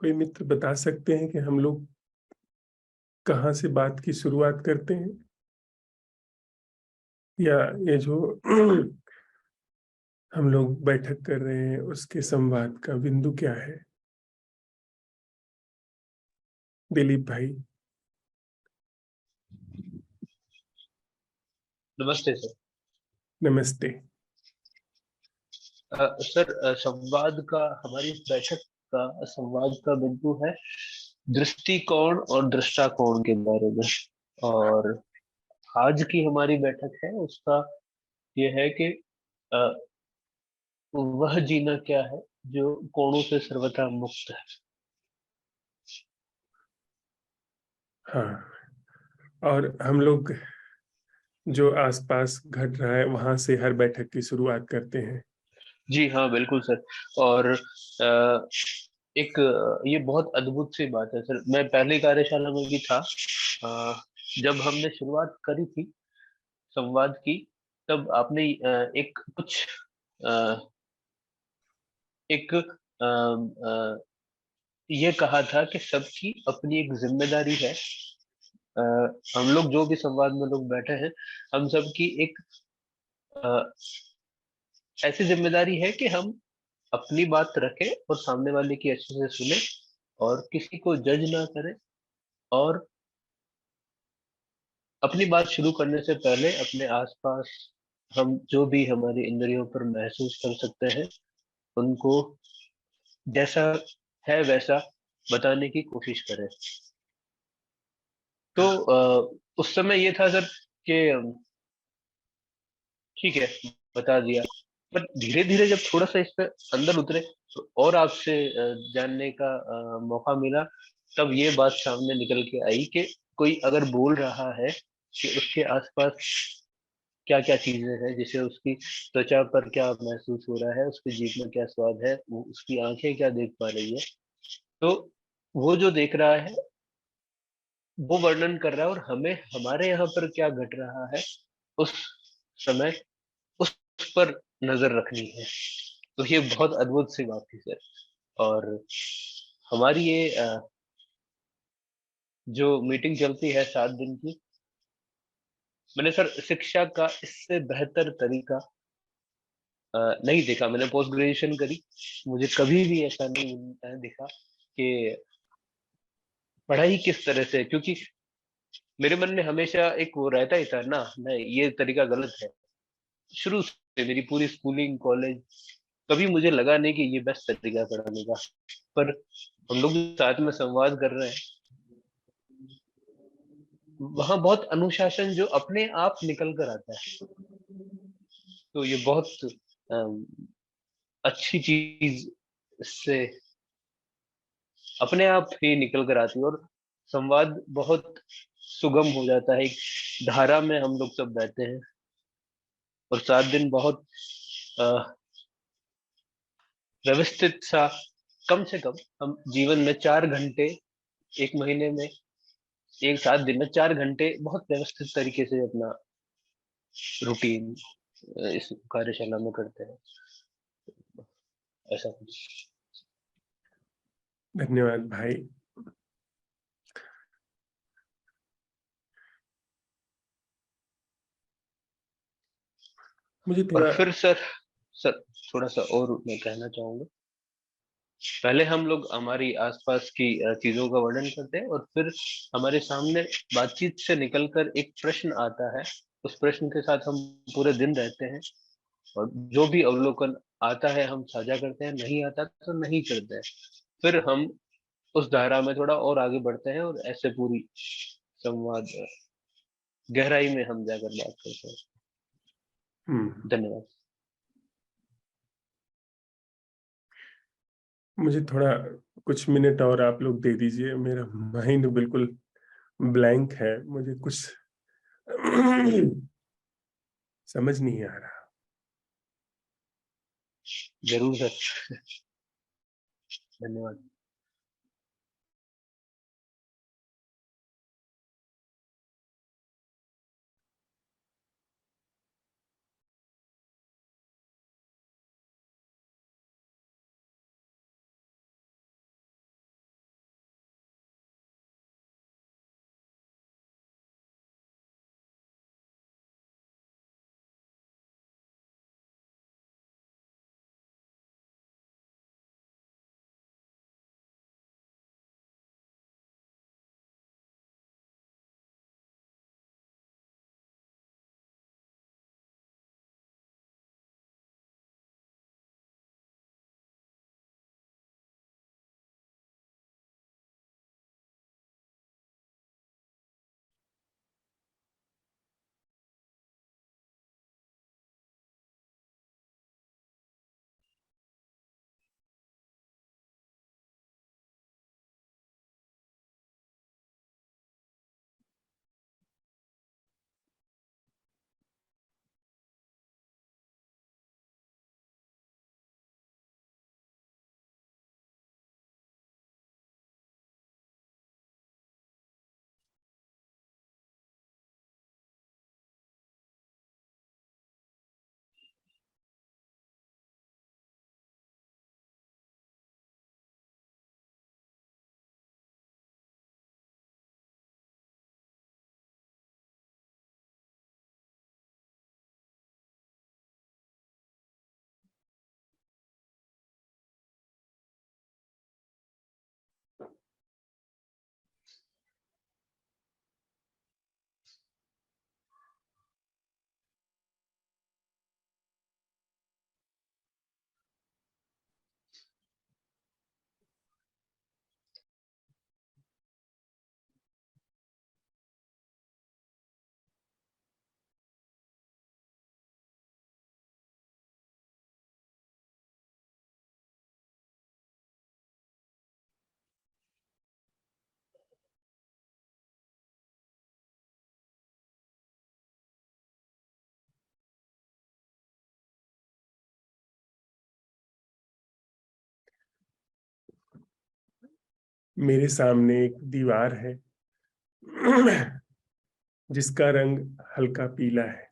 कोई मित्र बता सकते हैं कि हम लोग कहाँ से बात की शुरुआत करते हैं? या ये जो हम लोग बैठक कर रहे हैं उसके संवाद का बिंदु क्या है? दिलीप भाई। नमस्ते सर। नमस्ते। सर, संवाद का हमारी इस बैठक का संवाद का बिंदु है दृष्टिकोण और दृष्टाकोण के बारे में। और आज की हमारी बैठक है उसका ये है कि अ, वह जीना क्या है जो कोणों से सर्वथा मुक्त है। हाँ, और हम लोग जो आसपास घट रहा है वहां से हर बैठक की शुरुआत करते हैं। जी हाँ, बिल्कुल सर। और एक ये बहुत अद्भुत सी बात है सर। मैं पहली कार्यशाला में भी था। जब हमने शुरुआत करी थी संवाद की, तब आपने एक कुछ अ, एक ये कहा था कि सबकी अपनी एक जिम्मेदारी है। अ, हम लोग जो भी संवाद में लोग बैठे हैं, हम सबकी एक अ, ऐसी जिम्मेदारी है कि हम अपनी बात रखें और सामने वाले की अच्छे से सुने और किसी को जज ना करें। और अपनी बात शुरू करने से पहले अपने आसपास हम जो भी हमारी इंद्रियों पर महसूस कर सकते हैं उनको जैसा है वैसा बताने की कोशिश करें। तो उस समय ये था सर कि ठीक है, बता दिया। पर धीरे धीरे जब थोड़ा सा इस पे अंदर उतरे तो और आपसे जानने का मौका मिला। तब ये बात सामने निकल के आई कि कोई अगर बोल रहा है कि उसके आसपास क्या क्या चीजें हैं, जैसे उसकी त्वचा पर क्या महसूस हो रहा है, उसकी जीभ में क्या स्वाद है, वो उसकी आंखें क्या देख पा रही है। तो वो जो देख रहा है वो वर्णन कर रहा है, और हमें हमारे यहाँ पर क्या घट रहा है उस समय उस पर नजर रखनी है। तो ये बहुत अद्भुत सी बात थी सर। और हमारी ये जो मीटिंग चलती है 7 दिन की, मैंने सर शिक्षा का इससे बेहतर तरीका नहीं देखा। मैंने पोस्ट ग्रेजुएशन करी, मुझे कभी भी ऐसा नहीं दिखा कि पढ़ाई किस तरह से, क्योंकि मेरे मन में हमेशा एक वो रहता ही था ना, नहीं ये तरीका गलत है। शुरू से मेरी पूरी स्कूलिंग कॉलेज कभी मुझे लगा नहीं कि ये बेस्ट तरीका है पढ़ाने का। पर हम लोग जो साथ में संवाद कर रहे हैं, वहां बहुत अनुशासन जो अपने आप निकल कर आता है। तो ये बहुत अम, अच्छी चीज से अपने आप ही निकल कर आती है, और संवाद बहुत सुगम हो जाता है। एक धारा में हम लोग सब बैठते हैं, और 7 दिन बहुत अ, व्यवस्थित सा, कम से कम हम जीवन में 4 घंटे, एक महीने में, एक 7 दिन में 4 घंटे बहुत व्यवस्थित तरीके से अपना रूटीन इस कार्यशाला में करते हैं। ऐसा कुछ। धन्यवाद भाई। मुझे और थोड़ा फिर सर थोड़ा सा और मैं कहना चाहूंगा। पहले हम लोग हमारी आसपास की चीजों का वर्णन करते हैं, और फिर हमारे सामने बातचीत से निकलकर एक प्रश्न आता है। उस प्रश्न के साथ हम पूरे दिन रहते हैं, और जो भी अवलोकन आता है हम साझा करते हैं, नहीं आता तो नहीं करते हैं। फिर हम उस धारा में थोड़ा और आगे बढ़ते हैं, और ऐसे पूरी संवाद गहराई में हम जाकर बात करते हैं। हम्म, धन्यवाद। मुझे थोड़ा कुछ मिनट और आप लोग दे दीजिए। मेरा माइंड बिल्कुल ब्लैंक है, मुझे कुछ समझ नहीं आ रहा। जरूर सर। धन्यवाद। मेरे सामने एक दीवार है जिसका रंग हल्का पीला है।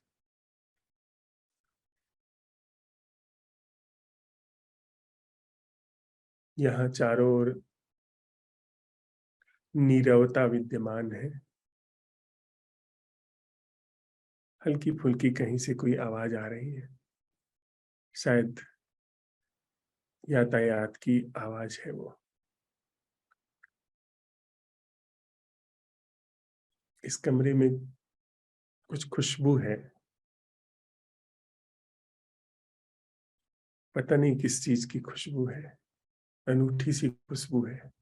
यहाँ चारों ओर नीरवता विद्यमान है। हल्की फुल्की कहीं से कोई आवाज आ रही है, शायद यातायात की आवाज है वो। इस कमरे में कुछ खुशबू है, पता नहीं किस चीज की खुशबू है, अनूठी सी खुशबू है।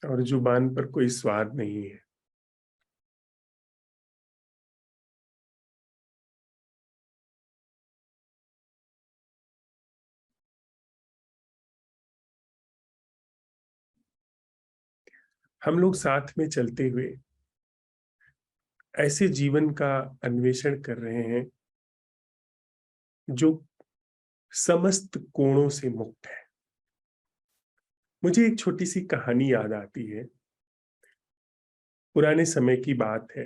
और जुबान पर कोई स्वाद नहीं है। हम लोग साथ में चलते हुए ऐसे जीवन का अन्वेषण कर रहे हैं जो समस्त कोणों से मुक्त है। मुझे एक छोटी सी कहानी याद आती है। पुराने समय की बात है।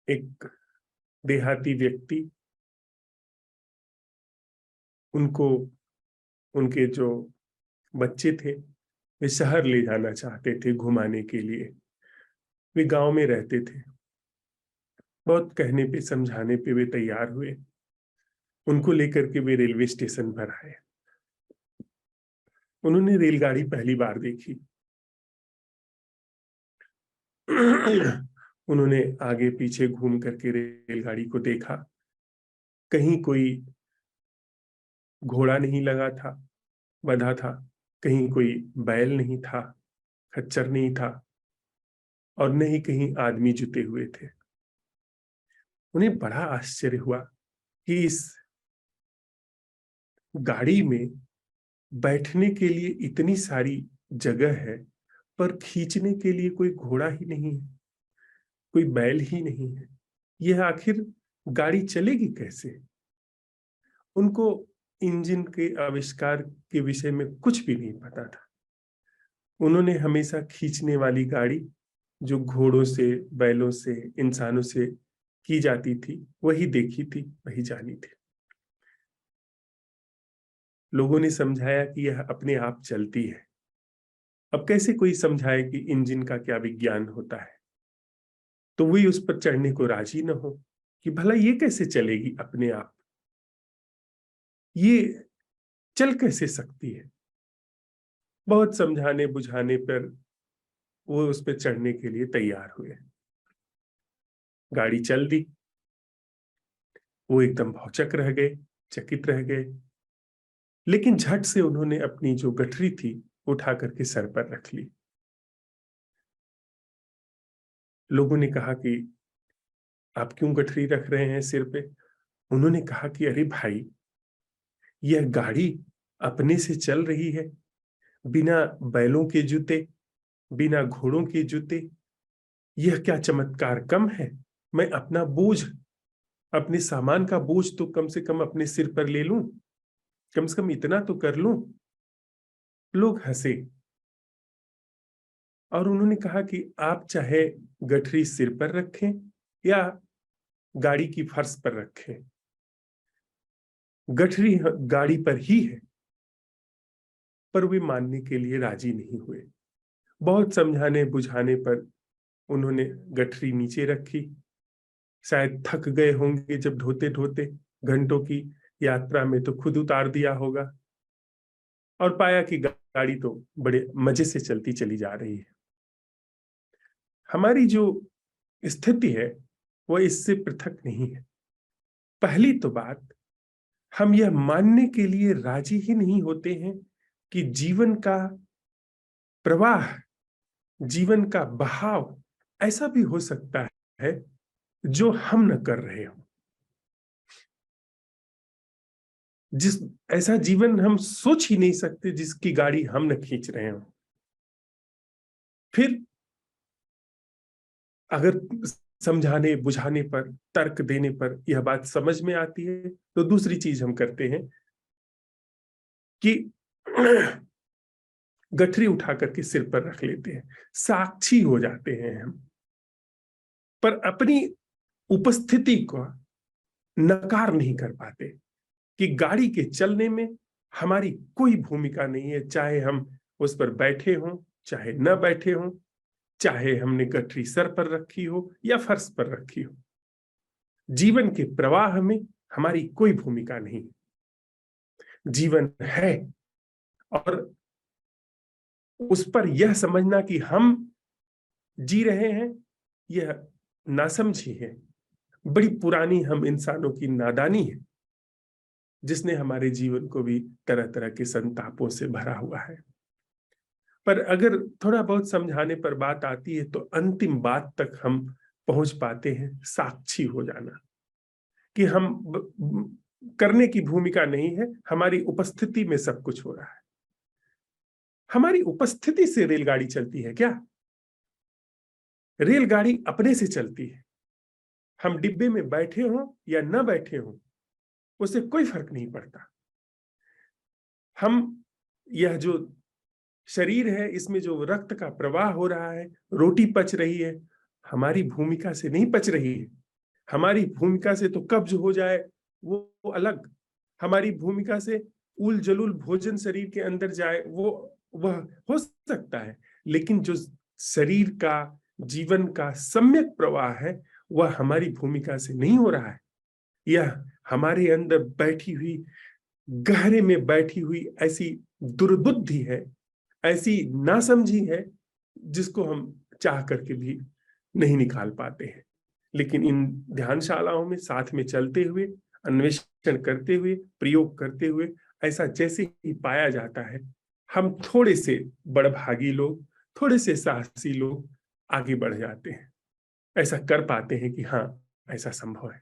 एक देहाती व्यक्ति, उनको उनके जो बच्चे थे वे शहर ले जाना चाहते थे घुमाने के लिए। वे गांव में रहते थे। बहुत कहने पे समझाने पे वे तैयार हुए। उनको लेकर के वे रेलवे स्टेशन पर आए। उन्होंने रेलगाड़ी पहली बार देखी। उन्होंने आगे पीछे घूम करके रेलगाड़ी को देखा। कहीं कोई घोड़ा नहीं लगा था, बंधा था, कहीं कोई बैल नहीं था, खच्चर नहीं था, और न ही कहीं आदमी जुटे हुए थे। उन्हें बड़ा आश्चर्य हुआ कि इस गाड़ी में बैठने के लिए इतनी सारी जगह है, पर खींचने के लिए कोई घोड़ा ही नहीं है, कोई बैल ही नहीं है। यह आखिर गाड़ी चलेगी कैसे? उनको इंजन के आविष्कार के विषय में कुछ भी नहीं पता था। उन्होंने हमेशा खींचने वाली गाड़ी जो घोड़ों से, बैलों से, इंसानों से की जाती थी वही देखी थी, वही जानी थी। लोगों ने समझाया कि यह अपने आप चलती है। अब कैसे कोई समझाए कि इंजन का क्या विज्ञान होता है? तो वही उस पर चढ़ने को राजी न हो कि भला ये कैसे चलेगी अपने आप, ये चल कैसे सकती है। बहुत समझाने बुझाने पर वो उस पर चढ़ने के लिए तैयार हुए। गाड़ी चल दी। वो एकदम भौचक रह गए, चकित रह गए। लेकिन झट से उन्होंने अपनी जो गठरी थी उठा करके सर पर रख ली। लोगों ने कहा कि आप क्यों गठरी रख रहे हैं सिर पे? उन्होंने कहा कि अरे भाई, यह गाड़ी अपने से चल रही है, बिना बैलों के जूते, बिना घोड़ों के जूते। यह क्या चमत्कार कम है? मैं अपना बोझ, अपने सामान का बोझ तो कम से कम अपने सिर पर ले लूं, कम से कम इतना तो कर लूं। लोग हंसे और उन्होंने कहा कि आप चाहे गठरी सिर पर रखें या गाड़ी की फर्श पर रखें, गठरी गाड़ी पर ही है। पर वे मानने के लिए राजी नहीं हुए। बहुत समझाने बुझाने पर उन्होंने गठरी नीचे रखी। शायद थक गए होंगे, जब ढोते ढोते घंटों की यात्रा में तो खुद उतार दिया होगा, और पाया कि गाड़ी तो बड़े मजे से चलती चली जा रही है। हमारी जो स्थिति है वह इससे पृथक नहीं है। पहली तो बात, हम यह मानने के लिए राजी ही नहीं होते हैं कि जीवन का प्रवाह, जीवन का बहाव ऐसा भी हो सकता है जो हम न कर रहे हो। जिस ऐसा जीवन हम सोच ही नहीं सकते जिसकी गाड़ी हम न खींच रहे हो। फिर अगर समझाने बुझाने पर, तर्क देने पर यह बात समझ में आती है, तो दूसरी चीज हम करते हैं कि गठरी उठा करके सिर पर रख लेते हैं, साक्षी हो जाते हैं हम, पर अपनी उपस्थिति को नकार नहीं कर पाते कि गाड़ी के चलने में हमारी कोई भूमिका नहीं है, चाहे हम उस पर बैठे हों, चाहे न बैठे हों, चाहे हमने गठरी सर पर रखी हो या फर्श पर रखी हो। जीवन के प्रवाह में हमारी कोई भूमिका नहीं। जीवन है और उस पर यह समझना कि हम जी रहे हैं, यह नासमझी है, बड़ी पुरानी हम इंसानों की नादानी है, जिसने हमारे जीवन को भी तरह तरह के संतापों से भरा हुआ है। पर अगर थोड़ा बहुत समझाने पर बात आती है तो अंतिम बात तक हम पहुंच पाते हैं, साक्षी हो जाना, कि हम करने की भूमिका नहीं है, हमारी उपस्थिति में सब कुछ हो रहा है। हमारी उपस्थिति से रेलगाड़ी चलती है क्या? रेलगाड़ी अपने से चलती है। हम डिब्बे में बैठे हों या न बैठे हों, उससे कोई फर्क नहीं पड़ता। हम यह जो शरीर है, इसमें जो रक्त का प्रवाह हो रहा है, रोटी पच रही है, हमारी भूमिका से नहीं पच रही है। हमारी भूमिका से तो कब्ज हो जाए वो अलग, हमारी भूमिका से उल जलूल भोजन शरीर के अंदर जाए वह हो सकता है, लेकिन जो शरीर का जीवन का सम्यक प्रवाह है वह हमारी भूमिका से नहीं हो रहा है। यह हमारे अंदर बैठी हुई, गहरे में बैठी हुई ऐसी दुर्बुद्धि है, ऐसी नासमझी है, जिसको हम चाह करके भी नहीं निकाल पाते हैं। लेकिन इन ध्यानशालाओं में साथ में चलते हुए, अन्वेषण करते हुए, प्रयोग करते हुए ऐसा जैसे ही पाया जाता है, हम थोड़े से बड़भागी लोग, थोड़े से साहसी लोग आगे बढ़ जाते हैं, ऐसा कर पाते हैं कि हाँ, ऐसा संभव है।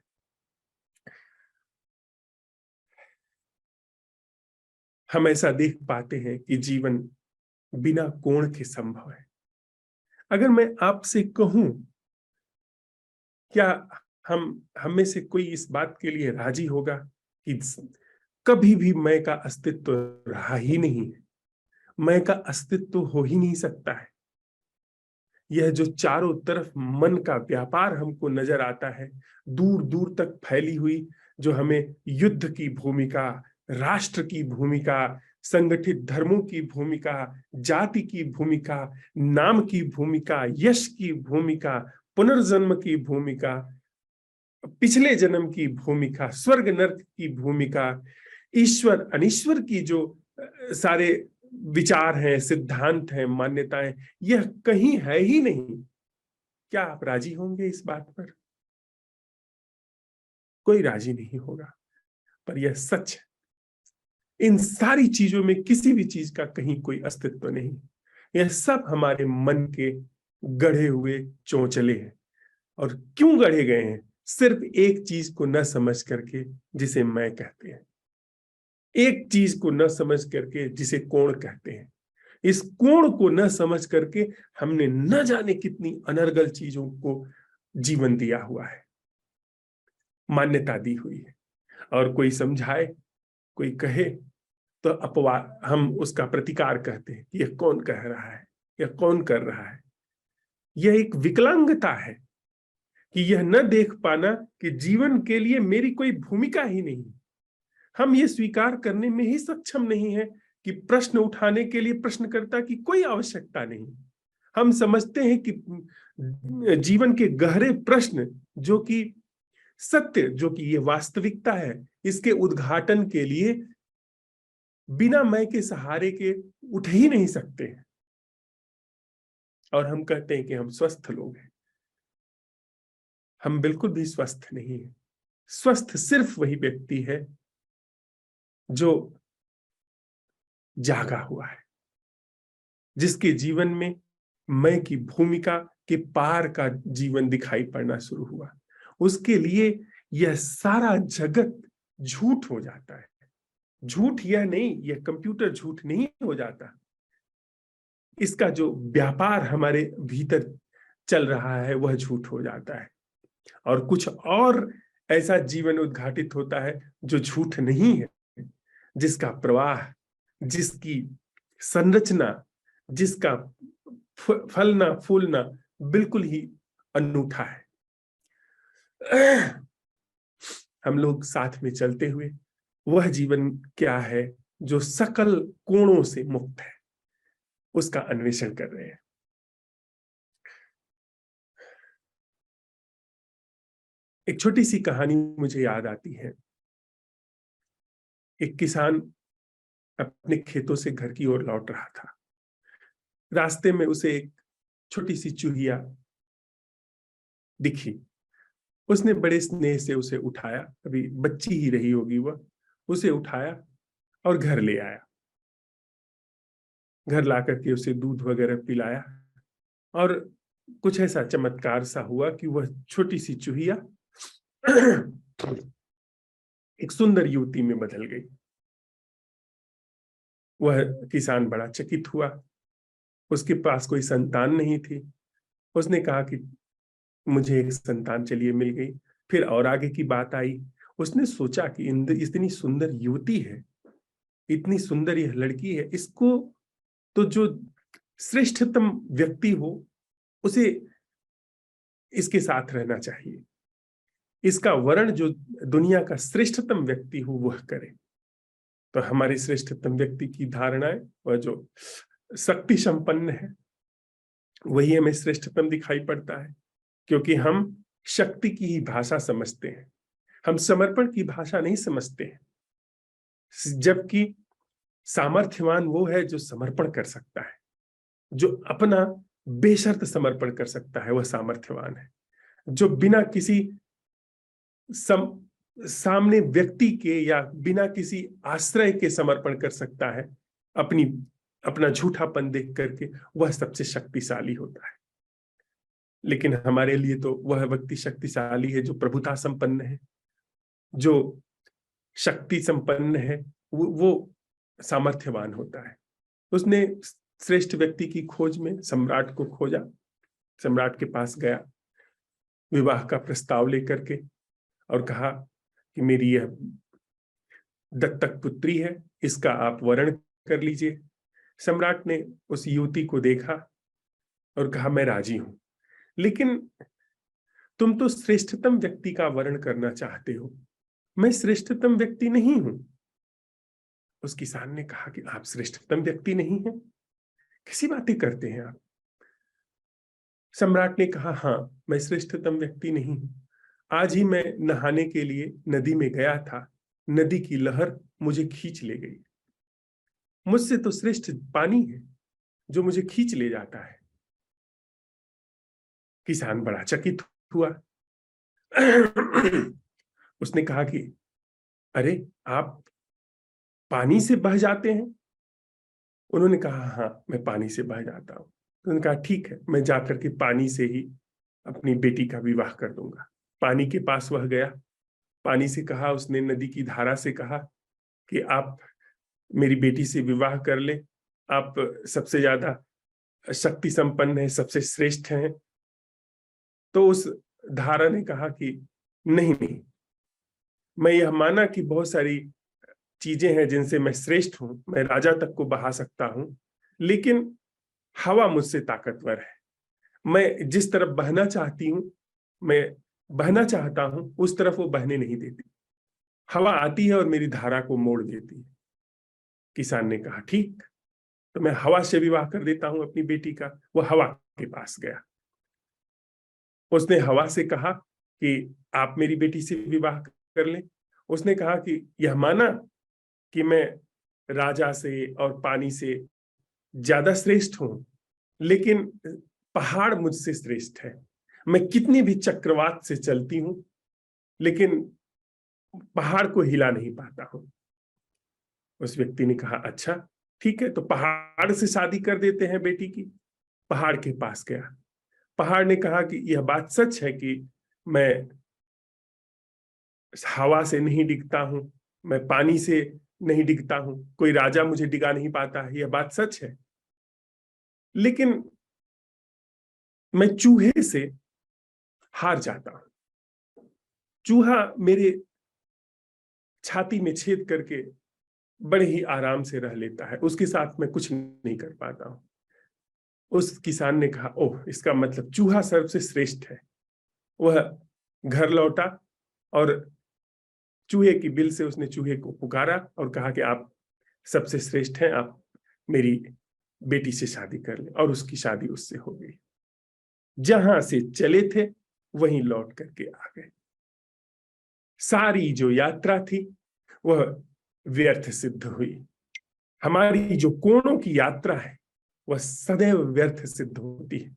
हम ऐसा देख पाते हैं कि जीवन बिना कोण के संभव है। अगर मैं आपसे कहूं, क्या हम में से कोई इस बात के लिए राजी होगा कि कभी भी मैं का अस्तित्व रहा ही नहीं है, मैं का अस्तित्व हो ही नहीं सकता है? यह जो चारों तरफ मन का व्यापार हमको नजर आता है, दूर दूर तक फैली हुई, जो हमें युद्ध की भूमिका, राष्ट्र की भूमिका, संगठित धर्मों की भूमिका, जाति की भूमिका, नाम की भूमिका, यश की भूमिका, पुनर्जन्म की भूमिका, पिछले जन्म की भूमिका, स्वर्ग नर्क की भूमिका, ईश्वर अनीश्वर की जो सारे विचार हैं, सिद्धांत हैं, मान्यताएं, यह कहीं है ही नहीं। क्या आप राजी होंगे इस बात पर? कोई राजी नहीं होगा, पर यह सच है। इन सारी चीजों में किसी भी चीज का कहीं कोई अस्तित्व नहीं। यह सब हमारे मन के गढ़े हुए चौंचले हैं। और क्यों गढ़े गए हैं? सिर्फ एक चीज को न समझ करके, जिसे मैं कहते हैं, एक चीज को न समझ करके जिसे कोण कहते हैं। इस कोण को न समझ करके हमने न जाने कितनी अनर्गल चीजों को जीवन दिया हुआ है, मान्यता दी हुई है। और कोई समझाए, कोई कहे, तो अपवाद, हम उसका प्रतिकार कहते हैं कि यह कौन कह रहा है, यह कौन कर रहा है। यह एक विकलांगता है कि यह न देख पाना कि जीवन के लिए मेरी कोई भूमिका ही नहीं। हम ये स्वीकार करने में ही सक्षम नहीं है कि प्रश्न उठाने के लिए प्रश्नकर्ता की कोई आवश्यकता नहीं। हम समझते हैं कि जीवन के गहरे प्रश्न, जो कि सत्य, जो कि ये वास्तविकता है, इसके उद्घाटन के लिए बिना मैं के सहारे के उठ ही नहीं सकते हैं। और हम कहते हैं कि हम स्वस्थ लोग हैं। हम बिल्कुल भी स्वस्थ नहीं है। स्वस्थ सिर्फ वही व्यक्ति है जो जागा हुआ है, जिसके जीवन में मैं की भूमिका के पार का जीवन दिखाई पड़ना शुरू हुआ। उसके लिए यह सारा जगत झूठ हो जाता है। झूठ यह नहीं, यह कंप्यूटर झूठ नहीं हो जाता। इसका जो व्यापार हमारे भीतर चल रहा है वह झूठ हो जाता है, और कुछ और ऐसा जीवन उद्घाटित होता है जो झूठ नहीं है, जिसका प्रवाह, जिसकी संरचना, जिसका फलना फूलना बिल्कुल ही अनूठा है। हम लोग साथ में चलते हुए वह जीवन क्या है जो सकल कोणों से मुक्त है, उसका अन्वेषण कर रहे हैं। एक छोटी सी कहानी मुझे याद आती है। एक किसान अपने खेतों से घर की ओर लौट रहा था। रास्ते में उसे एक छोटी सी चूहिया दिखी। उसने बड़े स्नेह से उसे उठाया, अभी बच्ची ही रही होगी वह, उसे उठाया और घर ले आया। घर ला करके उसे दूध वगैरह पिलाया, और कुछ ऐसा चमत्कार सा हुआ कि वह छोटी सी चूहिया एक सुंदर युवती में बदल गई। वह किसान बड़ा चकित हुआ। उसके पास कोई संतान नहीं थी। उसने कहा कि मुझे एक संतान चलिए मिल गई। फिर और आगे की बात आई। उसने सोचा कि इतनी सुंदर युवती है, इतनी सुंदर यह लड़की है, इसको तो जो श्रेष्ठतम व्यक्ति हो उसे इसके साथ रहना चाहिए। इसका वर्ण जो दुनिया का श्रेष्ठतम व्यक्ति हो वह करे। तो हमारे श्रेष्ठतम व्यक्ति की धारणाएं, वह जो शक्ति संपन्न है वही हमें श्रेष्ठतम दिखाई पड़ता है, क्योंकि हम शक्ति की ही भाषा समझते हैं, हम समर्पण की भाषा नहीं समझते हैं। जबकि सामर्थ्यवान वो है जो समर्पण कर सकता है, जो अपना बेशर्त समर्पण कर सकता है, वह सामर्थ्यवान है। जो बिना किसी सामने व्यक्ति के या बिना किसी आश्रय के समर्पण कर सकता है अपना झूठापन देख करके, वह सबसे शक्तिशाली होता है। लेकिन हमारे लिए तो वह व्यक्ति शक्तिशाली है जो प्रभुता संपन्न है, जो शक्ति संपन्न है, वो सामर्थ्यवान होता है। उसने श्रेष्ठ व्यक्ति की खोज में सम्राट को खोजा, सम्राट के पास गया विवाह का प्रस्ताव लेकर के, और कहा कि मेरी यह दत्तक पुत्री है, इसका आप वरण कर लीजिए। सम्राट ने उस युवती को देखा और कहा मैं राजी हूं, लेकिन तुम तो श्रेष्ठतम व्यक्ति का वर्ण करना चाहते हो, मैं श्रेष्ठतम व्यक्ति नहीं हूं। उस किसान ने कहा कि आप श्रेष्ठतम व्यक्ति नहीं हैं, कैसी बातें करते हैं आप। सम्राट ने कहा हाँ, मैं श्रेष्ठतम व्यक्ति नहीं हूं। आज ही मैं नहाने के लिए नदी में गया था, नदी की लहर मुझे खींच ले गई। मुझसे तो श्रेष्ठ पानी है जो मुझे खींच ले जाता है। किसान बड़ा चकित हुआ। उसने कहा कि अरे आप पानी से बह जाते हैं? उन्होंने कहा हाँ, मैं पानी से बह जाता हूं। उन्होंने कहा ठीक है, मैं जाकर के पानी से ही अपनी बेटी का विवाह कर दूंगा। पानी के पास वह गया, पानी से कहा, उसने नदी की धारा से कहा कि आप मेरी बेटी से विवाह कर ले, आप सबसे ज्यादा शक्ति संपन्न है, सबसे श्रेष्ठ हैं। तो उस धारा ने कहा कि नहीं नहीं, मैं यह माना कि बहुत सारी चीजें हैं जिनसे मैं श्रेष्ठ हूं, मैं राजा तक को बहा सकता हूं, लेकिन हवा मुझसे ताकतवर है। मैं जिस तरफ बहना चाहती हूं, मैं बहना चाहता हूं, उस तरफ वो बहने नहीं देती। हवा आती है और मेरी धारा को मोड़ देती है। किसान ने कहा ठीक, तो मैं हवा से विवाह कर देता हूं अपनी बेटी का। वो हवा के पास गया, उसने हवा से कहा कि आप मेरी बेटी से विवाह कर लें। उसने कहा कि यह माना कि मैं राजा से और पानी से ज्यादा श्रेष्ठ हूं, लेकिन पहाड़ मुझसे श्रेष्ठ है। मैं कितनी भी चक्रवात से चलती हूं, लेकिन पहाड़ को हिला नहीं पाता हूं। उस व्यक्ति ने कहा अच्छा ठीक है, तो पहाड़ से शादी कर देते हैं बेटी की। पहाड़ के पास गया। पहाड़ ने कहा कि यह बात सच है कि मैं हवा से नहीं डिगता हूं, मैं पानी से नहीं डिगता हूं, कोई राजा मुझे डिगा नहीं पाता है, यह बात सच है। लेकिन मैं चूहे से हार जाता हूं। चूहा मेरे छाती में छेद करके बड़े ही आराम से रह लेता है, उसके साथ मैं कुछ नहीं कर पाता हूं। उस किसान ने कहा, ओह, इसका मतलब चूहा सबसे श्रेष्ठ है। वह घर लौटा और चूहे की बिल से उसने चूहे को पुकारा और कहा कि आप सबसे श्रेष्ठ हैं, आप मेरी बेटी से शादी कर लें। और उसकी शादी उससे हो गई। जहां से चले थे वहीं लौट करके आ गए। सारी जो यात्रा थी वह व्यर्थ सिद्ध हुई। हमारी जो कोणों की यात्रा है वह सदैव व्यर्थ सिद्ध होती है।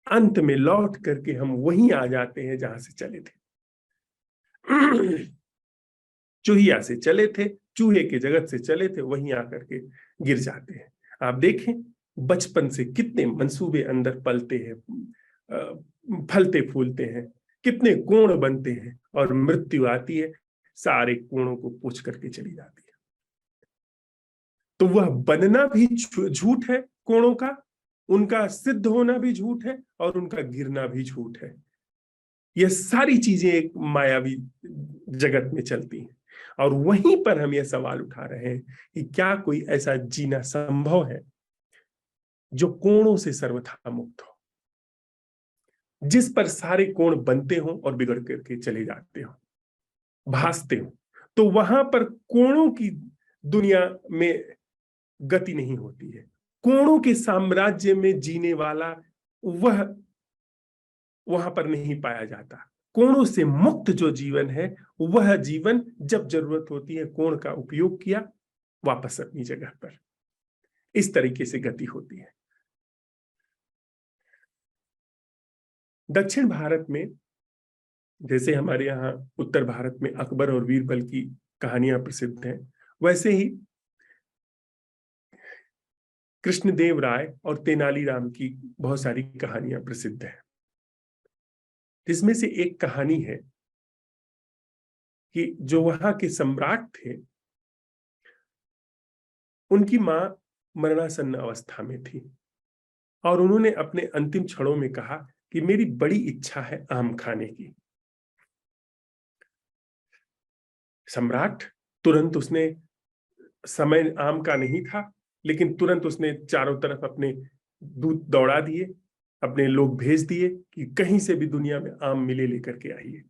अंत में लौट करके हम वहीं आ जाते हैं जहां से चले थे। चूहिया से चले थे, चूहे के जगत से चले थे, वहीं आकर के गिर जाते हैं। आप देखें, बचपन से कितने मंसूबे अंदर पलते हैं, फलते फूलते हैं, कितने कोण बनते हैं, और मृत्यु आती है, सारे कोणों को पूछ करके चली जाती है। तो वह बनना भी झूठ है कोणों का, उनका सिद्ध होना भी झूठ है, और उनका गिरना भी झूठ है। यह सारी चीजें एक मायावी जगत में चलती हैं। और वहीं पर हम यह सवाल उठा रहे हैं कि क्या कोई ऐसा जीना संभव है जो कोणों से सर्वथा मुक्त हो, जिस पर सारे कोण बनते हो और बिगड़ करके चले जाते हो, भासते हो। तो वहां पर कोणों की दुनिया में गति नहीं होती है। कोणों के साम्राज्य में जीने वाला वह वहां पर नहीं पाया जाता। कोणों से मुक्त जो जीवन है, वह जीवन जब जरूरत होती है कोण का उपयोग किया, वापस अपनी जगह पर। इस तरीके से गति होती है। दक्षिण भारत में, जैसे हमारे यहाँ उत्तर भारत में अकबर और बीरबल की कहानियां प्रसिद्ध हैं, वैसे ही कृष्णदेव राय और तेनालीराम की बहुत सारी कहानियां प्रसिद्ध हैं। जिसमें से एक कहानी है कि जो वहां के सम्राट थे, उनकी मां मरणासन्न अवस्था में थी, और उन्होंने अपने अंतिम क्षणों में कहा कि मेरी बड़ी इच्छा है आम खाने की। सम्राट तुरंत, उसने, समय आम का नहीं था, लेकिन तुरंत उसने चारों तरफ अपने दूत दौड़ा दिए, अपने लोग भेज दिए कि कहीं से भी दुनिया में आम मिले लेकर के आइए।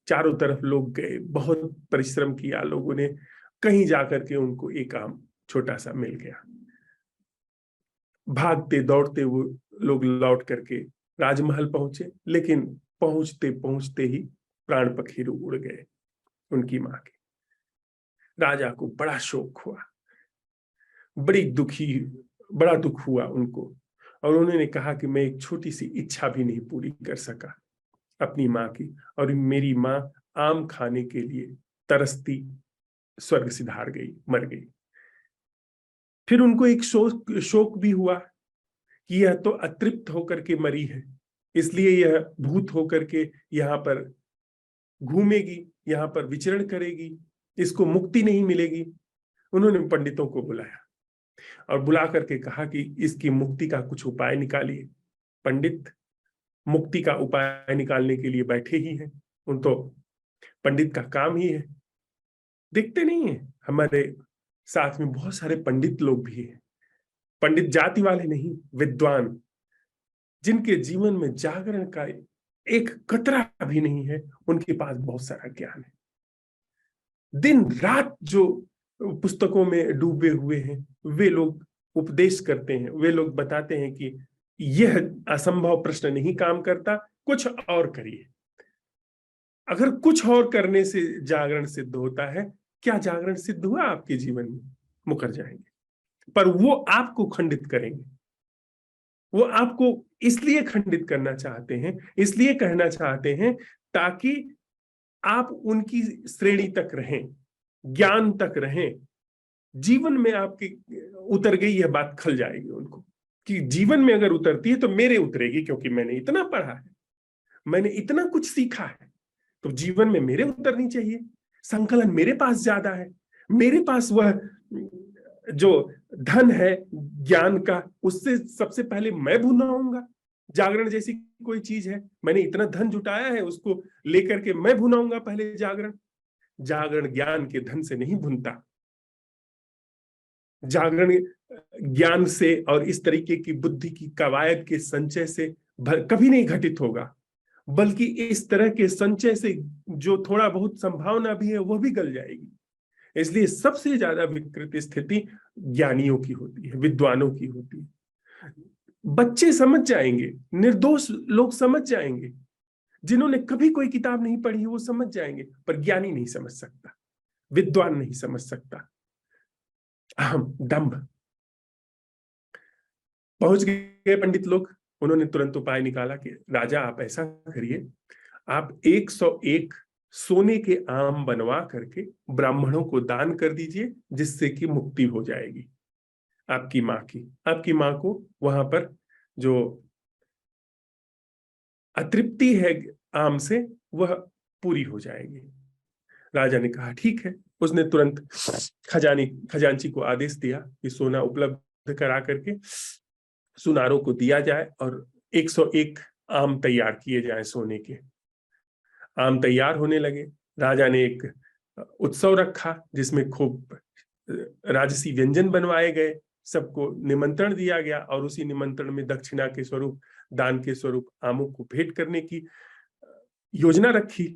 चारों तरफ लोग गए, बहुत परिश्रम किया लोगों ने, कहीं जाकर के उनको एक आम छोटा सा मिल गया। भागते दौड़ते वो लोग लौट करके राजमहल पहुंचे, लेकिन पहुंचते पहुंचते ही प्राण पखेरु उड़ गए उनकी मां के। राजा को बड़ा शोक हुआ, बड़ा दुख हुआ उनको, और उन्होंने कहा कि मैं एक छोटी सी इच्छा भी नहीं पूरी कर सका अपनी मां की, और मेरी मां आम खाने के लिए तरसती स्वर्ग सिधार गई, मर गई। फिर उनको एक शोक भी हुआ कि यह तो अतृप्त होकर के मरी है, इसलिए यह भूत होकर के यहाँ पर घूमेगी, यहाँ पर विचरण करेगी, इसको मुक्ति नहीं मिलेगी। उन्होंने पंडितों को बुलाया और बुला करके कहा कि इसकी मुक्ति का कुछ उपाय निकालिए। पंडित मुक्ति का उपाय निकालने के लिए बैठे ही हैं, उन तो पंडित का काम ही है। देखते नहीं है हमारे साथ में बहुत सारे पंडित लोग भी हैं, पंडित जाति वाले नहीं, विद्वान, जिनके जीवन में जागरण का एक कतरा भी नहीं है, उनके पास बहुत सारा ज्ञान है। दिन रात जो पुस्तकों में डूबे हुए हैं, वे लोग उपदेश करते हैं, वे लोग बताते हैं कि यह असंभव प्रश्न नहीं काम करता, कुछ और करिए। अगर कुछ और करने से जागरण सिद्ध होता है, क्या जागरण सिद्ध हुआ आपके जीवन में? मुकर जाएंगे, पर वो आपको खंडित करेंगे। वो आपको इसलिए खंडित करना चाहते हैं, इसलिए कहना चाहते हैं ताकि आप उनकी श्रेणी तक रहें, ज्ञान तक रहें। जीवन में आपकी उतर गई यह बात खल जाएगी उनको कि जीवन में अगर उतरती है तो मेरे उतरेगी, क्योंकि मैंने इतना पढ़ा है, मैंने इतना कुछ सीखा है, तो जीवन में मेरे उतरनी चाहिए, संकलन मेरे पास ज्यादा है। मेरे पास वह जो धन है ज्ञान का, उससे सबसे पहले मैं भुनाऊंगा। जागरण जैसी कोई चीज है, मैंने इतना धन जुटाया है, उसको लेकर के मैं भुनाऊंगा पहले जागरण। जागरण ज्ञान के धन से नहीं भुनता। जागरण ज्ञान से और इस तरीके की बुद्धि की कवायद के संचय से कभी नहीं घटित होगा, बल्कि इस तरह के संचय से जो थोड़ा बहुत संभावना भी है वह भी गल जाएगी। इसलिए सबसे ज्यादा विकृत स्थिति ज्ञानियों की होती है, विद्वानों की होती है। बच्चे समझ जाएंगे, निर्दोष लोग समझ जाएंगे, जिन्होंने कभी कोई किताब नहीं पढ़ी वो समझ जाएंगे, पर ज्ञानी नहीं समझ सकता, विद्वान नहीं समझ सकता। अहम, दंभ। पहुंच गए पंडित लोग, उन्होंने तुरंत उपाय निकाला कि राजा आप ऐसा करिए, आप 101 सोने के आम बनवा करके ब्राह्मणों को दान कर दीजिए, जिससे कि मुक्ति हो जाएगी आपकी माँ की। आपकी माँ को वहां पर जो अतृप्ति है आम से वह पूरी हो जाएगी। राजा ने कहा ठीक है। उसने तुरंत खजांची को आदेश दिया कि सोना उपलब्ध करा करके सुनारों को दिया जाए और 101 आम तैयार किए जाए सोने के। आम तैयार होने लगे। राजा ने एक उत्सव रखा जिसमें खूब राजसी व्यंजन बनवाए गए, सबको निमंत्रण दिया गया और उसी निमंत्रण में दक्षिणा के स्वरूप, दान के स्वरूप आमों को भेंट करने की योजना रखी।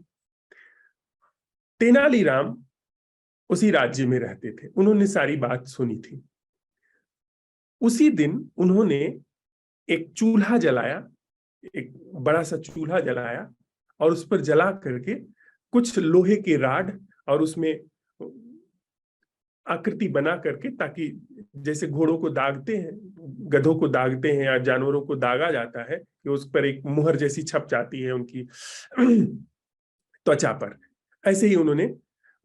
तेनालीराम उसी राज्य में रहते थे, उन्होंने सारी बात सुनी थी। उसी दिन उन्होंने एक चूल्हा जलाया, एक बड़ा सा चूल्हा जलाया और उस पर जला करके कुछ लोहे के राड और उसमें आकृति बना करके, ताकि जैसे घोड़ों को दागते हैं, गधों को दागते हैं या जानवरों को दागा जाता है कि उस पर एक मुहर जैसी छप जाती है उनकी त्वचा पर, ऐसे ही उन्होंने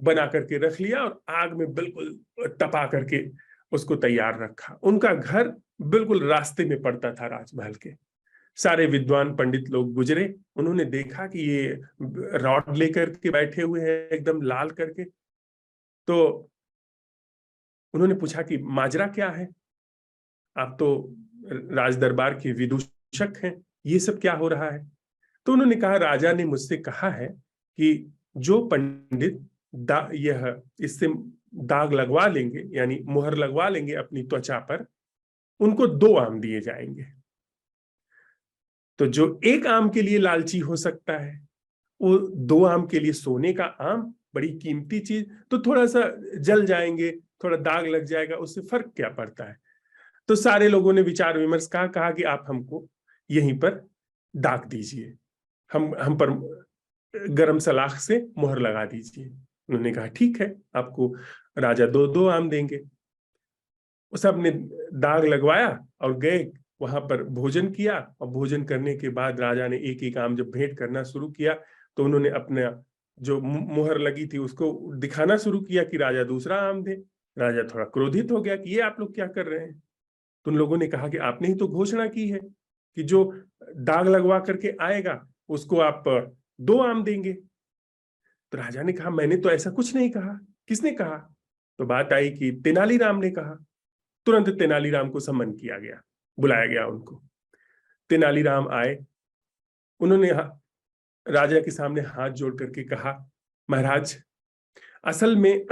बना करके रख लिया और आग में बिल्कुल तपा करके उसको तैयार रखा। उनका घर बिल्कुल रास्ते में पड़ता था राजमहल के। सारे विद्वान पंडित लोग गुजरे, उन्होंने देखा कि ये रॉड लेकर के बैठे हुए हैं एकदम लाल करके। तो उन्होंने पूछा कि माजरा क्या है, आप तो राज दरबार के विदूषक हैं, ये सब क्या हो रहा है? तो उन्होंने कहा राजा ने मुझसे कहा है कि जो पंडित यह इससे दाग लगवा लेंगे, यानी मुहर लगवा लेंगे अपनी त्वचा पर, उनको 2 आम दिए जाएंगे। तो जो 1 आम के लिए लालची हो सकता है, वो 2 आम के लिए सोने का आम, बड़ी कीमती चीज, तो थोड़ा सा जल जाएंगे, थोड़ा दाग लग जाएगा, उससे फर्क क्या पड़ता है? तो सारे लोगों ने विचार विमर्श कहा कि आप हमको यहीं पर दाग दीजिए, हम पर गरम सलाख से मुहर लगा दीजिए। उन्होंने कहा ठीक है, आपको राजा 2 आम देंगे। सब ने दाग लगवाया और गए, वहां पर भोजन किया और भोजन करने के बाद राजा ने एक एक आम जब भेंट करना शुरू किया तो उन्होंने अपना जो मुहर लगी थी उसको दिखाना शुरू किया कि राजा दूसरा आम दे। राजा थोड़ा क्रोधित हो गया कि ये आप लोग क्या कर रहे हैं? तो उन लोगों ने कहा कि आपने ही तो घोषणा की है कि जो दाग लगवा करके आएगा उसको आप 2 आम देंगे। तो राजा ने कहा मैंने तो ऐसा कुछ नहीं कहा। किसने कहा? तो बात आई कि तेनालीराम ने कहा। तुरंत तेनालीराम को सम्मन किया गया, बुलाया गया उनको। तेनालीराम आए, उन्होंने राजा के सामने हाथ जोड़ करके कहा महाराज, असल में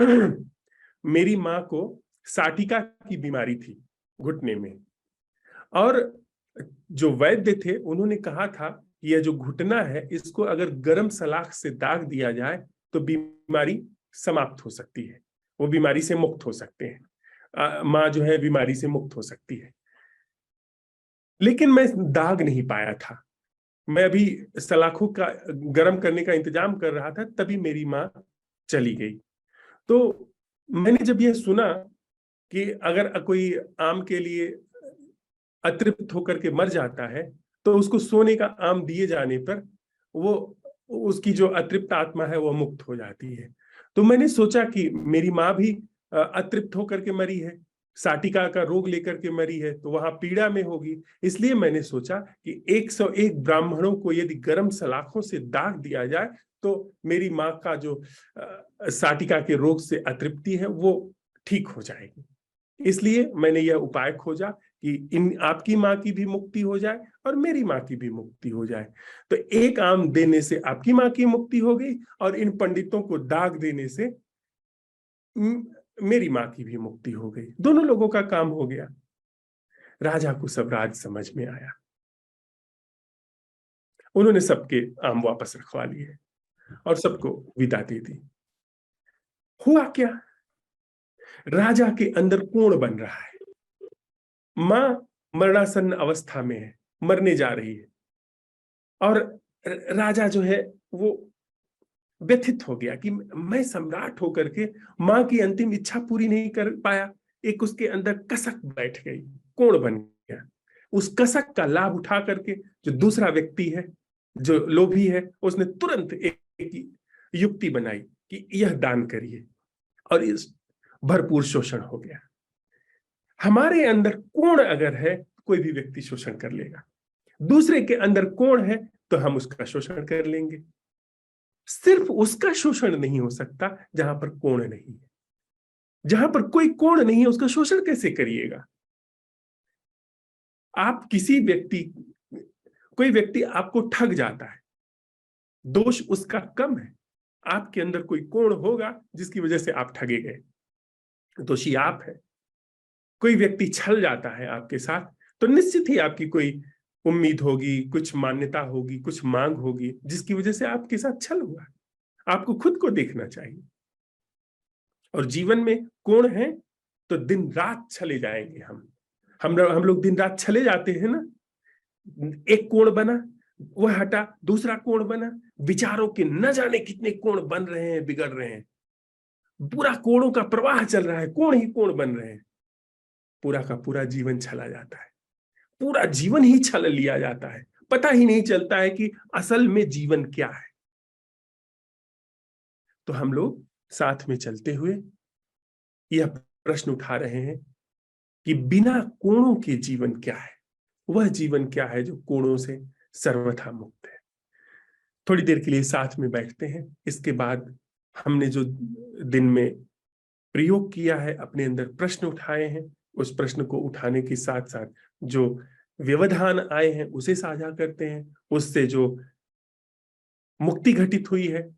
मेरी माँ को साटिका की बीमारी थी घुटने में, और जो वैद्य थे उन्होंने कहा था कि यह जो घुटना है इसको अगर गरम सलाख से दाग दिया जाए तो बीमारी समाप्त हो सकती है, वो बीमारी से मुक्त हो सकते हैं, माँ जो है बीमारी से मुक्त हो सकती है। लेकिन मैं दाग नहीं पाया था, मैं अभी सलाखों का गर्म करने का इंतजाम कर रहा था, तभी मेरी माँ चली गई। तो मैंने जब यह सुना कि अगर कोई आम के लिए अतृप्त होकर के मर जाता है तो उसको सोने का आम दिए जाने पर वो उसकी जो अतृप्त आत्मा है वो मुक्त हो जाती है। तो मैंने सोचा कि मेरी माँ भी अतृप्त होकर के मरी है, साटिका का रोग लेकर के मरी है, तो वहां पीड़ा में होगी। इसलिए मैंने सोचा कि 101 ब्राह्मणों को यदि गर्म सलाखों से दाग दिया जाए तो मेरी माँ का जो साटिका के रोग से अतृप्ति है वो ठीक हो जाएगी। इसलिए मैंने यह उपाय खोजा कि इन आपकी माँ की भी मुक्ति हो जाए और मेरी माँ की भी मुक्ति हो जाए। तो एक आम देने से आपकी माँ की मुक्ति हो गई और इन पंडितों को दाग देने से मेरी माँ की भी मुक्ति हो गई। दोनों लोगों का काम हो गया। राजा को सब राज समझ में आया। उन्होंने सबके आम वापस रखवा लिए और सबको विदा दे दी। हुआ क्या? राजा के अंदर कोढ़ बन रहा है। मां मरणासन्न अवस्था में है, मरने जा रही है और राजा जो है वो व्यथित हो गया कि मैं सम्राट होकर के मां की अंतिम इच्छा पूरी नहीं कर पाया। एक उसके अंदर कसक बैठ गई, कोढ़ बन गया। उस कसक का लाभ उठा करके जो दूसरा व्यक्ति है, जो लोभी है, उसने तुरंत एक युक्ति बनाई कि यह दान करिए और इस भरपूर शोषण हो गया। हमारे अंदर कोण अगर है, कोई भी व्यक्ति शोषण कर लेगा। दूसरे के अंदर कोण है तो हम उसका शोषण कर लेंगे। सिर्फ उसका शोषण नहीं हो सकता जहां पर कोण नहीं है। जहां पर कोई कोण नहीं है उसका शोषण कैसे करिएगा? आप किसी व्यक्ति, कोई व्यक्ति आपको ठग जाता है, दोष उसका कम है। आपके अंदर कोई कोण होगा जिसकी वजह से आप ठगे गए, दोषी आप है। कोई व्यक्ति छल जाता है आपके साथ तो निश्चित ही आपकी कोई उम्मीद होगी, कुछ मान्यता होगी, कुछ मांग होगी जिसकी वजह से आपके साथ छल हुआ। आपको खुद को देखना चाहिए। और जीवन में कोण है तो दिन रात छले जाएंगे हम लोग दिन रात छले जाते हैं ना। एक कोण बना, वह हटा, दूसरा कोण बना। विचारों के न जाने कितने कोण बन रहे हैं, बिगड़ रहे हैं। पूरा कोणों का प्रवाह चल रहा है, कोण ही कोण बन रहे हैं। पूरा का पूरा जीवन छला जाता है, पूरा जीवन ही छल लिया जाता है। पता ही नहीं चलता है कि असल में जीवन क्या है। तो हम लोग साथ में चलते हुए यह प्रश्न उठा रहे हैं कि बिना कोणों के जीवन क्या है। वह जीवन क्या है जो कोणों से सर्वथा मुक्त है। थोड़ी देर के लिए साथ में बैठते हैं। इसके बाद हमने जो दिन में प्रयोग किया है, अपने अंदर प्रश्न उठाए हैं, उस प्रश्न को उठाने के साथ साथ जो व्यवधान आए हैं उसे साझा करते हैं। उससे जो मुक्ति घटित हुई है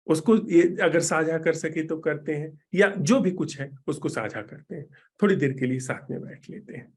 उसको ये अगर साझा कर सके तो करते हैं, या जो भी कुछ है उसको साझा करते हैं। थोड़ी देर के लिए साथ में बैठ लेते हैं।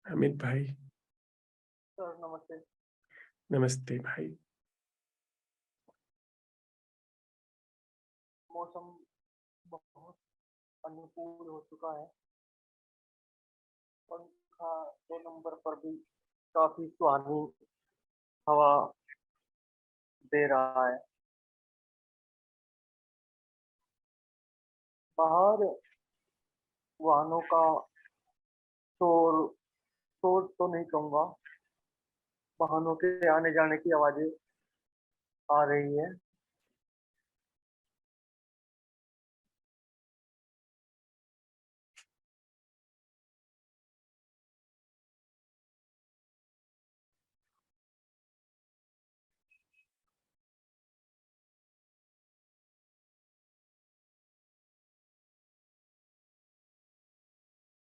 अमित भाई, सर नमस्ते। नमस्ते भाई। मौसम बहुत अनुकूल हो चुका है। पंखा 2 नंबर पर भी काफी सुहानी हवा दे रहा है। बाहर वाहनों का शोर शोर तो नहीं कहूँगा, वाहनों के आने जाने की आवाजें आ रही है।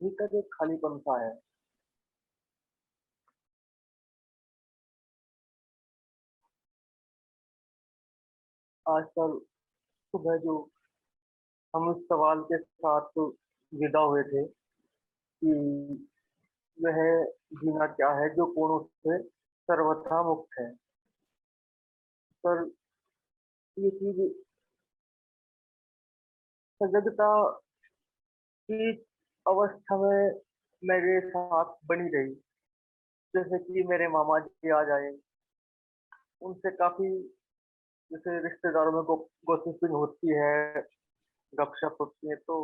भीतर एक खालीपन सा है। आजकल सुबह जो हम इस सवाल के साथ विदा हुए थे कि वह जीना क्या है जो कोणों से सर्वथा मुक्त है। पर ये चीज सजगता की अवस्था में मेरे साथ बनी रही। जैसे कि मेरे मामा जी आ जाए, उनसे काफी जैसे रिश्तेदारों में गॉसिपिंग होती है, गपशप होती है, तो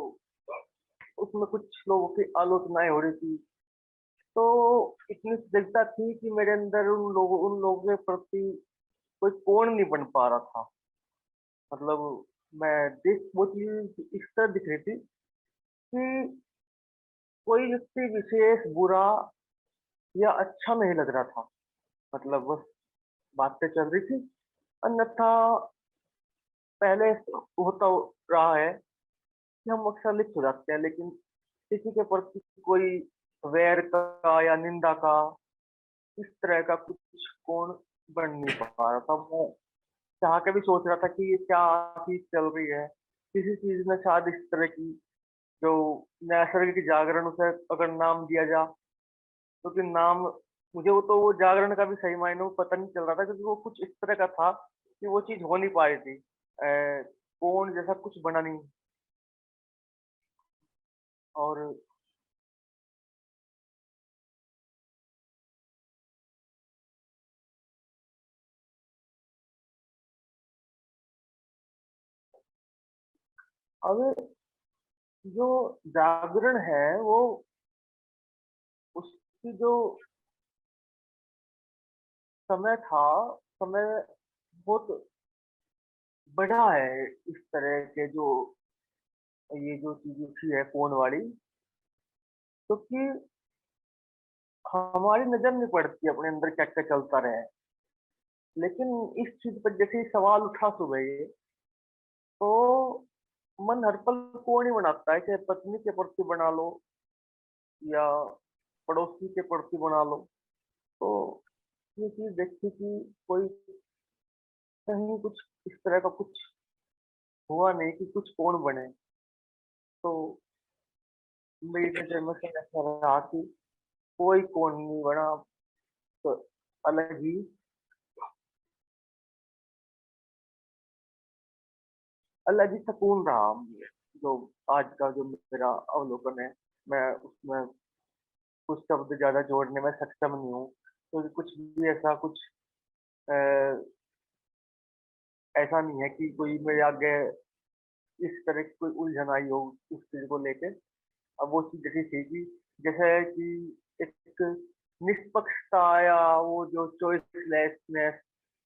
उसमें कुछ लोगों की आलोचनाएं हो रही थी। तो इतनी सजगता थी कि मेरे अंदर उन लोगों के प्रति कोई कोण नहीं बन पा रहा था। मतलब मैं देख वो चीज इस तरह दिख रही थी कि कोई व्यक्ति विशेष बुरा या अच्छा नहीं लग रहा था। मतलब बस बातें चल रही थी। अन्यथा पहले होता रहा है कि हम अक्सर लिप्त हो जाते हैं, लेकिन किसी के प्रति कोई वैर का या निंदा का इस तरह का कुछ कोण बन नहीं पा रहा था। मैं चाह के भी सोच रहा था कि ये क्या चीज चल रही है, किसी चीज में शायद इस तरह की जो नैसर्गिक जागरण उसे अगर नाम दिया जा, क्योंकि नाम मुझे वो जागरण का भी सही मायने में पता नहीं चल रहा था, क्योंकि वो कुछ इस तरह का था कि वो चीज हो नहीं पा रही थी। कौन जैसा कुछ बना नहीं। और अब जो जागरण है वो उसकी जो समय था, समय बहुत बड़ा है। इस तरह के जो ये जो चीज उठी है फोन वाली, क्योंकि हमारी नजर नहीं पड़ती अपने अंदर क्या क्या चलता रहे। लेकिन इस चीज पर जैसे ही सवाल उठा सुबह ये, तो मन हर पल को नहीं बनाता है, चाहे पत्नी के प्रति बना लो या पड़ोसी के प्रति बना लो। तो ये चीज देखी कि कोई कहीं कुछ इस तरह का कुछ हुआ नहीं कि कुछ कौन बने। तो मेरी नजर में से ऐसा रहा कि कोई कौन नहीं बना, तो अलग ही अलग ही सुकून रहा मुझे। जो आज का जो मेरा अवलोकन है, मैं उसमें कुछ शब्द ज्यादा जोड़ने में सक्षम नहीं हूँ, क्योंकि कुछ भी ऐसा कुछ अ, ऐसा नहीं है कि कोई मेरे आगे इस तरह की कोई उलझन आई हो उस चीज को लेके। अब वो चीज जैसी थी कि जैसे कि एक निष्पक्षता या वो जो चॉइसलेसनेस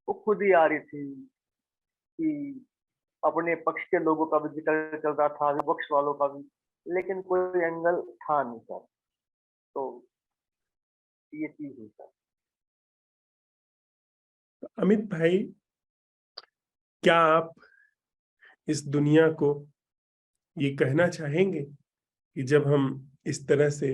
वो खुद ही आ रही थी कि अपने पक्ष के लोगों का भी जिक्र चल रहा था, विपक्ष वालों का भी, लेकिन कोई एंगल था नहीं सर। तो ये चीज हुई सर। अमित भाई, क्या आप इस दुनिया को ये कहना चाहेंगे कि जब हम इस तरह से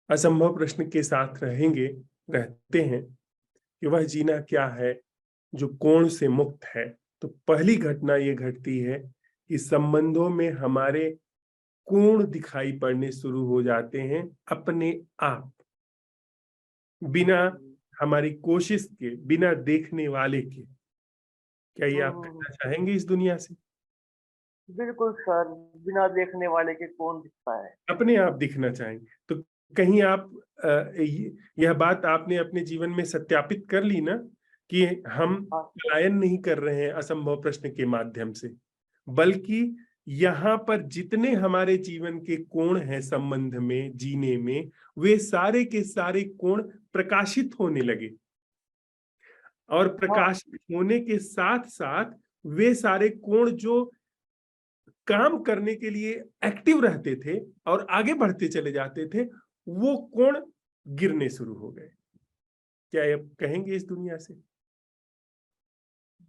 असंभव प्रश्न के साथ रहते हैं कि वह जीना क्या है जो कोण से मुक्त है, तो पहली घटना ये घटती है कि संबंधों में हमारे कोण दिखाई पड़ने शुरू हो जाते हैं अपने आप, बिना हमारी कोशिश के, बिना देखने वाले के। क्या ये आप कहना चाहेंगे इस दुनिया से? बिल्कुल सर, बिना देखने वाले के कौन दिखता है। अपने आप दिखना चाहेंगे तो कहीं आप यह बात आपने अपने जीवन में सत्यापित कर ली ना कि हम हाँ पलायन नहीं कर रहे हैं असंभव प्रश्न के माध्यम से, बल्कि यहाँ पर जितने हमारे जीवन के कोण हैं संबंध में, जीने में, वे सारे के सारे कोण प्रकाशित होने लगे और प्रकाशित होने के साथ साथ वे सारे कोण जो काम करने के लिए एक्टिव रहते थे और आगे बढ़ते चले जाते थे, वो कोण गिरने शुरू हो गए। क्या आप कहेंगे इस दुनिया से?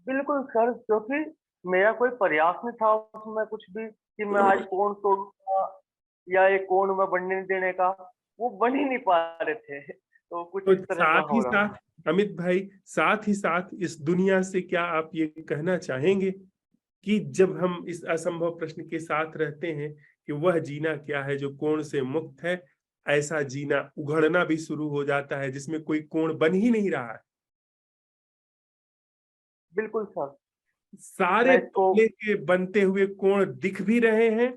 बिल्कुल सर, क्योंकि मेरा कोई प्रयास नहीं था उसमें कुछ भी कि मैं आज कौन तोड़ूंगा या ये कौन मैं बनने नहीं देने का, वो बन ही नहीं पा रहे थे। तो कुछ तो इस तरह का साथ ही हो रहा। साथ अमित भाई, साथ ही साथ इस दुनिया से क्या आप ये कहना चाहेंगे कि जब हम इस असंभव प्रश्न के साथ रहते हैं कि वह जीना क्या है जो कोण से मुक्त है, ऐसा जीना उघड़ना भी शुरू हो जाता है जिसमें कोई कोण बन ही नहीं रहा है, बिल्कुल सर, सारे मैं इसको पहले के बनते हुए कोण दिख भी रहे हैं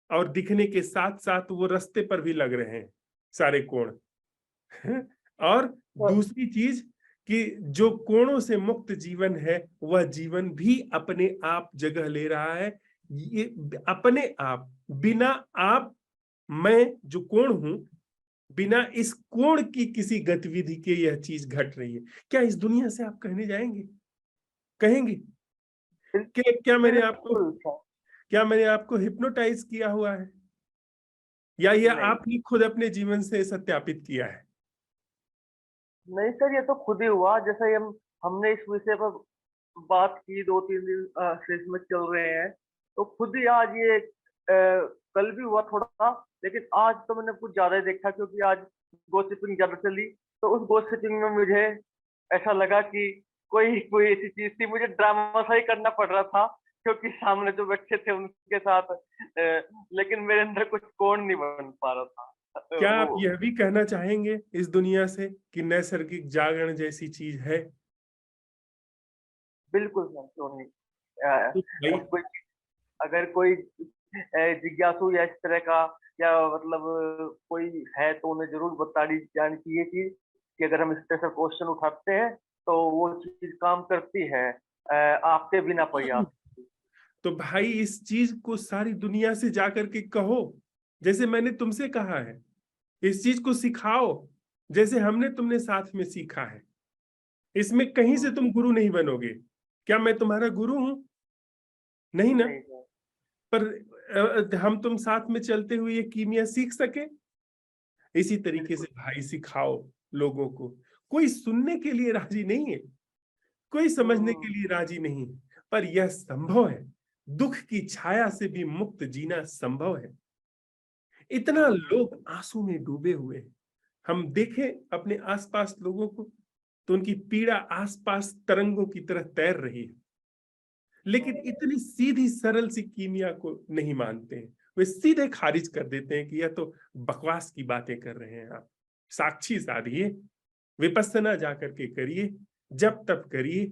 और दिखने के साथ साथ वो रास्ते पर भी लग रहे हैं सारे कोण। और दूसरी चीज कि जो कोणों से मुक्त जीवन है वह जीवन भी अपने आप जगह ले रहा है, ये अपने आप, बिना आप, मैं जो कोण हूं, बिना इस कोण की किसी गतिविधि के यह चीज घट रही है। क्या इस दुनिया से आप कहने जाएंगे, कहेंगे कि बिल्कुल सर। क्या मैंने आपको हिप्नोटाइज किया हुआ है या ये नहीं आप ही खुद अपने जीवन से सत्यापित किया है? नहीं सर, ये तो खुद ही हुआ। जैसे ही हमने इस विषय पर बात की, 2-3 दिन से इसमें चल रहे हैं, तो खुद ही आज ये कल भी हुआ थोड़ा, लेकिन आज तो मैंने कुछ ज्यादा ही देखा, क्योंकि आज गॉसिपिंग ज्यादा चली। तो उस गॉसिपिंग में मुझे ऐसा लगा कि कोई कोई ऐसी चीज थी, मुझे ड्रामा सा ही करना पड़ रहा था, क्योंकि सामने जो बैठे थे उनके साथ लेकिन मेरे अंदर कुछ कोण नहीं बन पा रहा था। क्या आप वो यह भी कहना चाहेंगे इस दुनिया से कि नैसर्गिक जागरण जैसी चीज है? बिल्कुल सर, क्यों नहीं। तो भाई, कोई अगर कोई जिज्ञासु या इस तरह का, या मतलब कोई है, तो उन्हें जरूर बतानी जानी चाहिए चीज कि अगर हम इस तरह से क्वेश्चन उठाते हैं तो वो चीज काम करती है आपके बिना प्रयास। तो भाई इस चीज को सारी दुनिया से जाकर के कहो जैसे मैंने तुमसे कहा है, इस चीज को सिखाओ जैसे हमने तुमने साथ में सीखा है। इसमें कहीं से तुम गुरु नहीं बनोगे। क्या मैं तुम्हारा गुरु हूं? नहीं ना। नहीं सर। पर हम तुम साथ में चलते हुए ये कीमिया सीख सके। इसी तरीके से बिल्कुल। भाई सिखाओ लोगों को। कोई सुनने के लिए राजी नहीं है, कोई समझने के हम्म। लिए राजी नहीं है, पर यह संभव है। दुख की छाया से भी मुक्त जीना संभव है। इतना हम्म। लोग आंसू में डूबे हुए हैं। हम देखें अपने आसपास लोगों को तो उनकी पीड़ा आसपास तरंगों की तरह तैर रही है, लेकिन इतनी सीधी सरल सी कीमिया को नहीं मानते हैं। वे सीधे खारिज कर देते हैं कि यह तो बकवास की बातें कर रहे हैं आप। साक्षी साधिए, विपස්සना जाकर के करिए, जब तब करिए,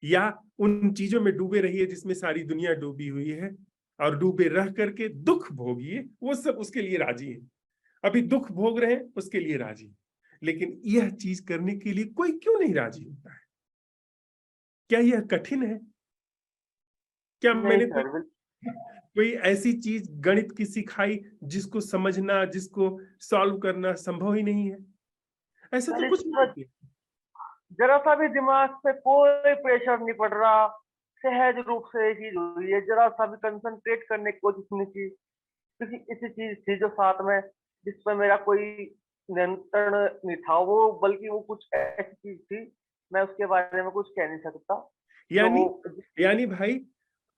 या उन चीजों में डूबे रहिए जिसमें सारी दुनिया डूबी हुई है, और डूबे रह करके दुख भोगिए, वो सब उसके लिए राजी है। अभी दुख भोग रहे हैं उसके लिए राजी है, लेकिन यह चीज करने के लिए कोई क्यों नहीं राजी होता है? क्या यह कठिन है? क्या नहीं मैंने कोई सर, कोई ऐसी चीज गणित की सिखाई जिसको समझना, जिसको सॉल्व करना संभव ही नहीं है? ऐसा तो कुछ इस नहीं है। जरा सा भी दिमाग पे कोई प्रेशर नहीं पड़ रहा, सहज रूप से ये चीज हुई है। जरा सा भी कंसंट्रेट करने की कोशिश नहीं की, क्योंकि ऐसी चीज थी जो साथ में, जिस पर मेरा कोई नियंत्रण नहीं था वो, बल्कि वो कुछ ऐसी चीज थी, मैं उसके बारे में कुछ कह नहीं सकता। यानी जो यानी भाई,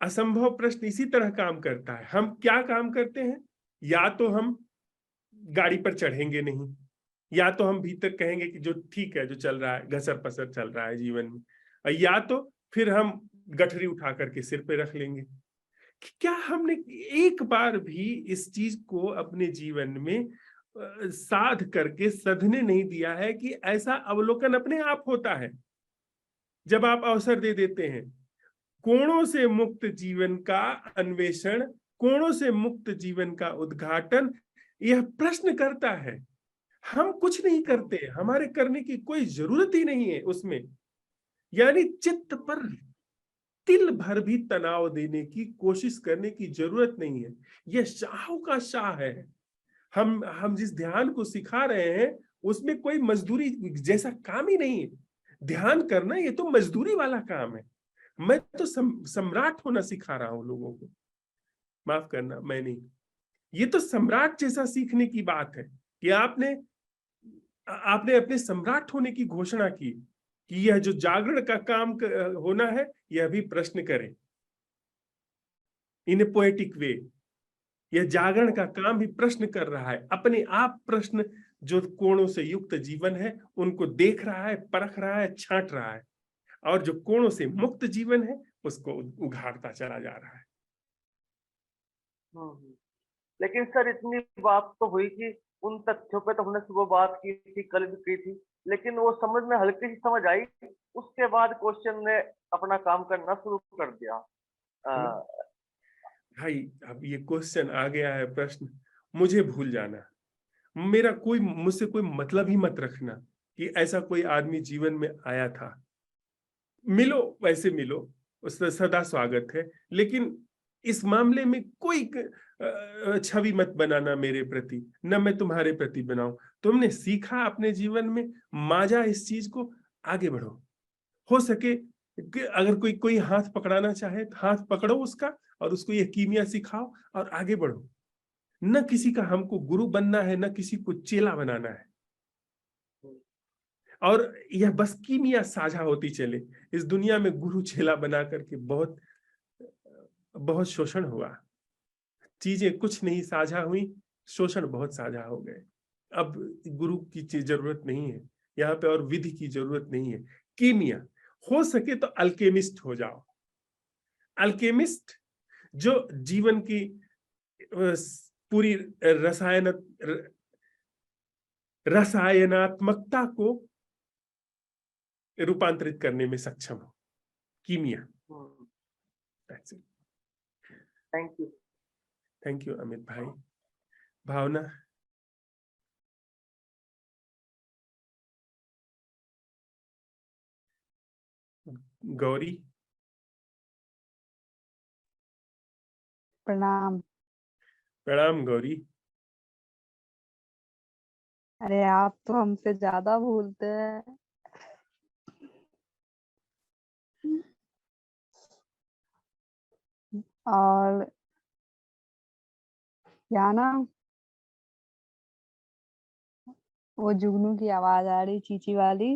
असंभव प्रश्न इसी तरह काम करता है। हम क्या काम करते हैं? या तो हम गाड़ी पर चढ़ेंगे नहीं, या तो हम भीतर कहेंगे कि जो ठीक है, जो चल रहा है, घसर पसर चल रहा है जीवन में, और या तो फिर हम गठरी उठा करके सिर पे रख लेंगे। क्या हमने एक बार भी इस चीज को अपने जीवन में साध करके सधने नहीं दिया है कि ऐसा अवलोकन अपने आप होता है जब आप अवसर दे देते हैं? कोणों से मुक्त जीवन का अन्वेषण, कोणों से मुक्त जीवन का उद्घाटन यह प्रश्न करता है। हम कुछ नहीं करते, हमारे करने की कोई जरूरत ही नहीं है उसमें। यानी चित्त पर तिल भर भी तनाव देने की कोशिश करने की जरूरत नहीं है। यह शाहों का शाह है। हम जिस ध्यान को सिखा रहे हैं उसमें कोई मजदूरी जैसा काम ही नहीं है। ध्यान करना ये तो मजदूरी वाला काम है। मैं तो सम्राट होना सिखा रहा हूं लोगों को। माफ करना, मैं नहीं। ये तो सम्राट जैसा सीखने की बात है कि आपने आपने अपने सम्राट होने की घोषणा की कि यह जो जागरण का काम होना है, यह भी प्रश्न करें इन पोएटिक वे। यह जागरण का काम भी प्रश्न कर रहा है, अपने आप प्रश्न। जो कोणों से युक्त जीवन है उनको देख रहा है, परख रहा है, छांट रहा है, और जो कोणों से मुक्त जीवन है उसको उघाड़ता चला जा रहा है। लेकिन सर इतनी बात तो हुई कि उन तथ्यों पे तो हमने सुबह बात की थी, कल भी की थी, लेकिन वो समझ में हल्की सी समझ आई। उसके बाद क्वेश्चन ने अपना काम करना शुरू कर दिया। भाई, अब ये क्वेश्चन आ गया है, प्रश्न, मुझे भूल जाना। मेरा कोई मुझसे कोई मतलब ही मत रखना कि ऐसा कोई आदमी जीवन में आया था। मिलो, वैसे मिलो, उसका सदा स्वागत है, लेकिन इस मामले में कोई छवि मत बनाना मेरे प्रति, न मैं तुम्हारे प्रति बनाऊं। तुमने सीखा अपने जीवन में, माजा इस चीज को, आगे बढ़ो। हो सके कि अगर कोई कोई हाथ पकड़ाना चाहे तो हाथ पकड़ो उसका, और उसको ये कीमिया सिखाओ और आगे बढ़ो। न किसी का हमको गुरु बनना है, न किसी को चेला बनाना है। और यह बस कीमिया साझा होती चले। इस दुनिया में गुरु चेला बना करके बहुत बहुत शोषण हुआ। चीजें कुछ नहीं साझा हुई, शोषण बहुत साझा हो गए। अब गुरु की जरूरत नहीं है यहाँ पे, और विधि की जरूरत नहीं है। कीमिया, हो सके तो अल्केमिस्ट हो जाओ। अल्केमिस्ट जो जीवन की पूरी रसायनात्मकता को रूपांतरित करने में सक्षम हो। Kimiya. Thank you. Thank you Amit भाई। भावना। गौरी। प्रणाम। प्रणाम गौरी। अरे आप तो हमसे ज्यादा भूलते हैं। और क्या ना, वो जुगनू की आवाज आ रही, चीची वाली,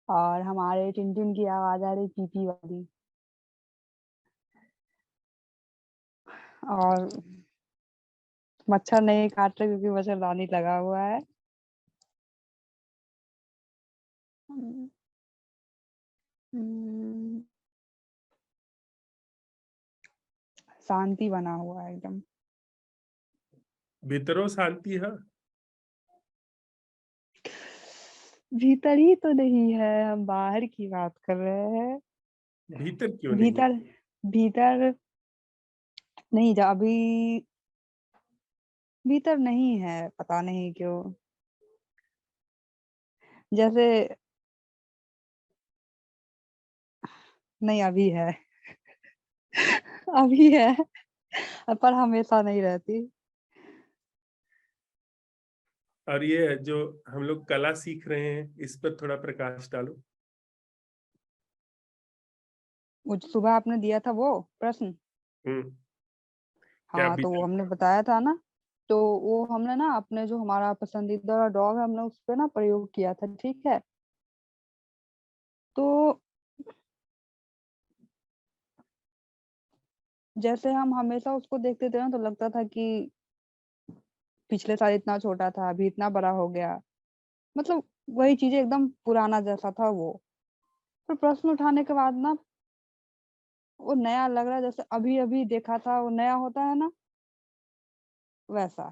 और हमारे टिनटिन की आवाज आ रही, पीपी वाली। और मच्छर नहीं काट रहे क्योंकि मच्छरदानी लगा हुआ है। शांति बना हुआ है एकदम। भीतरो शांति है। भीतर ही तो नहीं है, हम बाहर की बात कर रहे हैं। भीतर क्यों नहीं? भीतर भीतर नहीं जा, अभी भीतर नहीं है, पता नहीं क्यों। जैसे नहीं, अभी है। अभी है, पर हमेशा नहीं रहती। और ये जो हम लोग कला सीख रहे हैं, इस पर थोड़ा प्रकाश डालो। वो जो सुबह आपने दिया था वो प्रश्न, क्या हाँ, तो वो भीतर? हमने बताया था ना तो वो हमने ना अपने जो हमारा पसंदीदा डॉग है हमने उस पे ना प्रयोग किया था, ठीक है? तो जैसे हम हमेशा उसको देखते थे ना तो लगता था कि पिछले साल इतना छोटा था, अभी इतना बड़ा हो गया। मतलब वही चीज़ें एकदम पुराना जैसा था वो। फिर प्रश्न उठाने के बाद ना वो नया लग रहा है जैसे अभी-अभी देखा था, वो नया होता है ना, वैसा।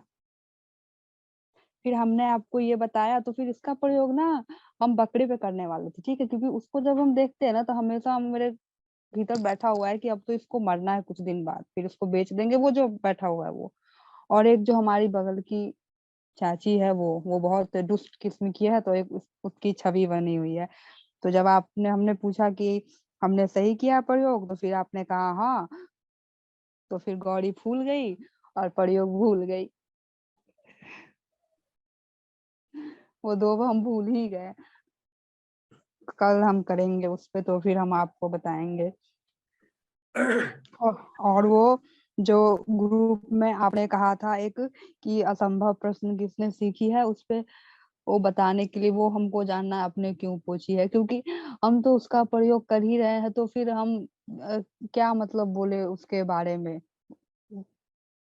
फिर हमने आपको ये बताया तो फिर इसका प्रयोग ना हम बकरी पे करने वाले थे, ठीक है? क्योंकि उसको जब हम देखते हैं ना तो हमेशा हम मेरे भीतर बैठा हुआ है कि अब तो इसको मरना है कुछ दिन बाद, फिर इसको बेच देंगे वो जो बैठा हुआ है वो। और एक जो हमारी बगल की चाची है वो बहुत दुष्ट किस्म की है तो एक उसकी छवि बनी हुई है। तो जब आपने हमने पूछा कि हमने सही किया प्रयोग तो फिर आपने कहा हाँ, तो फिर गौरी फूल गई और प्रयोग भूल गई। वो 2 हम भूल ही गए। कल हम करेंगे उस पे तो फिर हम आपको बताएँगे। और वो जो ग्रुप में आपने कहा था एक कि असंभव प्रश्न किसने सीखी है उस पे वो बताने के लिए वो हमको जानना है आपने क्यों पूछी है क्योंकि हम तो उसका प्रयोग कर ही रहे हैं तो फिर हम क्या मतलब बोले उसके बारे में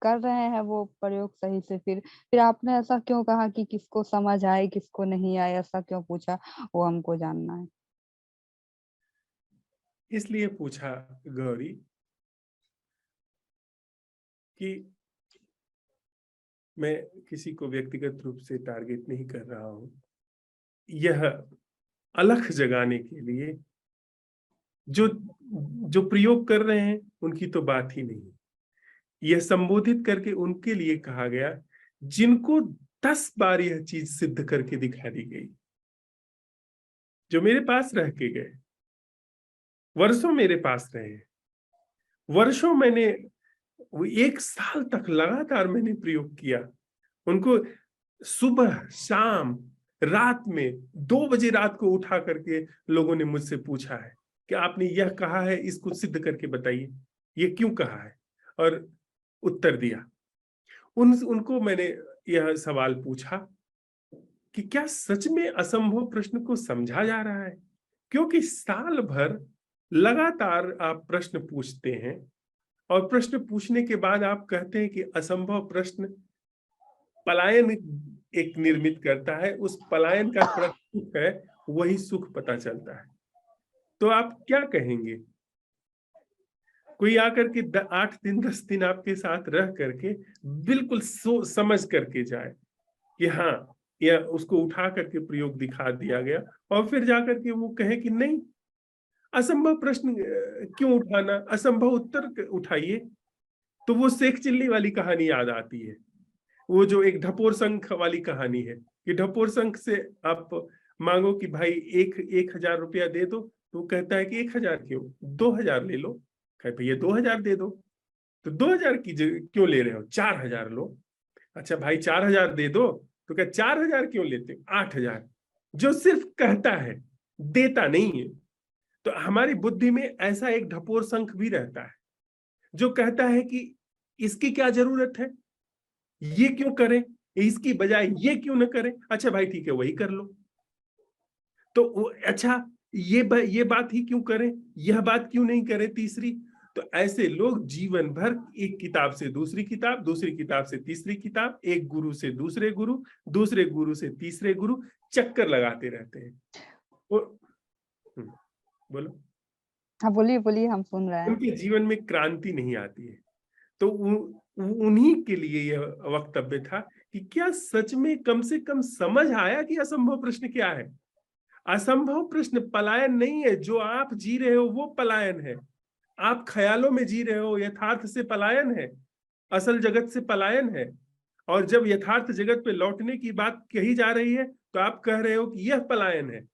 कर रहे हैं वो प्रयोग सही से फिर आपने ऐसा क्यों कहा कि किसको समझ आए किसको नहीं आए ऐसा क्यों पूछा वो हमको जानना है। इसलिए पूछा गौरी कि मैं किसी को व्यक्तिगत रूप से टारगेट नहीं कर रहा हूं। यह अलख जगाने के लिए जो जो प्रयोग कर रहे हैं उनकी तो बात ही नहीं। यह संबोधित करके उनके लिए कहा गया जिनको 10 बार यह चीज सिद्ध करके दिखा दी गई, जो मेरे पास रह के गए, वर्षों मेरे पास रहे, वर्षों मैंने वो 1 साल तक लगातार मैंने प्रयोग किया। उनको सुबह शाम रात में 2 बजे रात को उठा करके लोगों ने मुझसे पूछा है कि आपने यह कहा है इसको सिद्ध करके बताइए, ये क्यों कहा है, और उत्तर दिया। उनको मैंने यह सवाल पूछा कि क्या सच में असंभव प्रश्न को समझा जा रहा है? क्योंकि साल भर लगातार आप प्रश्न पूछते हैं और प्रश्न पूछने के बाद आप कहते हैं कि असंभव प्रश्न पलायन एक निर्मित करता है, उस पलायन का सुख है, वही सुख पता चलता है। तो आप क्या कहेंगे? कोई आकर के 8 दिन 10 दिन आपके साथ रह करके बिल्कुल समझ करके जाए कि हाँ, या उसको उठा करके प्रयोग दिखा दिया गया और फिर जाकर के वो कहे कि नहीं, असंभव प्रश्न क्यों उठाना, असंभव उत्तर उठाइए। तो वो शेख चिल्ली वाली कहानी याद आती है, वो जो एक ढपोर शंख वाली कहानी है कि ढपोर शंख से आप मांगो कि भाई 1,000 रुपया दे दो, तो वो कहता है कि 1,000 क्यों, 2,000 ले लो। कहे भैया 2,000 दे दो। तो 2,000 की क्यों ले रहे हो, 4,000 लो। अच्छा भाई 4,000 दे दो, तो क्या 4,000 क्यों लेते हो, 8,000। जो सिर्फ कहता है, देता नहीं है। तो हमारी बुद्धि में ऐसा एक ढपोर शंख भी रहता है जो कहता है कि इसकी क्या जरूरत है, ये क्यों करें, इसकी बजाय ये क्यों न करें। अच्छा भाई ठीक है वही कर लो। तो अच्छा ये बात ही क्यों करें, यह बात क्यों नहीं करें तीसरी। तो ऐसे लोग जीवन भर एक किताब से दूसरी किताब, दूसरी किताब से तीसरी किताब, एक गुरु से दूसरे गुरु, दूसरे गुरु से तीसरे गुरु, चक्कर लगाते रहते हैं। और बोलो। हाँ, बोलिए हम सुन रहे हैं। उनके जीवन में क्रांति नहीं आती है। तो उन्हीं के लिए यह वक्तव्य था कि क्या सच में कम से कम समझ आया कि असंभव प्रश्न क्या है। असंभव प्रश्न पलायन नहीं है, जो आप जी रहे हो वो पलायन है। आप ख्यालों में जी रहे हो, यथार्थ से पलायन है, असल जगत से पलायन है। और जब यथार्थ जगत पे लौटने की बात कही जा रही है तो आप कह रहे हो कि यह पलायन है।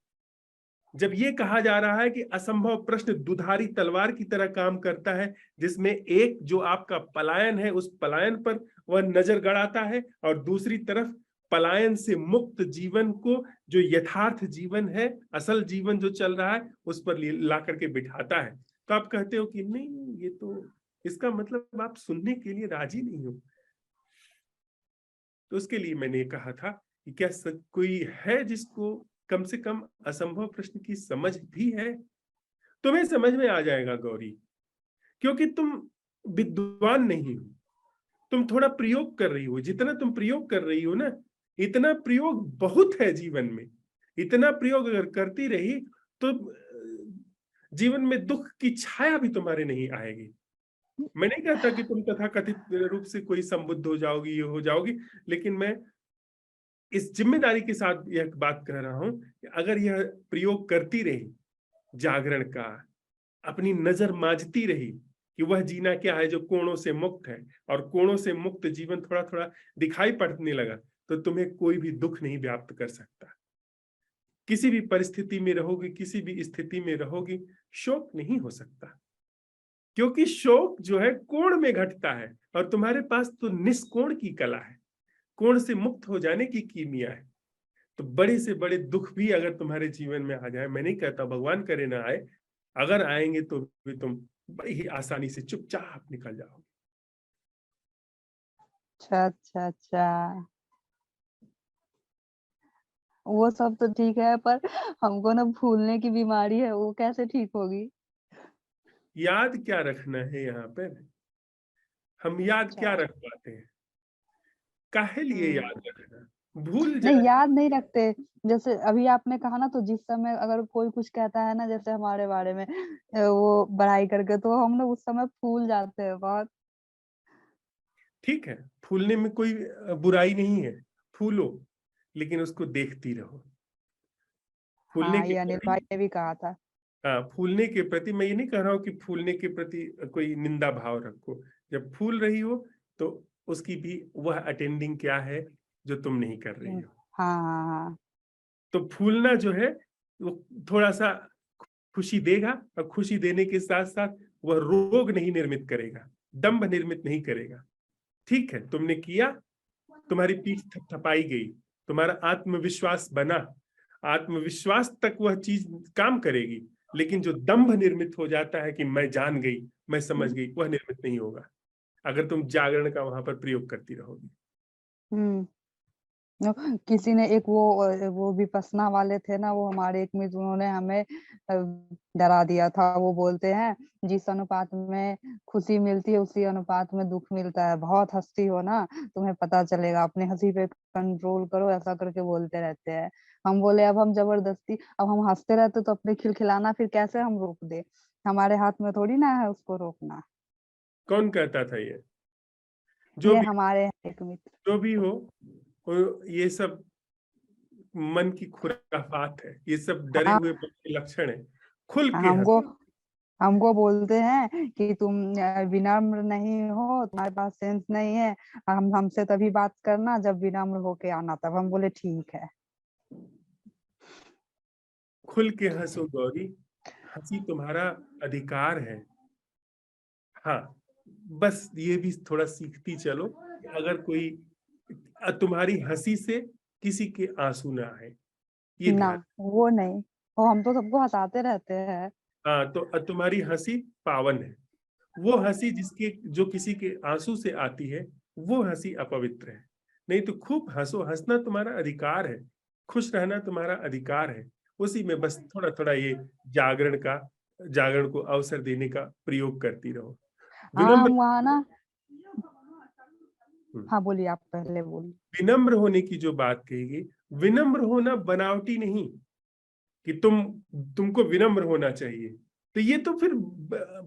जब ये कहा जा रहा है कि असंभव प्रश्न दुधारी तलवार की तरह काम करता है, जिसमें एक जो आपका पलायन है उस पलायन पर वह नजर गड़ाता है और दूसरी तरफ पलायन से मुक्त जीवन को, जो यथार्थ जीवन है, असल जीवन जो चल रहा है, उस पर ला करके बिठाता है। तो आप कहते हो कि नहीं, ये तो इसका मतलब आप सुनने के लिए राजी नहीं हो। तो उसके लिए मैंने कहा था कि क्या कोई है जिसको कम से कम असंभव प्रश्न की समझ भी है? तुम्हें समझ में आ जाएगा गौरी, क्योंकि तुम विद्वान नहीं हो, तुम थोड़ा प्रयोग कर रही हो। जितना तुम प्रयोग कर रही हो ना, इतना प्रयोग बहुत है जीवन में। इतना प्रयोग अगर करती रही तो जीवन में दुख की छाया भी तुम्हारे नहीं आएगी। मैं नहीं कहता कि तुम तथाकथित रूप से कोई संबुद्ध हो जाओगी, ये हो जाओगी, लेकिन मैं इस जिम्मेदारी के साथ यह बात कह रहा हूं कि अगर यह प्रयोग करती रही जागरण का, अपनी नजर मांझती रही कि वह जीना क्या है जो कोणों से मुक्त है, और कोणों से मुक्त जीवन थोड़ा थोड़ा दिखाई पड़ने लगा, तो तुम्हें कोई भी दुख नहीं व्याप्त कर सकता। किसी भी परिस्थिति में रहोगी, किसी भी स्थिति में रहोगी, शोक नहीं हो सकता, क्योंकि शोक जो है कोण में घटता है, और तुम्हारे पास तो निष्कोण की कला है, कोण से मुक्त हो जाने की कीमिया है। तो बड़े से बड़े दुख भी अगर तुम्हारे जीवन में आ जाए, मैं नहीं कहता भगवान करे ना आए, अगर आएंगे तो भी तुम बड़ी ही आसानी से चुपचाप निकल जाओगे। अच्छा अच्छा अच्छा, वो सब तो ठीक है, पर हमको ना भूलने की बीमारी है, वो कैसे ठीक होगी? याद क्या रखना है यहाँ पर? हम याद क्या अच्छा। रख पाते हैं? काहे लिए याद रखना? भूल नहीं, जाए। याद नहीं रखते। जैसे अभी आपने कहा ना, तो जिस समय अगर कोई कुछ कहता है ना, जैसे हमारे बारे में वो बड़ाई करके, तो हम लोग उस समय भूल जाते हैं बहुत। ठीक है, फूलने में कोई बुराई नहीं है, फूलो, लेकिन उसको देखती रहो। फूलने हाँ, के ये अनिल प्रति, भाई ने भी कहा था। हाँ, फूलने के प्रति मैं ये नहीं कह रहा हूँ कि फूलने के प्रति कोई निंदा भाव रखो। जब फूल रही हो तो उसकी भी वह अटेंडिंग क्या है जो तुम नहीं कर रही हो। हाँ हाँ हाँ। तो फूलना जो है वो थोड़ा सा खुशी देगा, और खुशी देने के साथ साथ वह रोग नहीं निर्मित करेगा, दंभ निर्मित नहीं करेगा। ठीक है, तुमने किया, तुम्हारी पीठ थपथपाई गई, तुम्हारा आत्मविश्वास बना, आत्मविश्वास तक वह चीज काम करेगी, लेकिन जो दंभ निर्मित हो जाता है कि मैं जान गई, मैं समझ गई, वह निर्मित नहीं होगा अगर तुम जागरण का वहां पर प्रयोग करती रहोगी। हम्म। किसी ने एक वो विपश्यना वाले थे ना, वो हमारे एक मित्र, उन्होंने हमें डरा दिया था। वो बोलते हैं, जिस अनुपात में खुशी मिलती है उसी अनुपात में दुख मिलता है। बहुत हंसती हो ना, तुम्हें पता चलेगा, अपने हंसी पे कंट्रोल करो, ऐसा करके बोलते रहते हैं। हम बोले, अब हम जबरदस्ती, अब हम हंसते रहते तो अपने खिलखिलाना फिर कैसे हम रोक दे? हमारे हाथ में थोड़ी ना है उसको रोकना। कौन कहता था ये? जो ये भी हमारे एक मित्र। जो भी हो, ये सब मन की खुराफात है, ये सब डरे हाँ, हुए मन के लक्षण है। खुल के हमको हंसो। हमको बोलते हैं कि तुम विनम्र नहीं हो, तुम्हारे पास सेंस नहीं है, हम हमसे तभी बात करना जब विनम्र होके आना। तब हम बोले ठीक है। खुल के हंसो गौरी, हंसी तुम्हारा अधिकार है। हाँ, बस ये भी थोड़ा सीखती चलो कि अगर कोई तुम्हारी हंसी से किसी के आंसू ना आए, ये ना, ध्यान। वो नहीं, वो हम तो सबको हंसाते रहते हैं। हाँ, तो तुम्हारी हंसी पावन है। वो हंसी जिसके जो किसी के आंसू से आती है, वो हंसी अपवित्र है। नहीं तो खूब हंसो, हंसना तुम्हारा अधिकार है, खुश रहना तुम्हारा अधिकार है। उसी में बस थोड़ा थोड़ा ये जागरण को अवसर देने का प्रयोग करती रहो। हाँ, हम विनम्र वहाँ ना। हम्म, हाँ, बोलिए, आप पहले बोलिए। विनम्र होने की जो बात कही, विनम्र होना बनावटी नहीं कि तुमको विनम्र होना चाहिए। तो ये तो फिर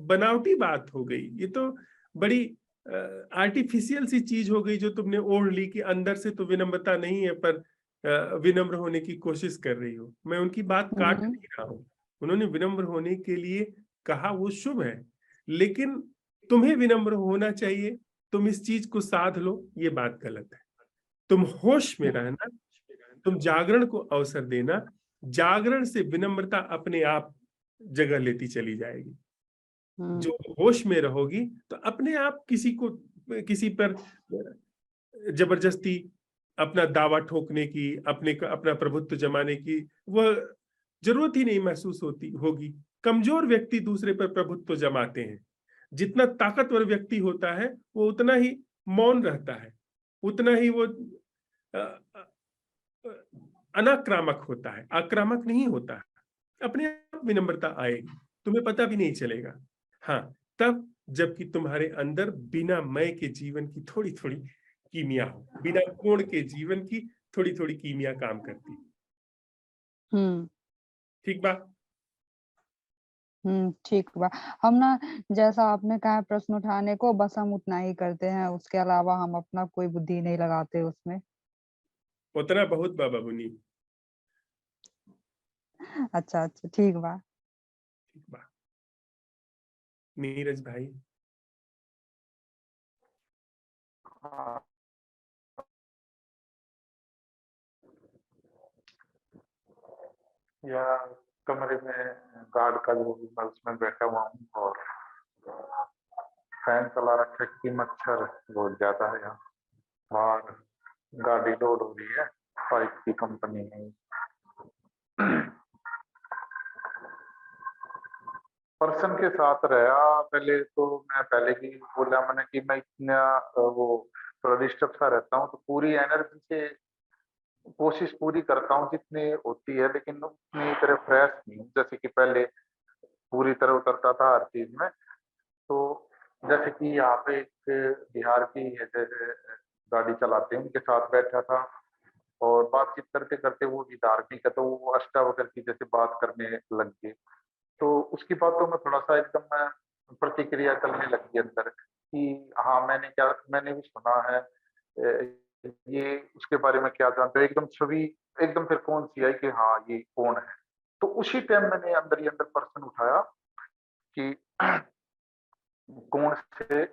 बनावटी बात हो गई, ये तो बड़ी आर्टिफिशियल सी चीज हो गई जो तुमने ओढ़ ली कि अंदर से तो विनम्रता नहीं है, पर विनम्र होने की कोशिश कर रही हो। मैं उनकी बात काट हम्म। नहीं रहा हूँ, उन्होंने विनम्र होने के लिए कहा, वो शुभ है, लेकिन तुम्हें विनम्र होना चाहिए, तुम इस चीज को साध लो, ये बात गलत है। तुम होश में रहना, तुम जागरण को अवसर देना, जागरण से विनम्रता अपने आप जगह लेती चली जाएगी। हम्म। जो होश में रहोगी तो अपने आप किसी पर जबरदस्ती अपना दावा ठोकने की, अपना प्रभुत्व जमाने की वह जरूरत ही नहीं महसूस होगी। कमजोर व्यक्ति दूसरे पर प्रभुत्व जमाते हैं। जितना ताकतवर व्यक्ति होता है वो उतना ही मौन रहता है, उतना ही वो अ, अ, अनाक्रामक होता है, आक्रामक नहीं होता है। अपने आप विनम्रता आएगी, तुम्हें पता भी नहीं चलेगा। हाँ, तब जबकि तुम्हारे अंदर बिना मैं के जीवन की थोड़ी थोड़ी कीमिया हो, बिना कोण के जीवन की थोड़ी थोड़ी कीमिया काम करती। हम्म ठीक बा? ठीक बा। हम ना, जैसा आपने कहा प्रश्न उठाने को, बस हम उतना ही करते हैं, उसके अलावा हम अपना कोई बुद्धि नहीं लगाते उसमें। उतना बहुत बा बाबूनी। अच्छा अच्छा, ठीक बा। ठीक बा। नीरज भाई, हाँ, या कमरे में गार्ड का जो मैं उसमें बैठा हुआ हूँ और फैन चला रखा है कि मच्छर बहुत ज्यादा है यहाँ। बाहर गाड़ी लोड हो रही है, पाइप की कंपनी है। पर्सन के साथ रहा पहले, तो मैं पहले ही बोला मैंने कि मैं इतना वो थोड़ा डिस्टर्ब सा रहता हूँ, तो पूरी एनर्जी से कोशिश पूरी करता हूँ जितनी होती है, लेकिन उतनी तरह फ्रेश नहीं हूँ जैसे कि पहले पूरी तरह उतरता था हर चीज में। तो जैसे कि यहाँ पे एक बिहार की है, जैसे गाड़ी चलाते हैं, उनके साथ बैठा था और बातचीत करते करते वो भी धार्मिक है, तो वो अष्टावक्र की जैसे बात करने लग गए। तो उसकी बातों में थोड़ा सा एकदम प्रतिक्रिया चलने लगी अंदर कि हाँ मैंने भी सुना है, ये उसके बारे में क्या जानते हो। एकदम छवि एकदम फिर कौन सी आई कि हाँ ये कौन है। तो उसी टाइम मैंने अंदर ही अंदर प्रश्न उठाया कि कौन से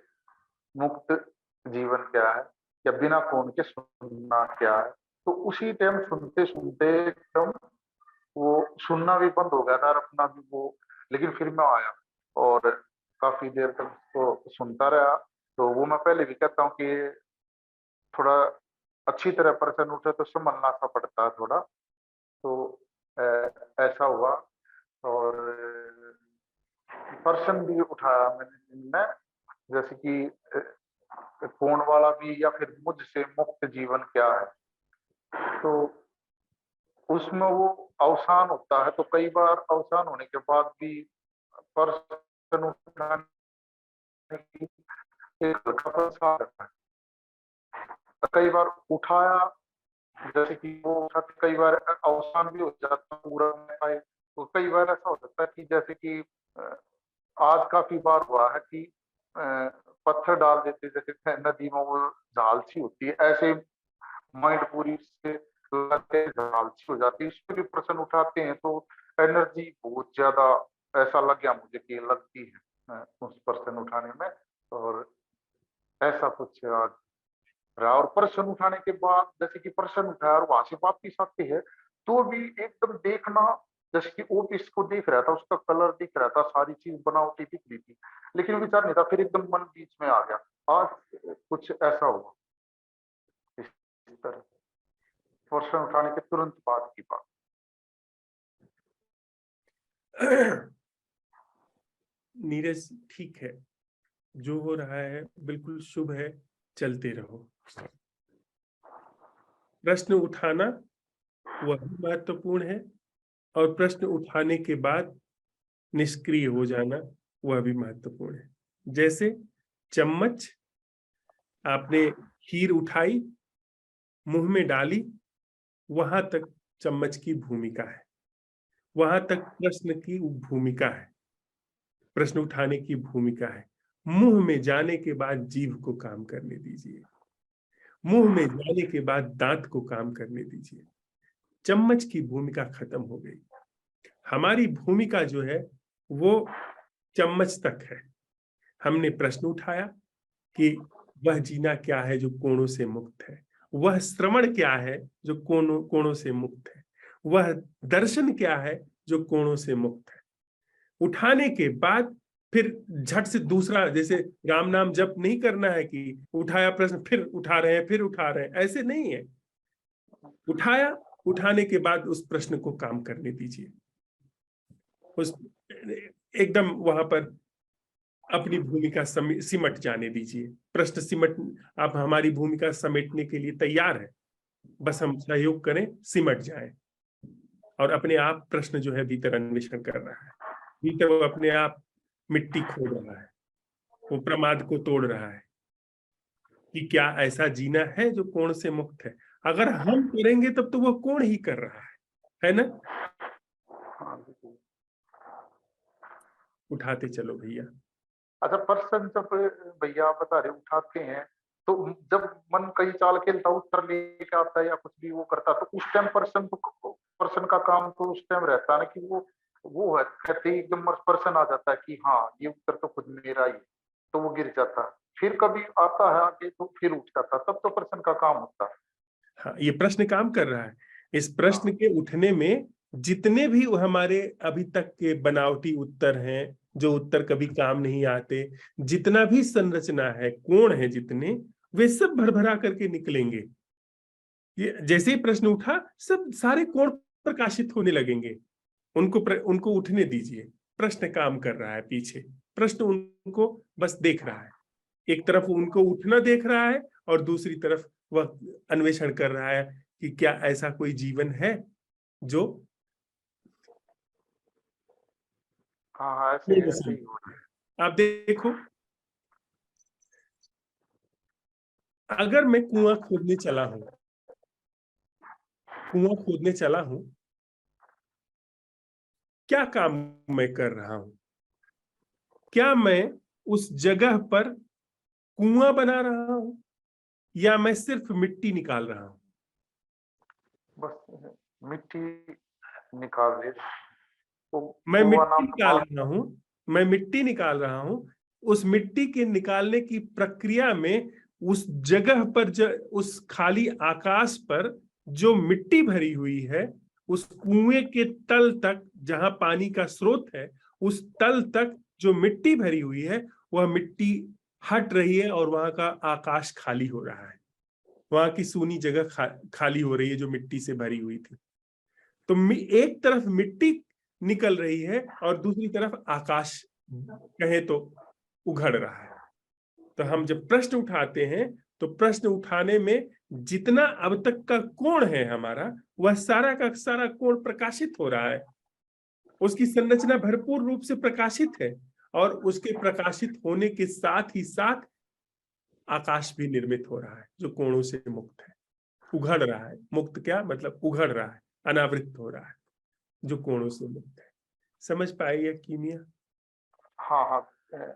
मुक्त जीवन क्या है, या बिना कौन के सुनना क्या है। तो उसी टाइम सुनते सुनते एकदम वो सुनना भी बंद हो गया था और अपना भी वो, लेकिन फिर मैं आया और काफी देर तक उसको सुनता रहा। तो वो मैं पहले भी कहता हूँ कि थोड़ा अच्छी तरह प्रश्न उठे तो संभलना सा पड़ता है थोड़ा। तो ऐसा हुआ और प्रश्न भी उठाया मैंने में, जैसे कि कौन वाला भी, या फिर मुझसे मुक्त जीवन क्या है। तो उसमें वो अवसान होता है, तो कई बार अवसान होने के बाद भी प्रश्न उठाने की एक हल्का सा रहता है। कई बार उठाया, जैसे कि वो कई बार अवसान भी हो जाता पूरा नहीं पाए। तो कई बार ऐसा हो सकता है कि जैसे कि आज काफी बार हुआ है कि पत्थर डाल देते, जैसे नदी में वो झाल सी होती है, ऐसे माइंड पूरी से झाल सी हो जाती है। इस पर भी प्रश्न उठाते हैं तो एनर्जी बहुत ज्यादा, ऐसा लग गया मुझे कि लगती है उस प्रश्न उठाने में। और ऐसा कुछ आज रहा। और प्रश्न उठाने के बाद जैसे कि प्रश्न उठाया और वहां से वापिस आते हैं, तो भी एकदम देखना, जैसे कि ऑफिस को देख रहा था, उसका कलर दिख रहा था, सारी चीज बनावटी दिख रही थी, लेकिन विचार नहीं था। फिर एकदम मन बीच में आ गया। आज कुछ ऐसा हुआ इस तरह, प्रश्न उठाने के तुरंत बाद की बात। नीरज ठीक है, जो हो रहा है बिल्कुल शुभ है, चलते रहो। प्रश्न उठाना वह भी महत्वपूर्ण है, और प्रश्न उठाने के बाद निष्क्रिय हो जाना वह भी महत्वपूर्ण है। जैसे चम्मच, आपने खीर उठाई, मुंह में डाली, वहां तक चम्मच की भूमिका है, वहां तक प्रश्न की भूमिका है, प्रश्न उठाने की भूमिका है। मुंह में जाने के बाद जीभ को काम करने दीजिए, मुंह में जाने के बाद दांत को काम करने दीजिए। चम्मच की भूमिका खत्म हो गई। हमारी भूमिका जो है वो चम्मच तक है। हमने प्रश्न उठाया कि वह जीना क्या है जो कोणों से मुक्त है, वह श्रवण क्या है जो कोणों से मुक्त है, वह दर्शन क्या है जो कोणों से मुक्त है। उठाने के बाद फिर झट से दूसरा, जैसे राम नाम जप नहीं करना है कि उठाया प्रश्न फिर उठा रहे हैं, फिर उठा रहे हैं, ऐसे नहीं है। उठाया, उठाने के बाद उस प्रश्न को काम करने दीजिए, उस एकदम वहां पर अपनी भूमिका सिमट जाने दीजिए। प्रश्न सिमट, आप हमारी भूमिका समेटने के लिए तैयार है, बस हम सहयोग करें, सिमट जाए। और अपने आप प्रश्न जो है भीतर अन्वेषण कर रहा है, भीतर वो अपने आप मिट्टी खोद रहा है, वो प्रमाद को तोड़ रहा है कि क्या ऐसा जीना है जो कोण से मुक्त है। अगर हम करेंगे तब तो वो कोण ही कर रहा है ना। हाँ जी। उठाते चलो भैया। अच्छा, पर्सन जब भैया आप बता रहे उठाते हैं, तो जब मन कई चाल खेलता उत्तर लेके आता है या कुछ भी वो करता, तो उस टाइम पर्सन का काम तो उस टाइम रहता है ना कि वो है, कहते ही एकदम पर्सन आ जाता है कि हाँ ये उत्तर तो खुद मेरा ही है, तो वो गिर जाता है। फिर कभी आता है आगे तो फिर उठ जाता, तब तो पर्सन का काम होता है। हाँ, ये प्रश्न काम कर रहा है। इस प्रश्न के उठने में जितने भी हमारे अभी तक के बनावटी उत्तर हैं, जो उत्तर कभी काम नहीं आते, जितना भी संरचना है, कोण है जितने, वे सब भरभरा करके निकलेंगे। ये जैसे ही प्रश्न उठा, सब सारे कोण प्रकाशित होने लगेंगे। उनको उठने दीजिए। प्रश्न काम कर रहा है पीछे, प्रश्न उनको बस देख रहा है। एक तरफ उनको उठना देख रहा है और दूसरी तरफ वह अन्वेषण कर रहा है कि क्या ऐसा कोई जीवन है जो हाँ ऐसे ही हो रहा है। आप देखो, अगर मैं कुआं खोदने चला हूं, क्या काम मैं कर रहा हूं? क्या मैं उस जगह पर कुआं बना रहा हूं या मैं सिर्फ मिट्टी निकाल रहा हूं? बस मिट्टी निकाल दे तो मैं कुआं मिट्टी नाम निकाल रहा हूं, मैं मिट्टी निकाल रहा हूं। उस मिट्टी के निकालने की प्रक्रिया में उस जगह पर उस खाली आकाश पर जो मिट्टी भरी हुई है, उस कुएं के तल तक जहां पानी का स्रोत है, उस तल तक जो मिट्टी भरी हुई है, वह मिट्टी हट रही है और वहां का आकाश खाली हो रहा है। वहां की सूनी जगह खाली हो रही है जो मिट्टी से भरी हुई थी। तो एक तरफ मिट्टी निकल रही है और दूसरी तरफ आकाश कहे तो उघड़ रहा है। तो हम जब प्रश्न उठाते हैं तो प्रश्न उठाने में जितना अब तक का कोण है हमारा, वह सारा का सारा कोण प्रकाशित हो रहा है। उसकी संरचना भरपूर रूप से प्रकाशित है और उसके प्रकाशित होने के साथ ही साथ आकाश भी निर्मित हो रहा है जो कोणों से मुक्त है, उघड़ रहा है। मुक्त क्या मतलब? उघड़ रहा है, अनावृत हो रहा है, जो कोणों से मुक्त है। समझ पाए यह कीमिया? हाँ हाँ,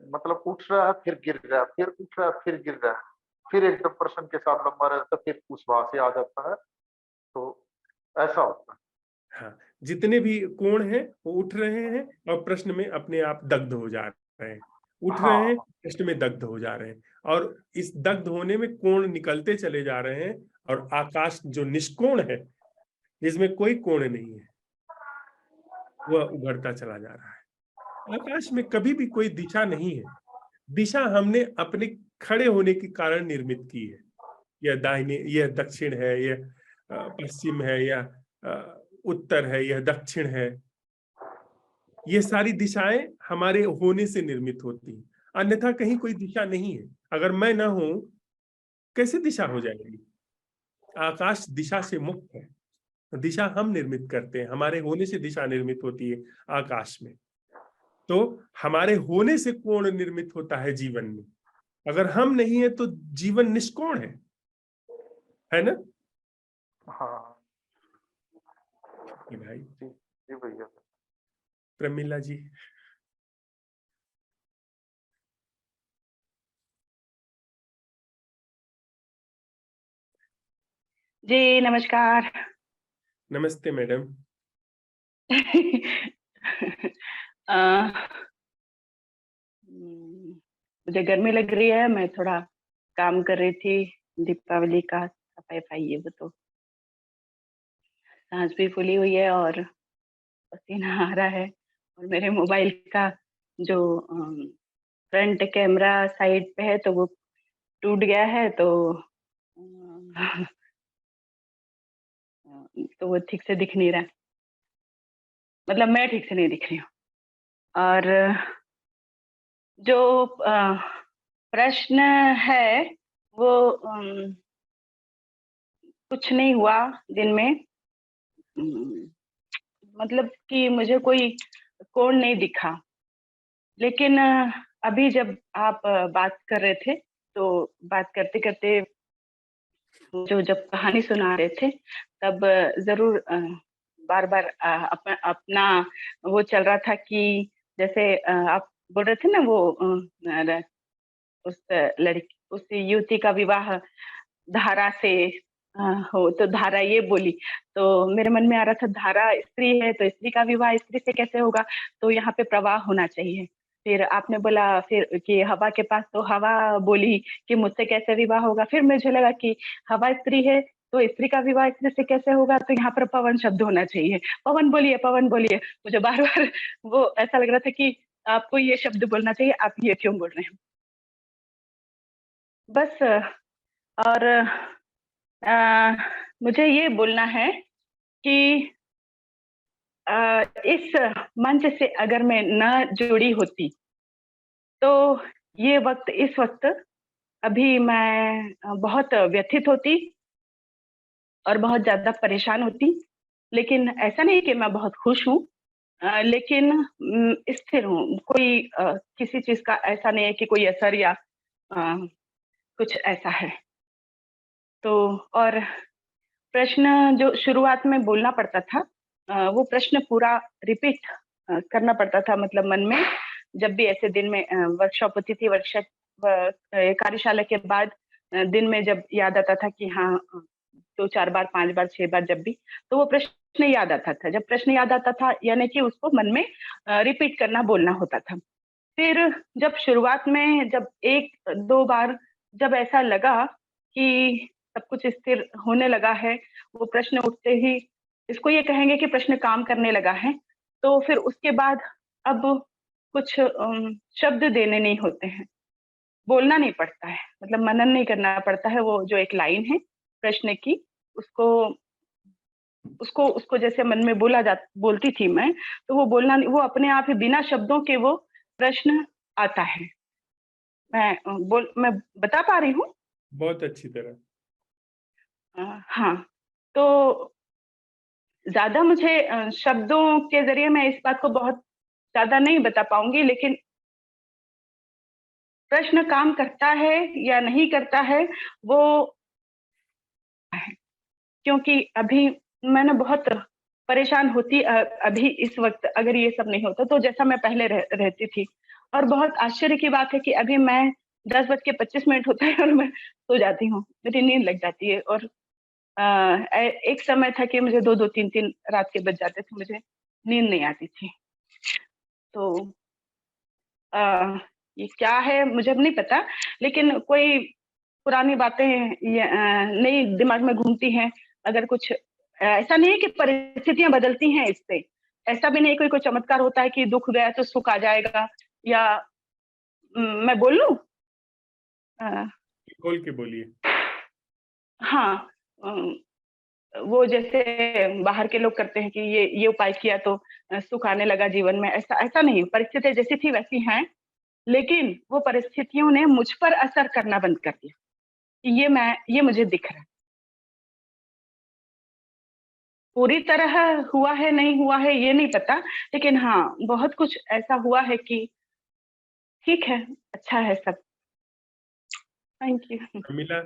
मतलब उठ रहा है फिर गिर रहा है, फिर उठ रहा है फिर गिर रहा है, फिर एकदम पर्सन के साथ लंबा रहता है, फिर उस वहां से आ जाता है, तो ऐसा होता है। हाँ, जितने भी कोण हैं वो उठ रहे हैं और प्रश्न में अपने आप दग्ध हो जा रहे हैं, उठ रहे हैं, हाँ प्रश्न में दग्ध हो जा रहे हैं। और इस दग्ध होने में कोण निकलते चले जा रहे हैं और आकाश जो निष्कोण है, जिसमें कोई कोण नहीं है, वह उभरता चला जा रहा है। आकाश में कभी भी कोई दिशा नहीं है। दिशा हमने अपने खड़े होने के कारण निर्मित की है। यह दाहिने, यह दक्षिण है, यह पश्चिम है, यह उत्तर है, यह दक्षिण है। ये सारी दिशाएं हमारे होने से निर्मित होती हैं, अन्यथा कहीं कोई दिशा नहीं है। अगर मैं ना हूं, कैसे दिशा हो जाएगी? आकाश दिशा से मुक्त है। दिशा हम निर्मित करते हैं, हमारे होने से दिशा निर्मित होती है आकाश में। तो हमारे होने से कोण निर्मित होता है जीवन में। अगर हम नहीं है तो जीवन निष्कोण है ना? हाँ ये भाई जी जी भैया। प्रमिला जी। जी नमस्कार। नमस्ते मैडम। मुझे गर्मी लग रही है, मैं थोड़ा काम कर रही थी दीपावली का सफाई ये वो, तो सांस भी फूली हुई है और पसीना आ रहा है। और मेरे मोबाइल का जो फ्रंट कैमरा साइड पे है तो वो टूट गया है, तो वो ठीक से दिख नहीं रहा, मतलब मैं ठीक से नहीं दिख रही हूँ। और जो प्रश्न है वो कुछ नहीं हुआ दिन में। मतलब कि मुझे कोई कोण नहीं दिखा। लेकिन अभी जब आप बात कर रहे थे, तो बात करते-करते जब कहानी सुना रहे थे, तब ज़रूर बार-बार अपना वो चल रहा था कि जैसे आप बोल रहे थे ना वो र उस उस युवती का विवाह धारा से हो, तो धारा ये बोली, तो मेरे मन में आ रहा था धारा स्त्री है, तो स्त्री का विवाह स्त्री से कैसे होगा? तो यहाँ पे प्रवाह होना चाहिए। फिर आपने बोला फिर कि हवा के पास, तो हवा बोली कि मुझसे कैसे विवाह होगा? फिर मुझे लगा कि हवा स्त्री है, तो स्त्री का विवाह स्त्री से कैसे होगा? तो यहाँ पर पवन शब्द होना चाहिए। पवन बोलिए, पवन बोलिए। मुझे बार-बार वो ऐसा लग रहा था कि आपको ये शब्द बोलना चाहिए, आप ये क्यों बोल रहे हैं? बस और मुझे ये बोलना है कि इस मंच से अगर मैं न जुड़ी होती, तो ये वक़्त इस वक़्त अभी मैं बहुत व्यथित होती और बहुत ज़्यादा परेशान होती। लेकिन ऐसा नहीं कि मैं बहुत खुश हूँ, लेकिन स्थिर हूँ। कोई किसी चीज़ का ऐसा नहीं है कि कोई असर या कुछ ऐसा है। तो और प्रश्न जो शुरुआत में बोलना पड़ता था, वो प्रश्न पूरा रिपीट करना पड़ता था, मतलब मन में जब भी ऐसे दिन में वर्कशॉप होती थी, कार्यशाला के बाद दिन में जब याद आता था कि हाँ 2-4 बार, 5 बार, 6 बार जब भी, तो वो प्रश्न याद आता था। जब प्रश्न याद आता था यानी कि उसको मन में रिपीट करना, बोलना होता था। फिर जब शुरुआत में जब 1-2 बार जब ऐसा लगा कि सब कुछ स्थिर होने लगा है, वो प्रश्न उठते ही इसको ये कहेंगे कि प्रश्न काम करने लगा है, तो फिर उसके बाद अब कुछ शब्द देने नहीं होते हैं, बोलना नहीं पड़ता है, मतलब मनन नहीं करना पड़ता है। वो जो एक लाइन है प्रश्न की, उसको उसको उसको जैसे मन में बोलती थी मैं, तो वो बोलना नहीं, वो अपने आप ही बिना शब्दों के वो प्रश्न आता है। मैं बता पा रही हूँ? बहुत अच्छी तरह। हाँ, तो ज़्यादा मुझे शब्दों के ज़रिए मैं इस बात को बहुत ज़्यादा नहीं बता पाऊँगी, लेकिन प्रश्न काम करता है या नहीं करता है, वो है। क्योंकि अभी मैं ना बहुत परेशान होती अभी इस वक़्त अगर ये सब नहीं होता, तो जैसा मैं पहले रहती थी। और बहुत आश्चर्य की बात है कि अभी मैं 10:25 होता है और मैं सो जाती हूँ, मेरी नींद लग जाती है। और एक समय था कि मुझे 2-2 3-3 रात के बज जाते थे, मुझे नींद नहीं आती थी। तो अ, ये क्या है मुझे अब नहीं पता, लेकिन कोई पुरानी बातें ये नई दिमाग में घूमती हैं। अगर कुछ ऐसा नहीं है कि परिस्थितियाँ बदलती हैं इससे, ऐसा भी नहीं कोई कोई चमत्कार होता है कि दुःख गया तो सुख आ जाएगा, या मैं बोल लूँ? अ, खोल के बोलिए। हाँ, वो जैसे बाहर के लोग करते हैं कि ये उपाय किया तो सुख आने लगा जीवन में, ऐसा ऐसा नहीं, परिस्थितियाँ जैसी थी वैसी हैं, लेकिन वो परिस्थितियों ने मुझ पर असर करना बंद कर दिया, कि ये मुझे दिख रहा है। पूरी तरह हुआ है, नहीं हुआ है ये नहीं पता, लेकिन हाँ, बहुत कुछ ऐसा हुआ है कि ठीक है, अच्छा है सब। Thank you. अमिला,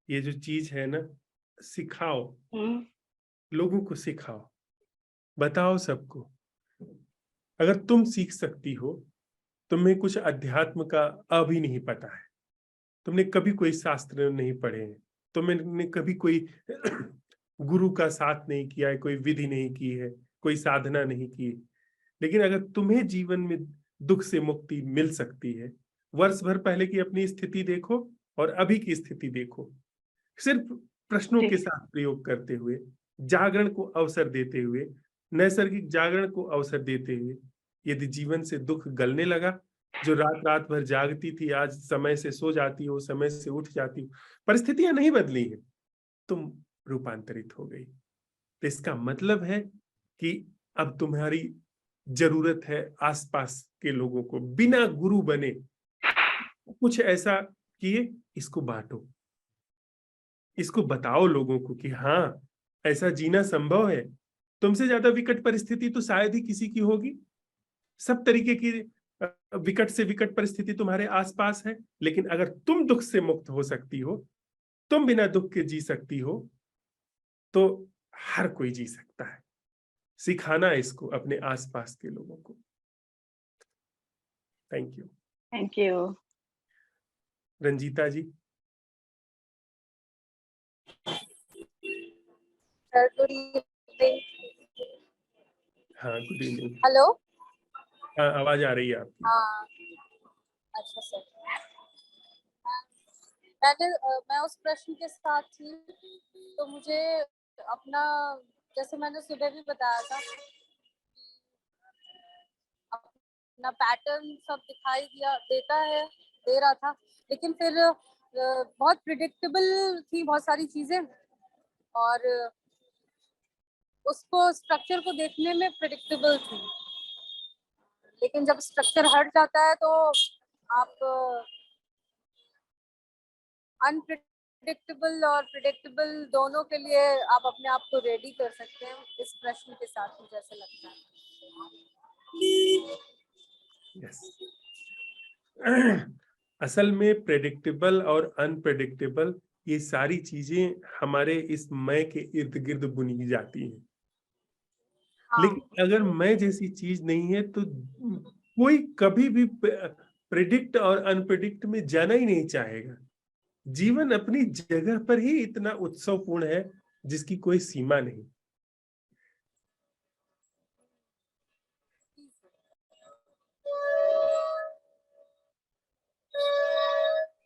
ये जो चीज है ना, सिखाओ, हुँ, लोगों को सिखाओ, बताओ सबको। अगर तुम सीख सकती हो, तुम्हें कुछ अध्यात्म का अभी नहीं पता है, तुमने कभी कोई शास्त्र नहीं पढ़े हैं, तुमने कभी कोई गुरु का साथ नहीं किया है, कोई विधि नहीं की है, कोई साधना नहीं की है, लेकिन अगर तुम्हें जीवन में दुख से मुक्ति मिल सकती है, वर्ष भर पहले की अपनी स्थिति देखो और अभी की स्थिति देखो। सिर्फ प्रश्नों जी, के साथ प्रयोग करते हुए, जागरण को अवसर देते हुए, नैसर्गिक जागरण को अवसर देते हुए, यदि जीवन से दुख गलने लगा, जो रात रात भर जागती थी आज समय से सो जाती हो, समय से उठ जाती हो, परिस्थितियां नहीं बदली हैं, तुम रूपांतरित हो गई। तो इसका मतलब है कि अब तुम्हारी जरूरत है आसपास के लोगों को बिना गुरु बने कुछ ऐसा किए, इसको बांटो। इसको बताओ लोगों को कि हाँ, ऐसा जीना संभव है। तुमसे ज्यादा विकट परिस्थिति तो शायद ही किसी की होगी। सब तरीके की विकट से विकट परिस्थिति तुम्हारे आसपास है, लेकिन अगर तुम दुख से मुक्त हो सकती हो, तुम बिना दुख के जी सकती हो, तो हर कोई जी सकता है। सिखाना इसको अपने आसपास के लोगों को। Thank you. Thank you. Ranjita ji. Sir good evening. हाँ, गुड इवनिंग। हेलो। हाँ, आवाज आ रही है आपकी। हाँ, अच्छा सर। मैं उस प्रश्न के साथ थी, तो मुझे अपना, जैसे मैंने सुबह भी बताया था, अपना पैटर्न सब दिखाई दे रहा था, लेकिन फिर बहुत प्रिडिक्टेबल थी बहुत सारी चीजें, और उसको स्ट्रक्चर को देखने में प्रिडिक्टेबल थी, लेकिन जब स्ट्रक्चर हट जाता है तो आप अनप्रिडिक्टेबल और प्रिडिक्टेबल दोनों के लिए आप अपने आप को रेडी कर सकते हैं इस प्रश्न के साथ, मुझे ऐसा लगता है। यस। असल में प्रेडिक्टेबल और अनप्रेडिक्टेबल ये सारी चीजें हमारे इस मैं के इर्द गिर्द बुनी जाती हैं। हाँ, लेकिन अगर मैं जैसी चीज नहीं है तो कोई कभी भी प्रेडिक्ट और अनप्रेडिक्ट में जाना ही नहीं चाहेगा। जीवन अपनी जगह पर ही इतना उत्सवपूर्ण है जिसकी कोई सीमा नहीं।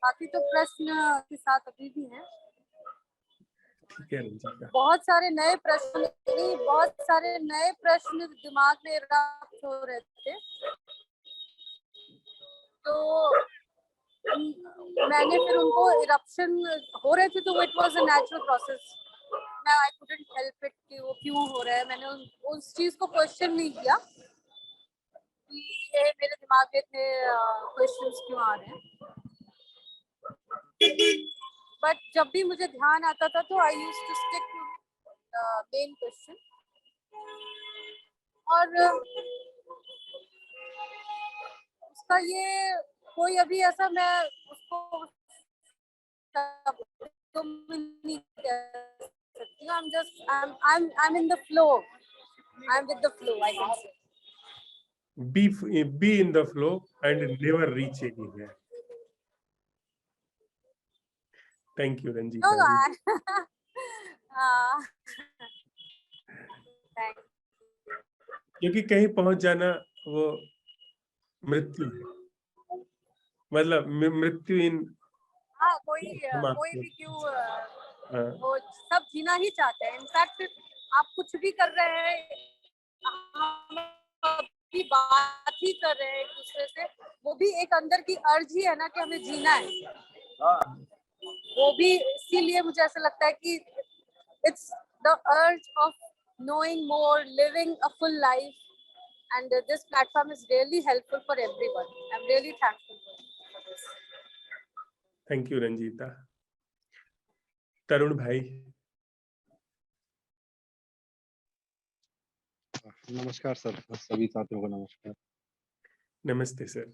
बाकी तो प्रश्न के साथ अभी भी हैं। ठीक है रंजीता। बहुत सारे नए प्रश्न दिमाग में इरप्ट हो रहे थे, तो मैंने फिर उनको इरप्शन हो रहे थे, तो it was a natural process. मैं आई कुडंट हेल्प इट कि वो क्यों हो रहा है। मैंने उस चीज को क्वेश्चन नहीं किया कि ये मेरे दिमाग में इतने क्वेश्चंस क्यों आ रहे हैं। बट जब भी मुझे ध्यान आता था तो I used to stick to main question, और उसका ये कोई अभी ऐसा मैं उसको नहीं कह सकती हूँ। I'm in the flow. I'm with the flow, I can say. Be in the flow and never reach anywhere. Thank you, Ranjita. No, thank you. क्योंकि कहीं पहुंच जाना वो मृत्यु है, मतलब मृत्यु इन हाँ, कोई भी क्यों वो सब जीना ही चाहते हैं। इनफैक्ट आप कुछ भी कर रहे हैं, हम अभी बात ही कर रहे हैं एक दूसरे से, वो भी एक अंदर की अर्ज ही है ना कि हमें जीना है। वो भी इसीलिए मुझे ऐसा लगता है कि it's the urge of knowing more, living a full life, and this platform is really helpful for everyone. I'm really thankful for this. Thank you Ranjita. Tarun भाई। नमस्कार सर, सभी साथियों को नमस्कार। नमस्ते सर।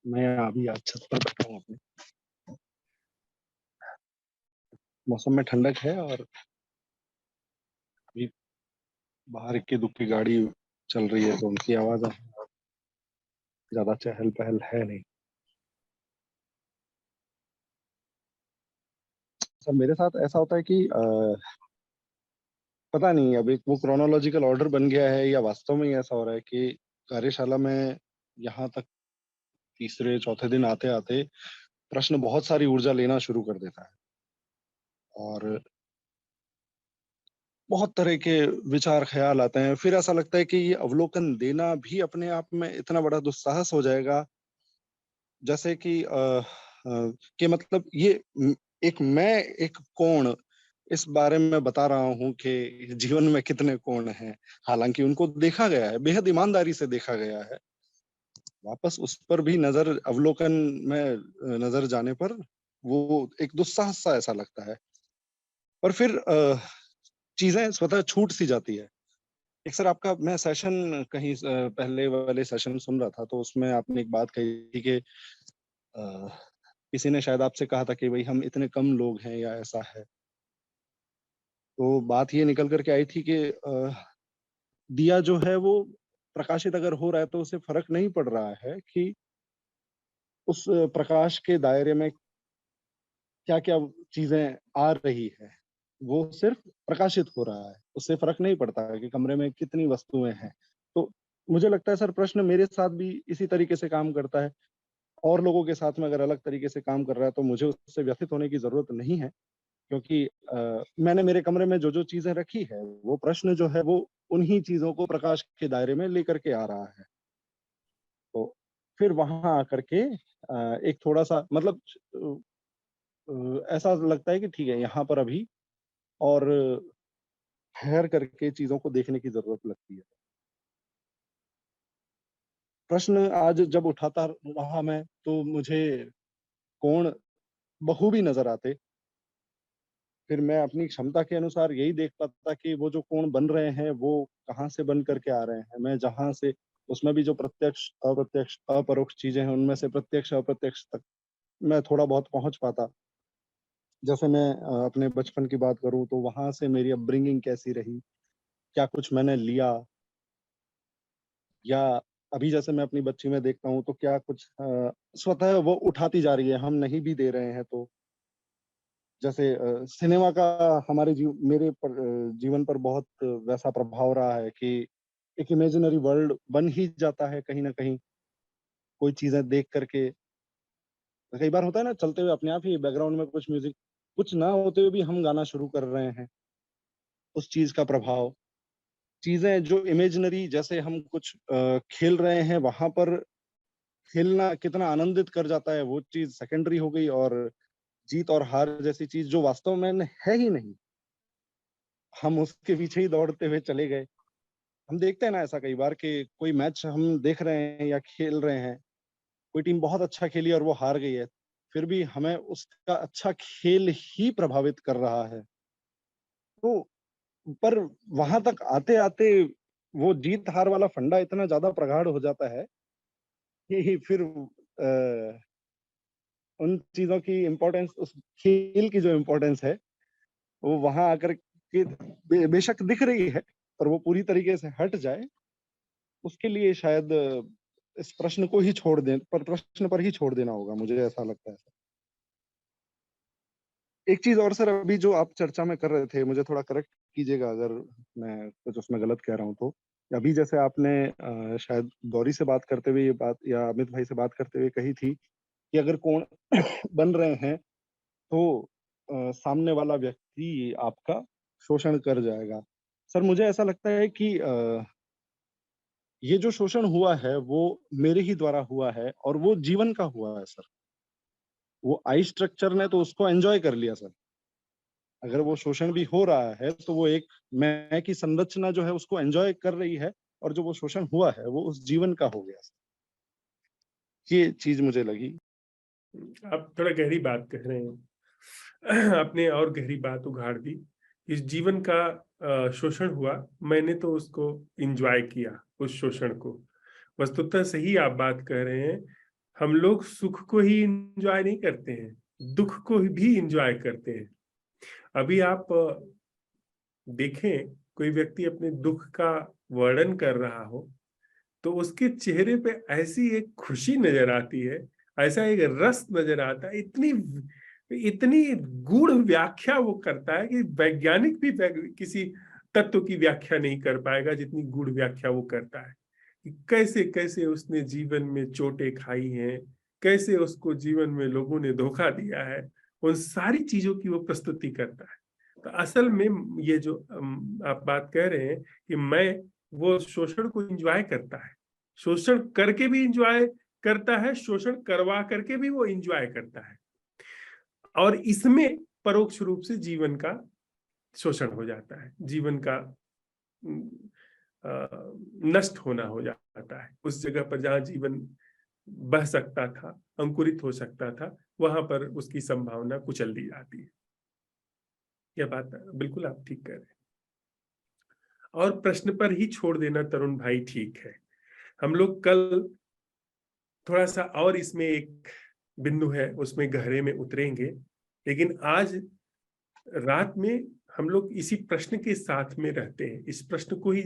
मैं अभी आज छत पर बैठा हूँ अपने। मौसम में ठंडक है और अभी बाहर इक्की दुक्की गाड़ी चल रही है तो उनकी आवाज ज्यादा चहल पहल है नहीं। सर मेरे साथ ऐसा होता है कि पता नहीं अभी वो क्रोनोलॉजिकल ऑर्डर बन गया है या वास्तव में ऐसा हो रहा है कि कार्यशाला में यहाँ तक तीसरे चौथे दिन आते आते प्रश्न बहुत सारी ऊर्जा लेना शुरू कर देता है और बहुत तरह के विचार ख्याल आते हैं। फिर ऐसा लगता है कि ये अवलोकन देना भी अपने आप में इतना बड़ा दुस्साहस हो जाएगा, जैसे कि मतलब ये एक कोण इस बारे में बता रहा हूँ कि जीवन में कितने कोण हैं, हालांकि उनको देखा गया है, बेहद ईमानदारी से देखा गया है। वापस उस पर भी अवलोकन में नजर जाने पर वो एक दुस्साहस सा ऐसा लगता है। और फिर चीजें स्वतः छूट सी जाती है। एक सर आपका मैं सेशन कहीं पहले वाले सेशन सुन रहा था, तो उसमें आपने एक बात कही थी कि किसी ने शायद आपसे कहा था कि भाई हम इतने कम लोग हैं या ऐसा है। तो बात ये निकल कर के आई थी कि दिया जो है वो प्रकाशित अगर हो रहा है तो उसे फर्क नहीं पड़ रहा है कि उस प्रकाश के दायरे में क्या-क्या चीजें आ रही है। वो सिर्फ प्रकाशित हो रहा है, उससे फ़र्क नहीं पड़ता है कि कमरे में कितनी वस्तुएँ हैं। तो मुझे लगता है सर प्रश्न मेरे साथ भी इसी तरीके से काम करता है। और लोगों के साथ में अगर अलग तरीके से काम कर रहा है तो मुझे उससे व्यथित होने की ज़रूरत नहीं है, क्योंकि मैंने मेरे कमरे में जो-जो चीज़ें रखी है, वो प्रश्न जो है वो उन्हीं चीज़ों को प्रकाश के दायरे में लेकर के आ रहा है। तो फिर वहाँ आकर के एक थोड़ा-सा मतलब ऐसा लगता है कि ठीक है, यहाँ पर अभी और ठहर करके चीज़ों को देखने की ज़रूरत लगती है। प्रश्न आज जब उठाता रहा मैं, तो मुझे कोण बखूबी नज़र आते। फिर मैं अपनी क्षमता के अनुसार यही देख पाता कि वो जो कोण बन रहे हैं, वो कहाँ से बन कर के आ रहे हैं। मैं जहाँ से उसमें भी जो प्रत्यक्ष, अप्रत्यक्ष, अपरोक्ष चीज़ें हैं, उनमें से प्रत्यक्ष, अप्रत्यक्ष तक मैं थोड़ा बहुत पहुँच पाता। जैसे मैं अपने बचपन की बात करूँ, तो वहाँ से मेरी अपब्रिंगिंग कैसी रही, क्या कुछ मैंने लिया, या अभी जैसे मैं अपनी बच्ची में देखता हूँ तो क्या कुछ स्वतः वो उठाती जा रही है, हम नहीं भी दे रहे हैं तो। जैसे सिनेमा का हमारे मेरे पर जीवन पर बहुत वैसा प्रभाव रहा है कि एक इमेजिनरी वर्ल्ड बन ही जाता है कहीं न कहीं, कोई चीज़ें देख कर के। कई बार होता है ना, चलते हुए अपने आप ही बैकग्राउंड में कुछ म्यूज़िक, कुछ ना होते हुए भी हम गाना शुरू कर रहे हैं, उस चीज़ का प्रभाव। चीज़ें जो इमेजिनरी जैसे हम कुछ खेल रहे हैं, वहाँ पर खेलना कितना आनंदित कर जाता है, वो चीज़ सेकेंडरी हो गई, और जीत और हार जैसी चीज़ जो वास्तव में है ही नहीं, हम उसके पीछे ही दौड़ते हुए चले गए। हम देखते हैं ना ऐसा कई बार कि कोई मैच हम देख रहे हैं या खेल रहे हैं, कोई टीम बहुत अच्छा खेली और वो हार गई है, फिर भी हमें उसका अच्छा खेल ही प्रभावित कर रहा है। तो पर वहाँ तक आते-आते वो जीत-हार वाला फंडा इतना ज़्यादा प्रगाढ़ हो जाता है कि फिर उन चीज़ों की इम्पोर्टेंस, उस खेल की जो इम्पोर्टेंस है, वो वहाँ आकर के बेशक दिख रही है, पर वो पूरी तरीके से हट जाए, उसके लिए शायद इस प्रश्न को ही छोड़ दें, पर प्रश्न पर ही छोड़ देना होगा, मुझे ऐसा लगता है। एक चीज़ और सर, अभी जो आप चर्चा में कर रहे थे, मुझे थोड़ा करेक्ट कीजिएगा अगर मैं कुछ उसमें गलत कह रहा हूँ तो। अभी जैसे आपने शायद गौरी से बात करते हुए ये बात, या अमित भाई से बात करते हुए कही थी कि अगर कोण बन रहे हैं तो सामने वाला व्यक्ति आपका शोषण कर जाएगा। सर मुझे ऐसा लगता है कि ये जो शोषण हुआ है वो मेरे ही द्वारा हुआ है, और वो जीवन का हुआ है सर। वो आई स्ट्रक्चर ने तो उसको एन्जॉय कर लिया सर। अगर वो शोषण भी हो रहा है तो वो एक मैं की संरचना जो है उसको एन्जॉय कर रही है, और जो वो शोषण हुआ है वो उस जीवन का हो गया सर। ये चीज़ मुझे लगी। आप थोड़ा गहरी बात कह रहे हैं। आपने और गहरी बात उघाड़ दी। इस जीवन का शोषण हुआ, मैंने तो उसको एंजॉय किया, उस शोषण को। वस्तुतः सही आप बात कह रहे हैं। हम लोग सुख को ही एंजॉय नहीं करते हैं, दुख को भी एंजॉय करते हैं। अभी आप देखें, कोई व्यक्ति अपने दुख का वर्णन कर रहा हो तो उसके चेहरे पे ऐसी एक खुशी नजर आती है, ऐसा एक रस नजर आता है, इतनी इतनी गूढ़ व्याख्या वो करता है कि वैज्ञानिक भी किसी तत्व की व्याख्या नहीं कर पाएगा जितनी गूढ़ व्याख्या वो करता है। कि कैसे कैसे उसने जीवन में चोटें खाई हैं, कैसे उसको जीवन में लोगों ने धोखा दिया है, उन सारी चीजों की वो प्रस्तुति करता है। तो असल में ये जो आप बात कह रहे हैं कि मैं, वो शोषण को एंजॉय करता है, शोषण करके भी इंजॉय करता है, शोषण करवा करके भी वो इंजॉय करता है, और इसमें परोक्ष रूप से जीवन का शोषण हो जाता है, जीवन का नष्ट होना हो जाता है। उस जगह पर जहां जीवन बह सकता था, अंकुरित हो सकता था, वहां पर उसकी संभावना कुचल दी जाती है। यह बात बिल्कुल आप ठीक कह रहे हैं। और प्रश्न पर ही छोड़ देना तरुण भाई ठीक है। हम लोग कल थोड़ा सा और इसमें एक बिंदु है उसमें गहरे में उतरेंगे, लेकिन आज रात में हम लोग इसी प्रश्न के साथ में रहते हैं, इस प्रश्न को ही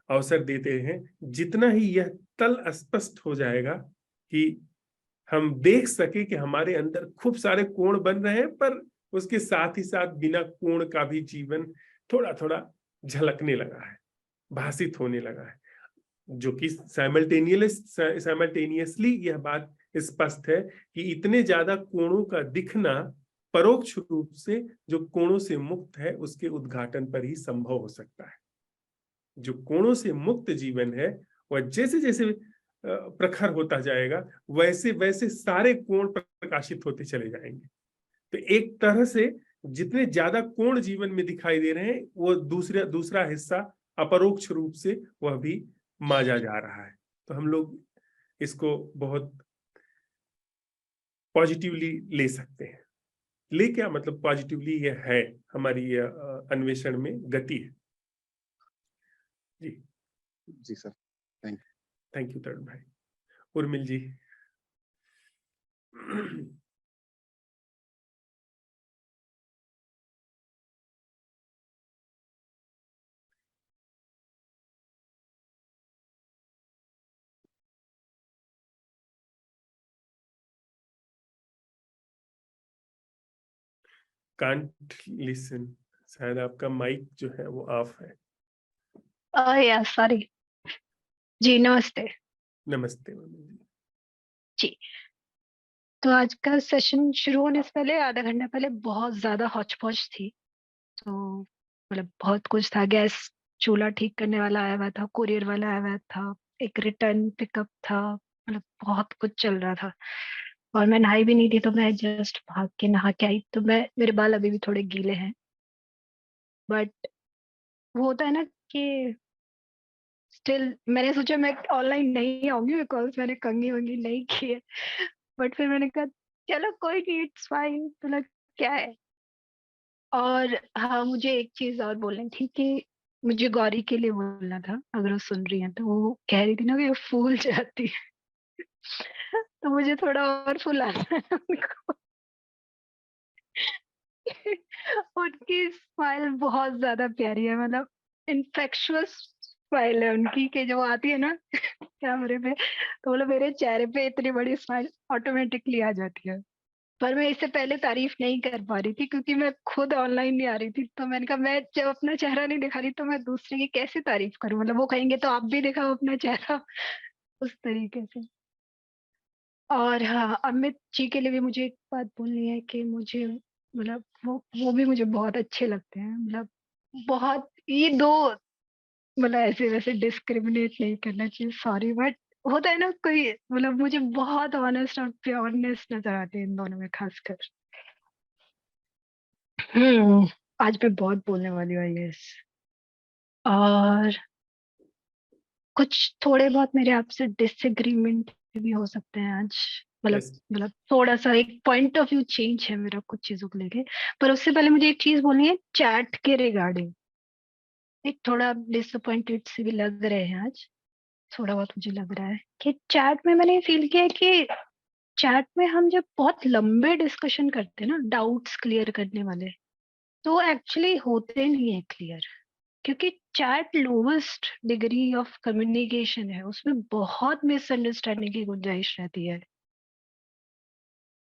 अवसर देते हैं। जितना ही यह तल स्पष्ट हो जाएगा कि हम देख सके कि हमारे अंदर खूब सारे कोण बन रहे हैं, पर उसके साथ ही साथ बिना कोण का भी जीवन थोड़ा थोड़ा झलकने लगा है, भाषित होने लगा है, जो कि साइमल्टेनियसली यह बात स्पष्ट है कि इतने ज्यादा कोणों का दिखना परोक्ष रूप से जो कोणों से मुक्त है उसके उद्घाटन पर ही संभव हो सकता है। जो कोणों से मुक्त जीवन है वह जैसे जैसे प्रखर होता जाएगा वैसे वैसे सारे कोण प्रकाशित होते चले जाएंगे। तो एक तरह से जितने ज्यादा कोण जीवन में दिखाई दे रहे हैं वो दूसरा हिस्सा अपरोक्ष रूप से वह भी माजा जा रहा है। तो हम लोग इसको बहुत पॉजिटिवली ले सकते हैं। ले क्या मतलब पॉजिटिवली यह है, हमारी अन्वेषण में गति है। जी जी सर, थैंक यू तरुण भाई। उर्मिल जी। कांट लिसन, शायद आपका माइक जो है वो ऑफ है। या सॉरी जी, नमस्ते। नमस्ते उर्मिल जी। जी, तो आज का सेशन शुरू होने से पहले आधा घंटा पहले बहुत ज्यादा हौच-पौच थी। तो मतलब बहुत कुछ था, गैस चूल्हा ठीक करने वाला आया हुआ था, कुरियर वाला आया हुआ था, एक रिटर्न पिकअप था, मतलब बहुत कुछ चल रहा था। और मैं नहाई भी नहीं थी, तो मैं जस्ट भाग के नहा के आई, तो मेरे बाल अभी भी थोड़े गीले हैं। बट वो होता है ना कि स्टिल मैंने सोचा मैं ऑनलाइन नहीं आऊंगी बिकॉज मैंने कंघी-वंघी नहीं की है। बट फिर मैंने कहा चलो कोई नहीं, इट्स फाइन, मतलब क्या है। और हाँ, मुझे एक चीज और बोलनी थी कि मुझे गौरी के लिए बोलना था, अगर वो सुन रही है तो। वो कह रही थी ना कि वो फूल जाती है तो मुझे थोड़ा और फुलाना है उनको उनकी स्माइल बहुत ज्यादा प्यारी है, मतलब इन्फेक्शुअस स्माइल है उनकी, कि जो आती है ना कैमरे पे, तो मतलब मेरे चेहरे पे इतनी बड़ी स्माइल ऑटोमेटिकली आ जाती है। पर मैं इससे पहले तारीफ नहीं कर पा रही थी क्योंकि मैं खुद ऑनलाइन नहीं आ रही थी। तो मैंने कहा मैं जब अपना चेहरा नहीं दिखा रही तो मैं दूसरे की कैसे तारीफ करूं, मतलब वो कहेंगे तो आप भी दिखाओ अपना चेहरा उस तरीके से। और हाँ, अमित जी के लिए भी मुझे एक बात बोलनी है कि मुझे मतलब वो भी मुझे बहुत अच्छे लगते हैं, मतलब बहुत, ये दो, मतलब ऐसे वैसे डिस्क्रिमिनेट नहीं करना चाहिए, सॉरी, बट होता है ना कोई, मतलब मुझे बहुत ऑनेस्ट और प्योरनेस नजर आती है इन दोनों में खासकर। आज मैं बहुत बोलने वाली हूँ, यस। और कुछ थोड़े बहुत मेरे आपसे डिसएग्रीमेंट भी हो सकते हैं आज, मतलब Yes. मतलब थोड़ा सा एक पॉइंट ऑफ व्यू चेंज है मेरा कुछ चीजों को लेके। पर उससे पहले मुझे एक चीज बोलनी है चैट के रिगार्डिंग। एक थोड़ा डिसअपॉइंटेड से भी लग रहे हैं आज, थोड़ा बहुत मुझे लग रहा है कि चैट में मैंने फील किया कि चैट में हम जब बहुत लंबे डिस्कशन करते हैं ना, डाउट्स क्लियर करने वाले, तो एक्चुअली होते नहीं है क्लियर, क्योंकि chat lowest degree of communication है, उसमें बहुत मिसअंडरस्टैंडिंग की गुंजाइश रहती है।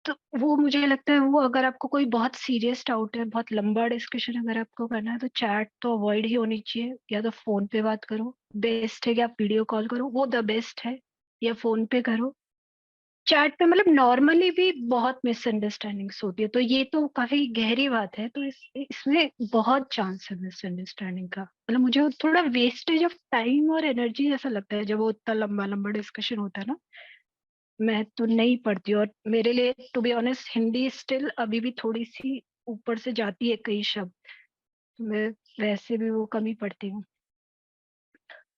तो वो मुझे लगता है, वो अगर आपको कोई बहुत सीरियस डाउट है, बहुत लंबा डिस्कशन अगर आपको करना है, तो चैट तो अवॉइड ही होनी चाहिए। या तो फोन पे बात करो, बेस्ट है, कि आप वीडियो कॉल करो, वो द बेस्ट है, या फोन पे करो। चैट पे मतलब नॉर्मली भी बहुत मिसअंडरस्टैंडिंग्स होती है, तो ये तो काफी गहरी बात है। तो इसमें बहुत चांस है मिसअंडरस्टैंडिंग का, मतलब मुझे वो थोड़ा वेस्टेज ऑफ टाइम और एनर्जी जैसा लगता है जब वो इतना लंबा लंबा डिस्कशन होता है ना। मैं तो नहीं पढ़ती, और मेरे लिए to be honest Hindi still अभी भी थोड़ी सी ऊपर से जाती है कई शब्द, तो मैं वैसे भी वो कम ही पढ़ती हूँ।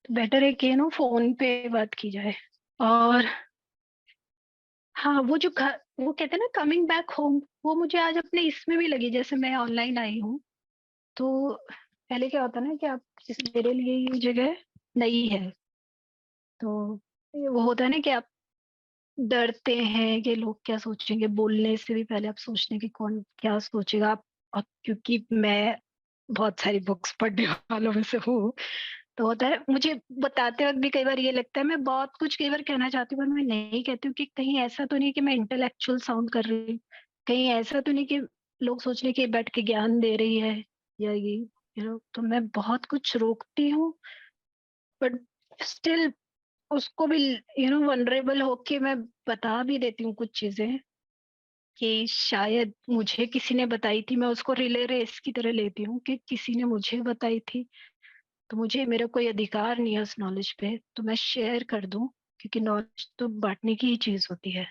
तो बेटर है कि फोन पे बात की जाए। और हाँ, वो कहते हैं ना कमिंग बैक होम, वो मुझे आज अपने इसमें भी लगी। जैसे मैं ऑनलाइन आई हूँ, तो पहले क्या होता है ना कि आप मेरे लिए ये जगह नई है, तो वो होता है ना कि आप डरते हैं कि लोग क्या सोचेंगे, बोलने से भी पहले आप सोचने कि कौन क्या सोचेगा आप। और क्योंकि मैं बहुत सारी बुक्स पढ़ने वालों में से हूँ, तो होता है मुझे बताते वक्त भी कई बार ये लगता है मैं बहुत कुछ कई बार कहना चाहती हूँ पर मैं नहीं कहती हूँ कि कहीं ऐसा तो नहीं कि मैं इंटेलेक्चुअल साउंड कर रही हूँ, कहीं ऐसा तो नहीं कि लोग सोच रहे कि बैठ के ज्ञान दे रही है या ये तो मैं बहुत कुछ रोकती हूँ, बट स्टिल उसको भी वनरेबल होके मैं बता भी देती हूँ कुछ चीजें कि शायद मुझे किसी ने बताई थी, मैं उसको रिले रेस की तरह लेती हूँ कि किसी ने मुझे बताई थी, तो मुझे मेरा कोई अधिकार नहीं है उस नॉलेज पे, तो मैं शेयर कर दूं, क्योंकि नॉलेज तो बांटने की ही चीज होती है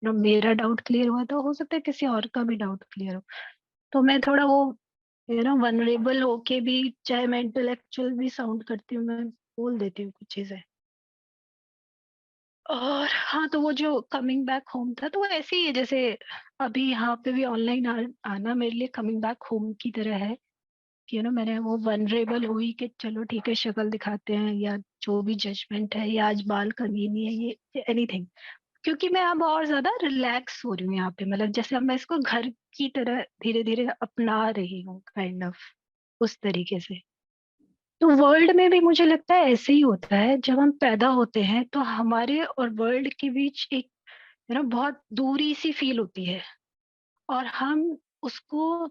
ना। मेरा डाउट क्लियर हुआ तो हो सकता है किसी और का भी डाउट क्लियर हो, तो मैं थोड़ा वो वनरेबल होके भी, चाहे मैं इंटेलेक्चुअल भी साउंड करती हूँ, मैं बोल देती हूँ कुछ चीजें। और हाँ, तो वो जो कमिंग बैक होम था, तो वो ऐसे ही है जैसे अभी यहाँ पे भी ऑनलाइन आना मेरे लिए कमिंग बैक होम की तरह है कि मैंने वो वनरेबल हुई कि चलो ठीक है, शक्ल दिखाते हैं या जो भी जजमेंट है, या आज बाल कमीनी है, ये एनीथिंग, क्योंकि मैं अब और ज्यादा रिलैक्स हो रही हूँ यहाँ पे, मतलब जैसे अब मैं इसको घर की तरह धीरे धीरे अपना रही हूँ, काइंड ऑफ उस तरीके से। तो वर्ल्ड में भी मुझे लगता है ऐसे ही होता है, जब हम पैदा होते हैं तो हमारे और वर्ल्ड के बीच एक बहुत दूरी सी फील होती है, और हम उसको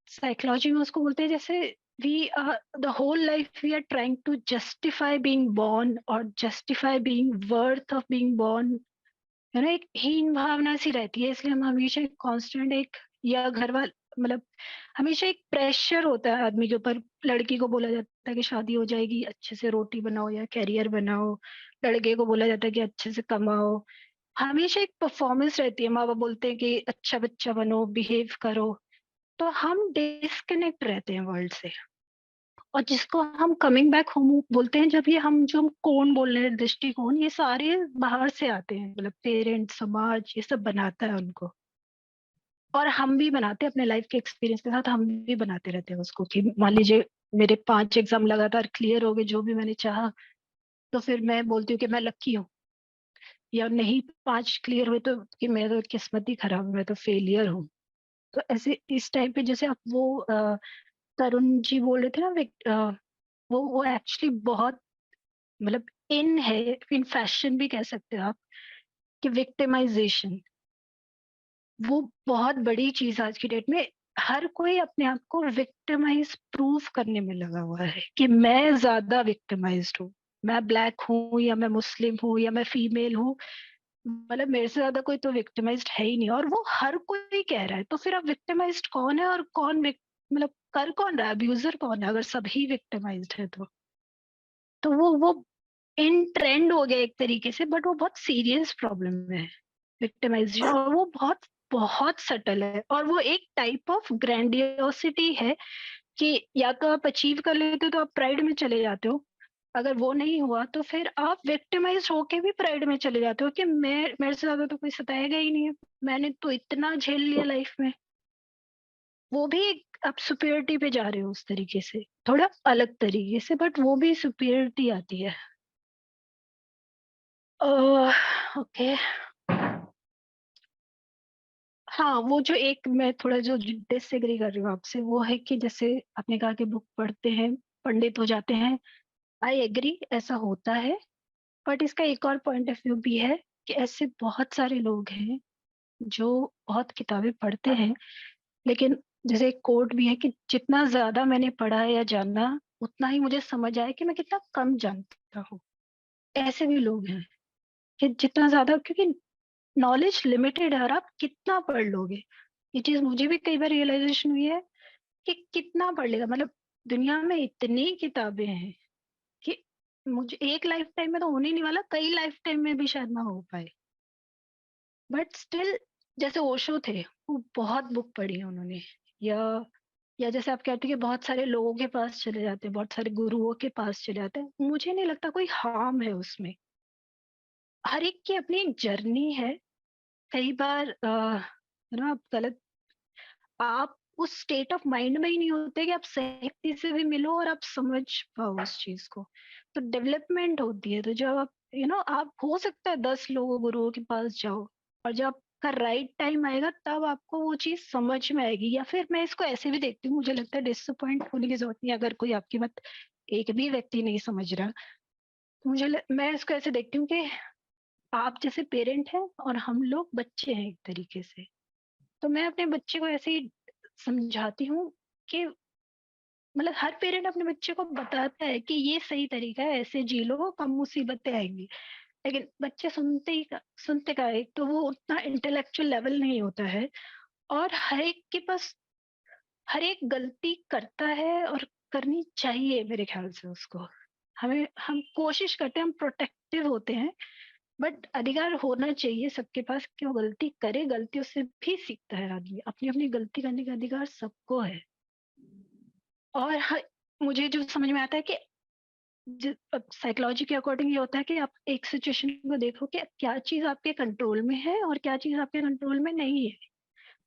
साइकोलॉजी में उसको बोलते हैं जैसे we the whole life we are trying to justify being born और justify being worth of being born, एक हीन भावना सी रहती है, इसलिए हम हमेशा एक कांस्टेंट एक, या घर वाल मतलब हमेशा एक प्रेशर होता है आदमी के ऊपर। लड़की को बोला जाता है कि शादी हो जाएगी, अच्छे से रोटी बनाओ या कैरियर बनाओ, लड़के को बोला जाता है कि अच्छे से कमाओ, हमेशा एक परफॉर्मेंस रहती है। माँ बाप बोलते हैं कि अच्छा बच्चा बनो, बिहेव करो, तो हम डिस्कनेक्ट रहते हैं वर्ल्ड से। और जिसको हम कमिंग बैक होम बोलते हैं, जब ये हम जो हम कौन बोल रहे हैं, दृष्टिकोण, ये सारे बाहर से आते हैं, मतलब पेरेंट्स, समाज, ये सब बनाता है उनको, और हम भी बनाते हैं अपने लाइफ के एक्सपीरियंस के साथ, हम भी बनाते रहते हैं उसको कि मान लीजिए मेरे 5 एग्जाम लगातार क्लियर हो गए, जो भी मैंने चाहा, तो फिर मैं बोलती हूँ कि मैं लकी हूँ, या नहीं 5 क्लियर हुए तो कि मेरा तो किस्मत ही खराब है, मैं तो फेलियर हूँ। तो ऐसे इस टाइम पे जैसे आप वो तरुण जी बोल रहे थे ना, वो एक्चुअली बहुत मतलब इन है, इन फैशन भी कह सकते हो आप, कि विक्टिमाइजेशन वो बहुत बड़ी चीज आज की डेट में। हर कोई अपने आप को विक्टिमाइज प्रूव करने में लगा हुआ है कि मैं ज्यादा विक्टिमाइज्ड हूँ, मैं ब्लैक हूँ या मैं मुस्लिम हूँ या मैं फीमेल हूँ, मतलब मेरे से ज्यादा कोई तो विक्टिमाइज्ड है ही नहीं, और वो हर कोई कह रहा है। तो फिर अब विक्टिमाइज्ड कौन है और कौन मतलब कर कौन रहा है, अब्यूजर कौन है, अगर सभी विक्टिमाइज्ड है तो वो इन ट्रेंड हो गया एक तरीके से, बट वो बहुत सीरियस प्रॉब्लम है विक्टिमाइजेशन, और वो बहुत बहुत सटल है, और वो एक टाइप ऑफ ग्रैंडियोसिटी है कि या तो आप अचीव कर लेते हो तो आप प्राइड में चले जाते हो, अगर वो नहीं हुआ तो फिर आप विक्टिमाइज होके भी प्राइड में चले जाते हो कि मेरे से ज्यादा तो कोई सताएगा ही नहीं है, मैंने तो इतना झेल लिया लाइफ में। वो भी एक आप सुपीरियरिटी पे जा रहे हो उस तरीके से, थोड़ा अलग तरीके से, बट वो भी सुपीरियरिटी आती है। ओके। हाँ, वो जो एक मैं थोड़ा जो डिसएग्री कर रही हूँ आपसे, वो है कि जैसे आपने कहा कि बुक पढ़ते हैं पंडित हो जाते हैं, आई एग्री, ऐसा होता है, बट इसका एक और पॉइंट ऑफ व्यू भी है कि ऐसे बहुत सारे लोग हैं जो बहुत किताबें पढ़ते हैं, लेकिन जैसे एक कोट भी है कि जितना ज्यादा मैंने पढ़ा है या जाना, उतना ही मुझे समझ आया कि मैं कितना कम जानता हूँ। ऐसे भी लोग हैं कि जितना ज्यादा, क्योंकि नॉलेज लिमिटेड है और आप कितना पढ़ लोगे, ये चीज मुझे भी कई बार रियलाइजेशन हुई है कि कितना पढ़ लेगा, मतलब दुनिया में इतनी किताबें हैं कि मुझे एक लाइफ टाइम में तो होने ही नहीं वाला, कई लाइफ टाइम में भी शायद ना हो पाए, बट स्टिल जैसे ओशो थे, वो बहुत बुक पढ़ी है उन्होंने, या या जैसे आप कहते हैं कि बहुत सारे लोगों के पास चले जाते हैं, बहुत सारे गुरुओं के पास चले जाते हैं, मुझे नहीं लगता कोई हार्म है उसमें, हर एक की अपनी जर्नी है। कई बार आप गलत, आप उस स्टेट ऑफ माइंड में ही नहीं होते कि आप सही व्यक्ति से भी मिलो और आप समझ पाओ उस चीज को। तो डेवलपमेंट होती है। तो जब आप आप हो सकता है 10 लोगों गुरुओं के पास जाओ, और जब आपका राइट टाइम आएगा तब आपको वो चीज समझ में आएगी। या फिर मैं इसको ऐसे भी देखती हूँ, मुझे लगता है डिसअपॉइंट होने की जरूरत नहीं। अगर कोई आपकी बात एक भी व्यक्ति नहीं समझ रहा, तो मैं इसको ऐसे देखती हूँ कि आप जैसे पेरेंट हैं और हम लोग बच्चे हैं एक तरीके से। तो मैं अपने बच्चे को ऐसे ही समझाती हूँ कि मतलब हर पेरेंट अपने बच्चे को बताता है कि ये सही तरीका है, ऐसे जी लो, कम मुसीबतें आएंगी। लेकिन बच्चे सुनते का, एक तो वो उतना इंटेलेक्चुअल लेवल नहीं होता है, और हर एक के पास हर एक गलती करता है और करनी चाहिए मेरे ख्याल से उसको। हम कोशिश करते हैं, हम प्रोटेक्टिव होते हैं, बट अधिकार होना चाहिए सबके पास कि वो गलती करे। गलतियों से भी सीखता है आदमी। अपनी अपनी गलती करने का अधिकार सबको है। और मुझे जो समझ में आता है कि साइकोलॉजी के अकॉर्डिंग ये होता है कि आप एक सिचुएशन को देखो कि क्या चीज आपके कंट्रोल में है और क्या चीज आपके कंट्रोल में नहीं है।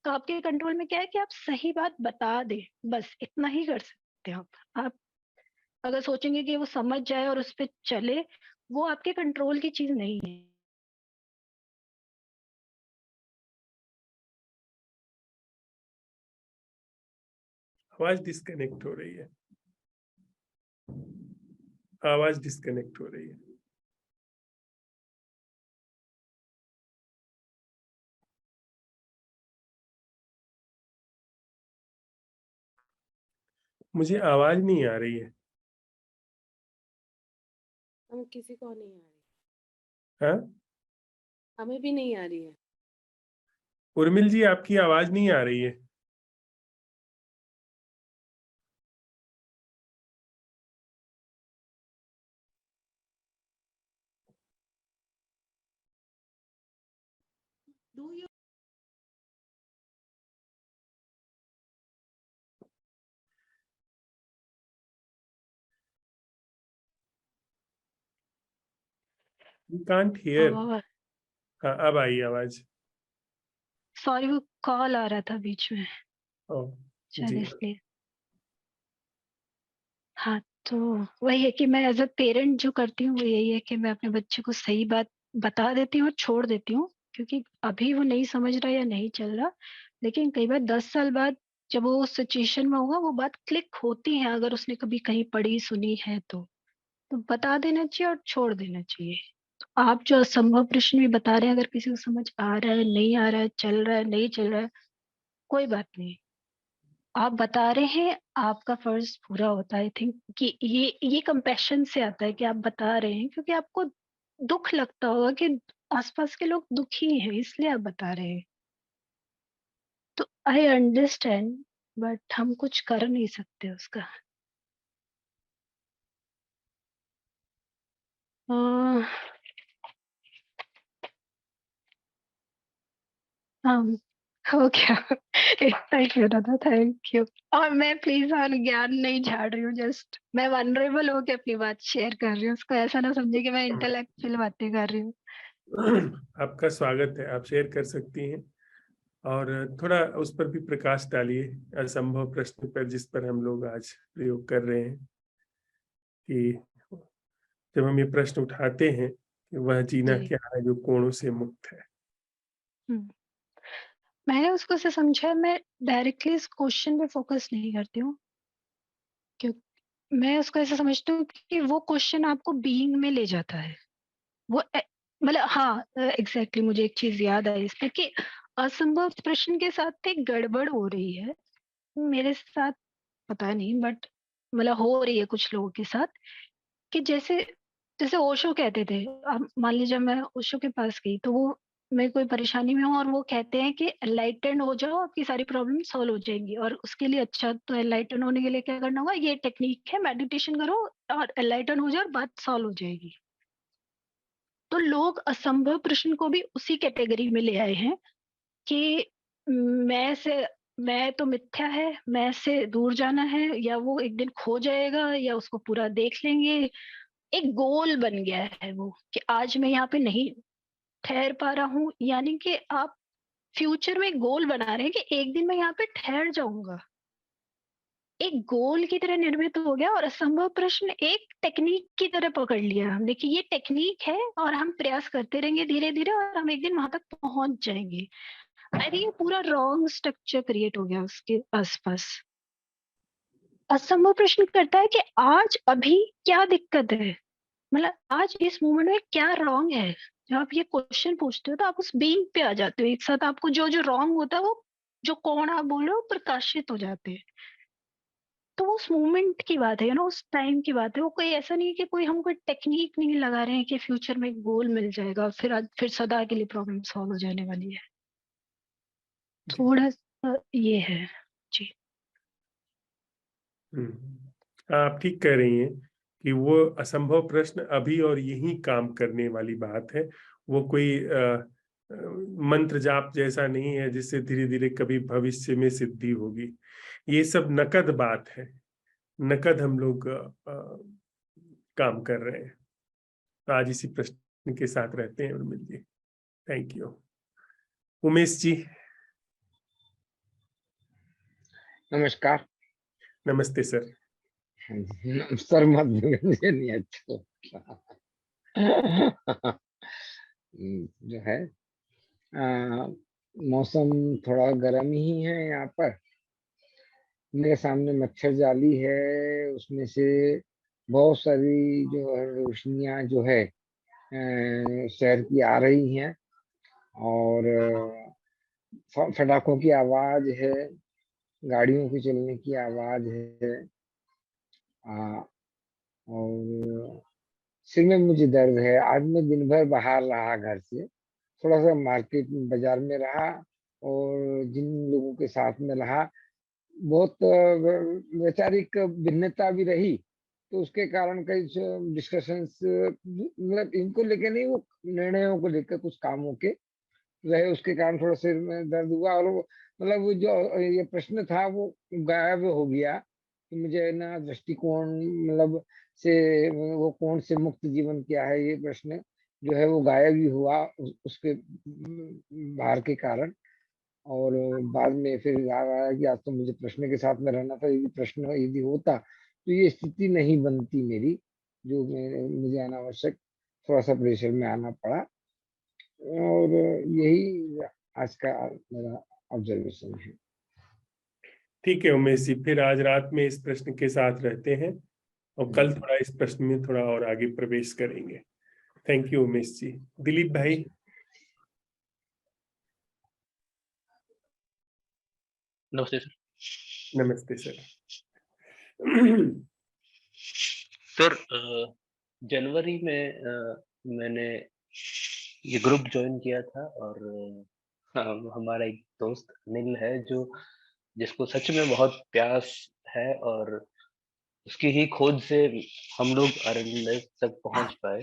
तो आपके कंट्रोल में क्या है कि आप सही बात बता दे, बस इतना ही कर सकते हैं आप अगर सोचेंगे कि वो समझ जाए और उस पर चले, वो आपके कंट्रोल की चीज नहीं है। आवाज डिस्कनेक्ट हो रही है, आवाज डिस्कनेक्ट हो रही है। मुझे आवाज नहीं आ रही है। हम किसी को नहीं आ रही। हाँ, हमें भी नहीं आ रही है। उर्मिल जी, आपकी आवाज नहीं आ रही है। Do you We can't hear. हाँ, अब आई आवाज। सॉरी, वो कॉल आ रहा था बीच में, ओह, शायद जी। इसलिए। हाँ, तो वही है कि मैं एज अ पेरेंट जो करती हूँ वो यही है कि मैं अपने बच्चे को सही बात बता देती हूँ और छोड़ देती हूँ, क्योंकि अभी वो नहीं समझ रहा या नहीं चल रहा। लेकिन कई बार 10 साल बाद जब वो उस सिचुएशन में होगा, वो बात क्लिक होती है अगर उसने कभी कहीं पढ़ी सुनी है तो बता देना चाहिए और छोड़ देना चाहिए। तो आप जो असंभव प्रश्न भी बता रहे हैं, अगर किसी को समझ आ रहा है, नहीं आ रहा है, चल रहा है, नहीं चल रहा है, कोई बात नहीं। आप बता रहे हैं, आपका फर्ज पूरा होता है। आई थिंक कि ये कंपैशन से आता है कि आप बता रहे हैं, क्योंकि आपको दुख लगता होगा कि आसपास के लोग दुखी हैं, इसलिए आप बता रहे हैं। तो आई अंडरस्टैंड, बट हम कुछ कर नहीं सकते उसका। हाँ, हो गया। इतना ही कहना था, थैंक यू। और मैं प्लीज और ज्ञान नहीं झाड़ रही हूँ, जस्ट मैं वनरेबल होके अपनी बात शेयर कर रही हूँ। उसको ऐसा ना समझे कि मैं इंटेलेक्चुअल बातें कर रही हूँ। आपका स्वागत है, आप शेयर कर सकती हैं और थोड़ा उस पर भी प्रकाश डालिए, असंभव प्रश्न पर, जिस पर हम लोग आज प्रयोग कर रहे हैं कि जब हम ये प्रश्न उठाते हैं कि वह जीना जी। क्या है जो कोणों से मुक्त है। मैंने उसको से समझा, मैं डायरेक्टली इस क्वेश्चन पे फोकस नहीं करती हूँ, क्योंकि मैं उसको ऐसा समझती हूँ कि वो क्वेश्चन आपको बीइंग में ले जाता है। वो मतलब हाँ, एग्जैक्टली मुझे एक चीज याद आई इसमें कि असंभव प्रश्न के साथ एक गड़बड़ हो रही है मेरे साथ, पता नहीं, बट मतलब हो रही है कुछ लोगों के साथ। कि जैसे जैसे ओशो कहते थे, अब मान लीजिए मैं ओशो के पास गई, तो वो मैं कोई परेशानी में हूँ और वो कहते हैं कि एनलाइटन हो जाओ, आपकी सारी प्रॉब्लम सॉल्व हो जाएंगी। और उसके लिए अच्छा, तो एनलाइटन होने के लिए क्या करना होगा, ये टेक्निक है, मेडिटेशन करो और एनलाइटन हो जाओ और बात सॉल्व हो जाएगी। तो लोग असंभव प्रश्न को भी उसी कैटेगरी में ले आए हैं कि मैं से मैं तो मिथ्या है, मैं से दूर जाना है, या वो एक दिन खो जाएगा, या उसको पूरा देख लेंगे। एक गोल बन गया है वो कि आज मैं यहाँ पे नहीं ठहर पा रहा हूँ, यानी कि आप फ्यूचर में गोल बना रहे हैं कि एक दिन मैं यहाँ पे ठहर जाऊंगा। एक गोल की तरह निर्मित हो गया और असंभव प्रश्न एक टेक्निक की तरह पकड़ लिया हमने कि ये टेक्निक है और हम प्रयास करते रहेंगे धीरे धीरे और हम एक दिन वहां तक पहुंच जाएंगे। आई थिंक ये पूरा रॉन्ग स्ट्रक्चर क्रिएट हो गया उसके आसपास। असंभव प्रश्न करता है कि आज अभी क्या दिक्कत है, मतलब आज इस मोमेंट में क्या रॉन्ग है। जब आप ये क्वेश्चन पूछते हो तो आप उस बीइंग पे आ जाते हो, एक साथ आपको जो जो रॉन्ग होता है वो जो कौन आप बोल रहे हो प्रकाशित हो जाते हैं। तो वो उस मोमेंट की बात है, उस टाइम की बात है। वो कोई ऐसा नहीं है कि कोई हम कोई टेक्निक नहीं लगा रहे हैं कि फ्यूचर में एक गोल मिल जाएगा फिर आज फिर सदा के लिए प्रॉब्लम सॉल्व हो जाने वाली है। थोड़ा सा ये है जी। आप ठीक कह रही हैं कि वो असंभव प्रश्न अभी और यही काम करने वाली बात है। वो कोई मंत्र जाप जैसा नहीं है जिससे धीरे धीरे कभी भविष्य में सिद्धि होगी। ये सब नकद बात है, नकद हम लोग काम कर रहे हैं। तो आज इसी प्रश्न के साथ रहते हैं उर्मिल जी। Thank you. उमेश जी। नमस्कार। नमस्ते सर। सर मत मुझे नहीं अच्छा जो है मौसम थोड़ा गर्म ही है यहाँ पर। मेरे सामने मच्छर जाली है, उसमें से बहुत सारी जो है रोशनियां जो है शहर की आ रही हैं और फटाकों की आवाज है, गाड़ियों के चलने की आवाज है और सिर में मुझे दर्द है। आज मैं दिन भर बाहर रहा घर से, थोड़ा सा मार्केट में बाजार में रहा और जिन लोगों के साथ में रहा बहुत वैचारिक भिन्नता भी रही, तो उसके कारण कई डिस्कशंस मतलब इनको लेके नहीं, वो निर्णयों को लेकर कुछ कामों के रहे, उसके कारण थोड़ा सिर में दर्द हुआ और मतलब वो जो ये प्रश्न था वो गायब हो गया कि मुझे ना दृष्टिकोण मतलब से वो कौन से मुक्त जीवन क्या है, ये प्रश्न जो है वो गायब ही हुआ उसके भार के कारण। और बाद में फिर याद आया कि आज तो मुझे प्रश्न के साथ में रहना था, यदि प्रश्न यदि होता तो ये स्थिति नहीं बनती मेरी, जो मुझे अनावश्यक थोड़ा सा प्रेशर में आना पड़ा। और यही आज का मेरा ऑब्जर्वेशन है। ठीक है उमेश जी, फिर आज रात में इस प्रश्न के साथ रहते हैं और कल थोड़ा इस प्रश्न में थोड़ा और आगे प्रवेश करेंगे। थैंक यू उमेश जी। दिलीप भाई। नमस्ते सर। नमस्ते सर। सर जनवरी में मैंने ये ग्रुप ज्वाइन किया था और हमारा एक दोस्त अनिल है जो जिसको सच में बहुत प्यास है और उसकी ही खोज से हम लोग अरण्य तक पहुंच पाए।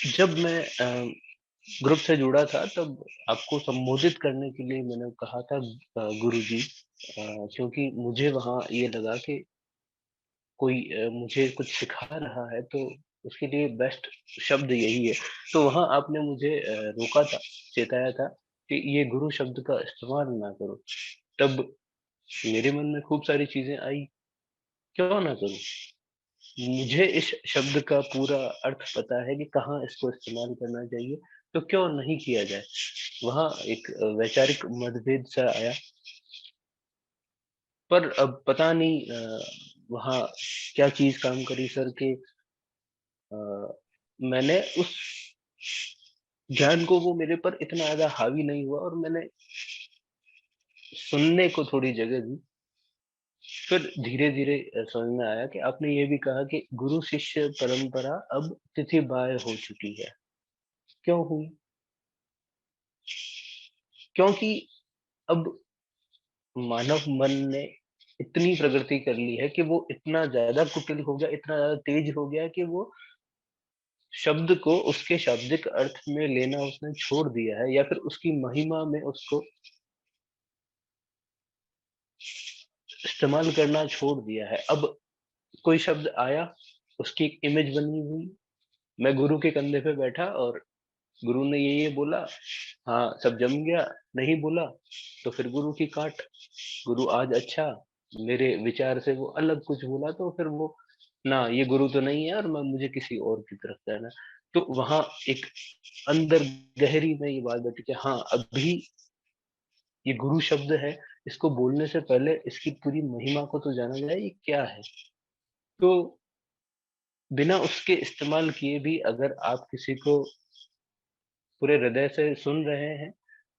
जब मैं ग्रुप से जुड़ा था तब आपको संबोधित करने के लिए मैंने कहा था गुरुजी, क्योंकि मुझे वहां ये लगा कि कोई मुझे कुछ सिखा रहा है तो उसके लिए बेस्ट शब्द यही है। तो वहां आपने मुझे रोका था, चेताया था कि ये गुरु शब्द का इस्तेमाल ना करो। तब मेरे मन में खूब सारी चीजें आई, क्यों ना करूं। मुझे इस शब्द का पूरा अर्थ पता है कि कहाँ इसको इस्तेमाल करना चाहिए, तो क्यों नहीं किया जाए। वहां एक वैचारिक मतभेद सा आया, पर अब पता नहीं वहां क्या चीज काम करी सर के मैंने उस ज्ञान को, वो मेरे पर इतना ज्यादा हावी नहीं हुआ और मैंने सुनने को थोड़ी जगह दी। फिर धीरे धीरे समझ में आया कि आपने ये भी कहा कि गुरु शिष्य परंपरा अब तिथि बाय हो चुकी है। क्यों हुई? क्योंकि अब मानव मन ने इतनी प्रगति कर ली है कि वो इतना ज्यादा कुटिल हो गया, इतना ज्यादा तेज हो गया कि वो शब्द को उसके शाब्दिक अर्थ में लेना उसने छोड़ दिया है, या फिर उसकी महिमा में उसको इस्तेमाल करना छोड़ दिया है। अब कोई शब्द आया, उसकी एक इमेज बनी हुई, मैं गुरु के कंधे पे बैठा और गुरु ने ये बोला, हाँ सब जम गया, नहीं बोला तो फिर गुरु की काट। गुरु आज अच्छा मेरे विचार से वो अलग कुछ बोला तो फिर वो ना, ये गुरु तो नहीं है और मैं मुझे किसी और की तरफ जाना। तो वहां एक अंदर गहरी में ये बात बैठी कि हाँ अभी ये गुरु शब्द है, इसको बोलने से पहले इसकी पूरी महिमा को तो जाना जाए, ये क्या है। तो बिना उसके इस्तेमाल किए भी अगर आप किसी को पूरे हृदय से सुन रहे हैं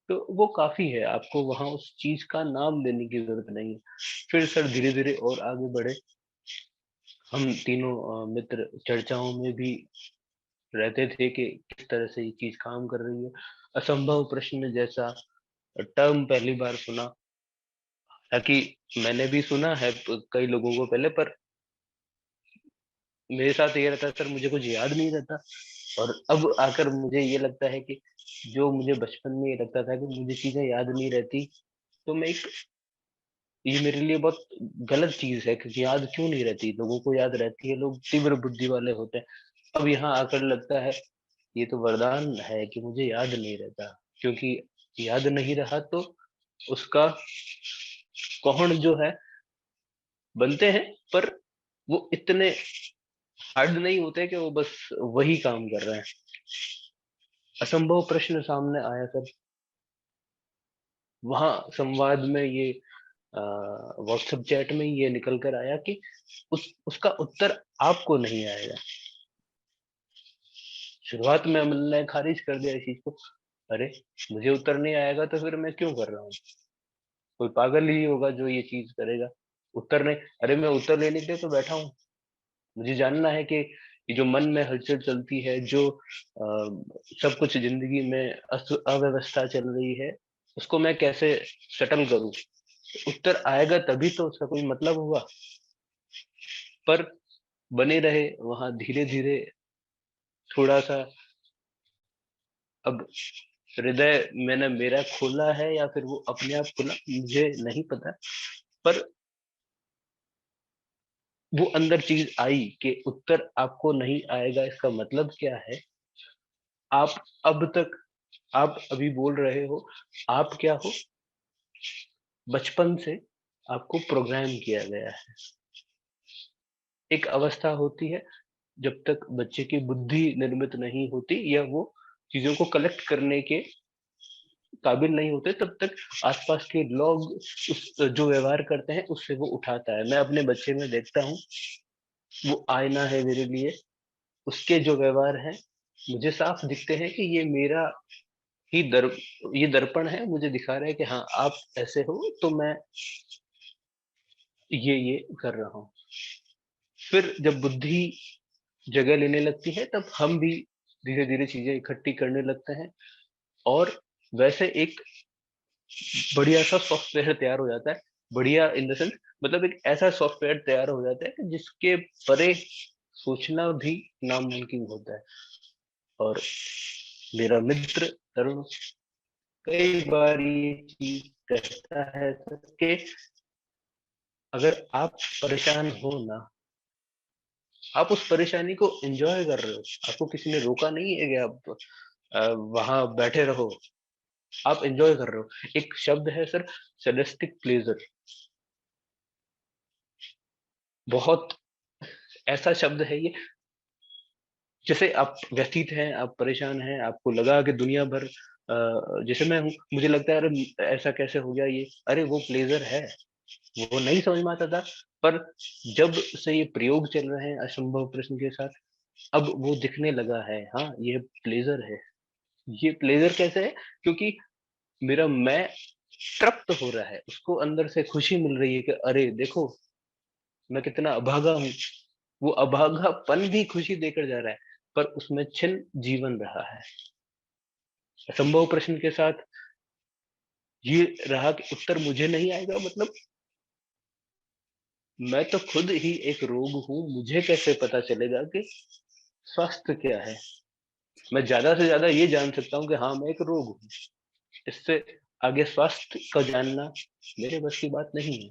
तो वो काफी है, आपको वहां उस चीज का नाम देने की जरूरत नहीं है। फिर सर धीरे धीरे और आगे बढ़े, हम तीनों मित्र चर्चाओं में भी रहते थे कि किस तरह से ये चीज काम कर रही है। असंभव प्रश्न जैसा टर्म पहली बार सुना, हालांकि मैंने भी सुना है कई लोगों को पहले, पर मेरे साथ ये रहता सर मुझे कुछ याद नहीं रहता। और अब आकर मुझे ये लगता है कि जो मुझे बचपन में ये लगता था कि मुझे चीजें याद नहीं रहती, तो मैं एक, ये मेरे लिए बहुत गलत चीज है, क्योंकि याद क्यों नहीं रहती, लोगों को याद रहती है, लोग तीव्र बुद्धि वाले होते हैं। अब यहाँ आकर लगता है ये तो वरदान है कि मुझे याद नहीं रहता, क्योंकि याद नहीं रहा तो उसका कौन जो है बनते हैं, पर वो इतने हार्ड नहीं होते कि वो बस वही काम कर रहे हैं। असंभव प्रश्न सामने आया सर, वहां संवाद में ये व्हाट्सएप चैट में ये निकल कर आया कि उसका उत्तर आपको नहीं आएगा। शुरुआत में हमने खारिज कर दिया इस चीज को, अरे मुझे उत्तर नहीं आएगा तो फिर मैं क्यों कर रहा हूँ, कोई पागल ही होगा जो ये चीज करेगा। उत्तर नहीं, अरे मैं उत्तर लेने के लिए तो बैठा हूँ, मुझे जानना है कि ये जो मन में हलचल चलती है, जो सब कुछ जिंदगी में अव्यवस्था चल रही है, उसको मैं कैसे सेटल करूं। उत्तर आएगा तभी तो उसका कोई मतलब हुआ। पर बने रहे वहां धीरे धीरे, थोड़ा सा अब हृदय मैंने मेरा खोला है या फिर वो अपने आप खुला मुझे नहीं पता, पर वो अंदर चीज आई कि उत्तर आपको नहीं आएगा, इसका मतलब क्या है। आप अब तक, आप अभी बोल रहे हो, आप क्या हो, बचपन से आपको प्रोग्राम किया गया है। एक अवस्था होती है जब तक बच्चे की बुद्धि निर्मित नहीं होती या वो चीजों को कलेक्ट करने के काबिल नहीं होते, तब तक आसपास के लोग उस जो व्यवहार करते हैं उससे वो उठाता है। मैं अपने बच्चे में देखता हूँ, वो आईना है मेरे लिए, उसके जो व्यवहार हैं मुझे साफ दिखते हैं कि ये मेरा ही ये दर्पण है, मुझे दिखा रहा है कि हाँ आप ऐसे हो तो मैं ये कर रहा हूँ। फिर जब बुद्धि जगह लेने लगती है तब हम भी धीरे धीरे चीजें इकट्ठी करने लगते हैं और वैसे एक बढ़िया सा सॉफ्टवेयर तैयार हो जाता है। बढ़िया इन द सेंस, मतलब एक ऐसा सॉफ्टवेयर तैयार हो जाता है कि जिसके परे सोचना भी नामुमकिन होता है। और मेरा मित्र तरुण कई बार ये चीज कहता है कि अगर आप परेशान हो ना, आप उस परेशानी को एंजॉय कर रहे हो, आपको किसी ने रोका नहीं है कि आप वहां बैठे रहो, आप एंजॉय कर रहे हो। एक शब्द है सर, सेलेस्टिक प्लेजर, बहुत ऐसा शब्द है ये। जैसे आप व्यथित हैं, आप परेशान हैं, आपको लगा कि दुनिया भर जैसे मैं हूँ, मुझे लगता है अरे ऐसा कैसे हो गया ये, अरे वो प्लेजर है, वो नहीं समझ में आता था। पर जब से ये प्रयोग चल रहे हैं असंभव प्रश्न के साथ, अब वो दिखने लगा है, हाँ ये प्लेजर है। ये प्लेजर कैसे है, क्योंकि मेरा मैं तृप्त हो रहा है, उसको अंदर से खुशी मिल रही है कि अरे देखो मैं कितना अभागा हूँ। वो अभागापन भी खुशी देकर जा रहा है, पर उसमें छिन जीवन रहा है। असंभव प्रश्न के साथ ये रहा कि उत्तर मुझे नहीं आएगा, मतलब मैं तो खुद ही एक रोग हूँ, मुझे कैसे पता चलेगा कि स्वास्थ्य क्या है। मैं ज्यादा से ज्यादा ये जान सकता हूँ कि हाँ मैं एक रोग हूँ, इससे आगे स्वास्थ्य का जानना मेरे बस की बात नहीं है।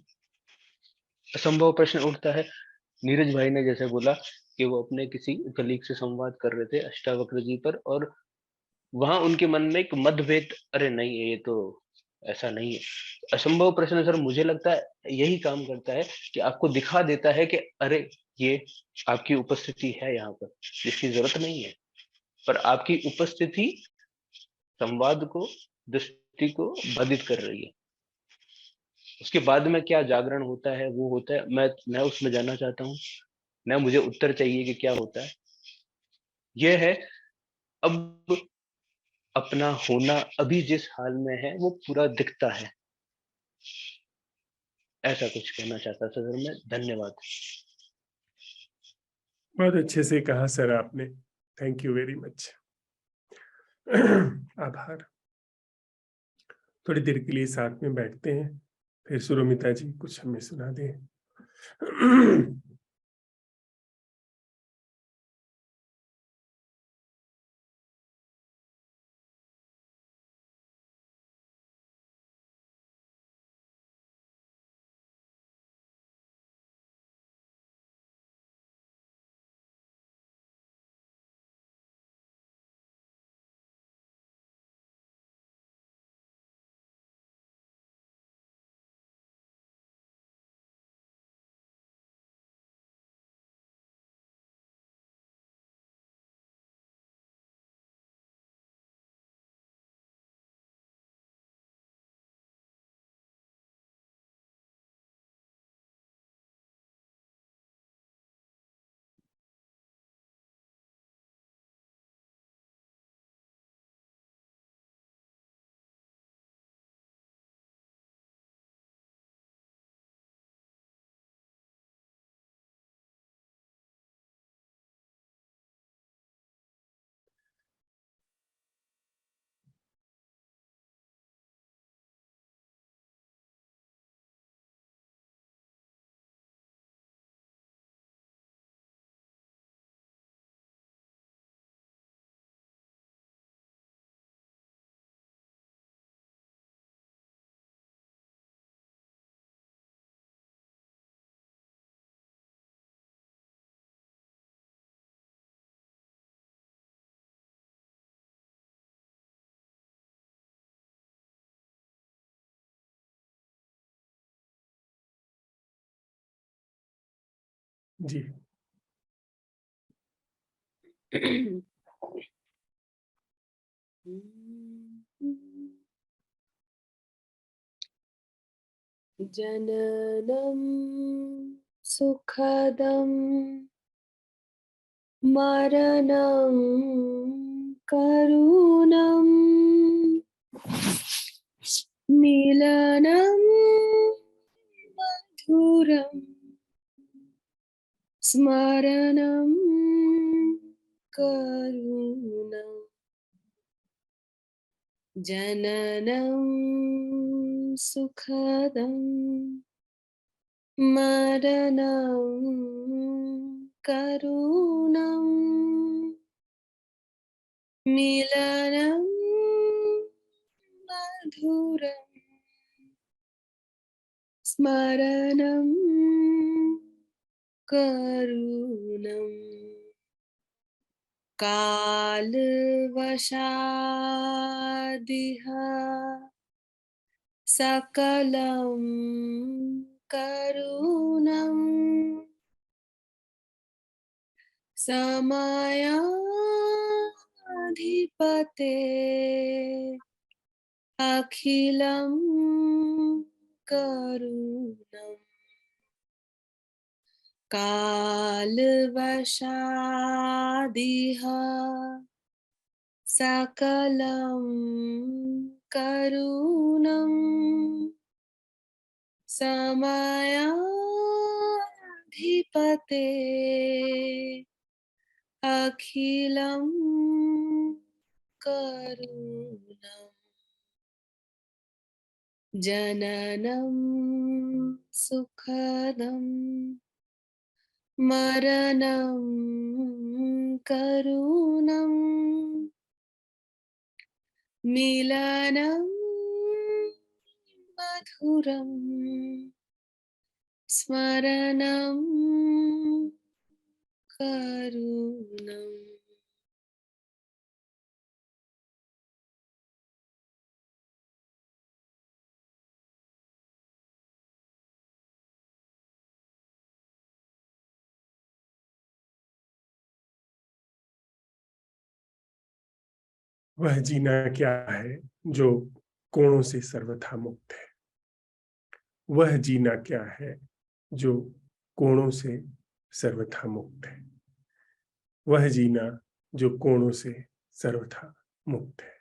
असंभव प्रश्न उठता है, नीरज भाई ने जैसे बोला कि वो अपने किसी कलीग से संवाद कर रहे थे अष्टावक्र जी पर, और वहां उनके मन में एक मतभेद, अरे नहीं ये तो ऐसा नहीं है। असंभव प्रश्न सर मुझे लगता है यही काम करता है कि आपको दिखा देता है कि अरे ये आपकी उपस्थिति है यहाँ पर जिसकी जरूरत नहीं है, पर आपकी उपस्थिति संवाद को, दृष्टि को बाधित कर रही है। उसके बाद में क्या जागरण होता है वो होता है, मैं उसमें जानना चाहता हूँ, मैं मुझे उत्तर चाहिए कि क्या होता है। यह है अब अपना होना अभी जिस हाल में है वो पूरा दिखता है, ऐसा कुछ कहना चाहता था सर मैं। धन्यवाद। बहुत अच्छे से कहा सर आपने, थैंक यू वेरी मच। आभार। थोड़ी देर के लिए साथ में बैठते हैं, फिर सुरोमिता जी कुछ हमें सुना दें। जी जननं सुखदं मरणं करुणं मिलनं मधुरं स्मरणं करुणं जननं सुखदं मरणं करुणं मिलनं मधुरं स्मरणं करुणम् कालवशादिह सकलं करुणम् समयाधिपते अखिलं करुणम् कालवशादिह सकलं करुणम् समयाधिपते अखिलं करुणम् जननं सुखदं मरणं करुणं मिलनं मधुरं स्मरणं करुणम्। वह जीना क्या है जो कोणों से सर्वथा मुक्त है। वह जीना क्या है जो कोणों से सर्वथा मुक्त है। वह जीना जो कोणों से सर्वथा मुक्त है।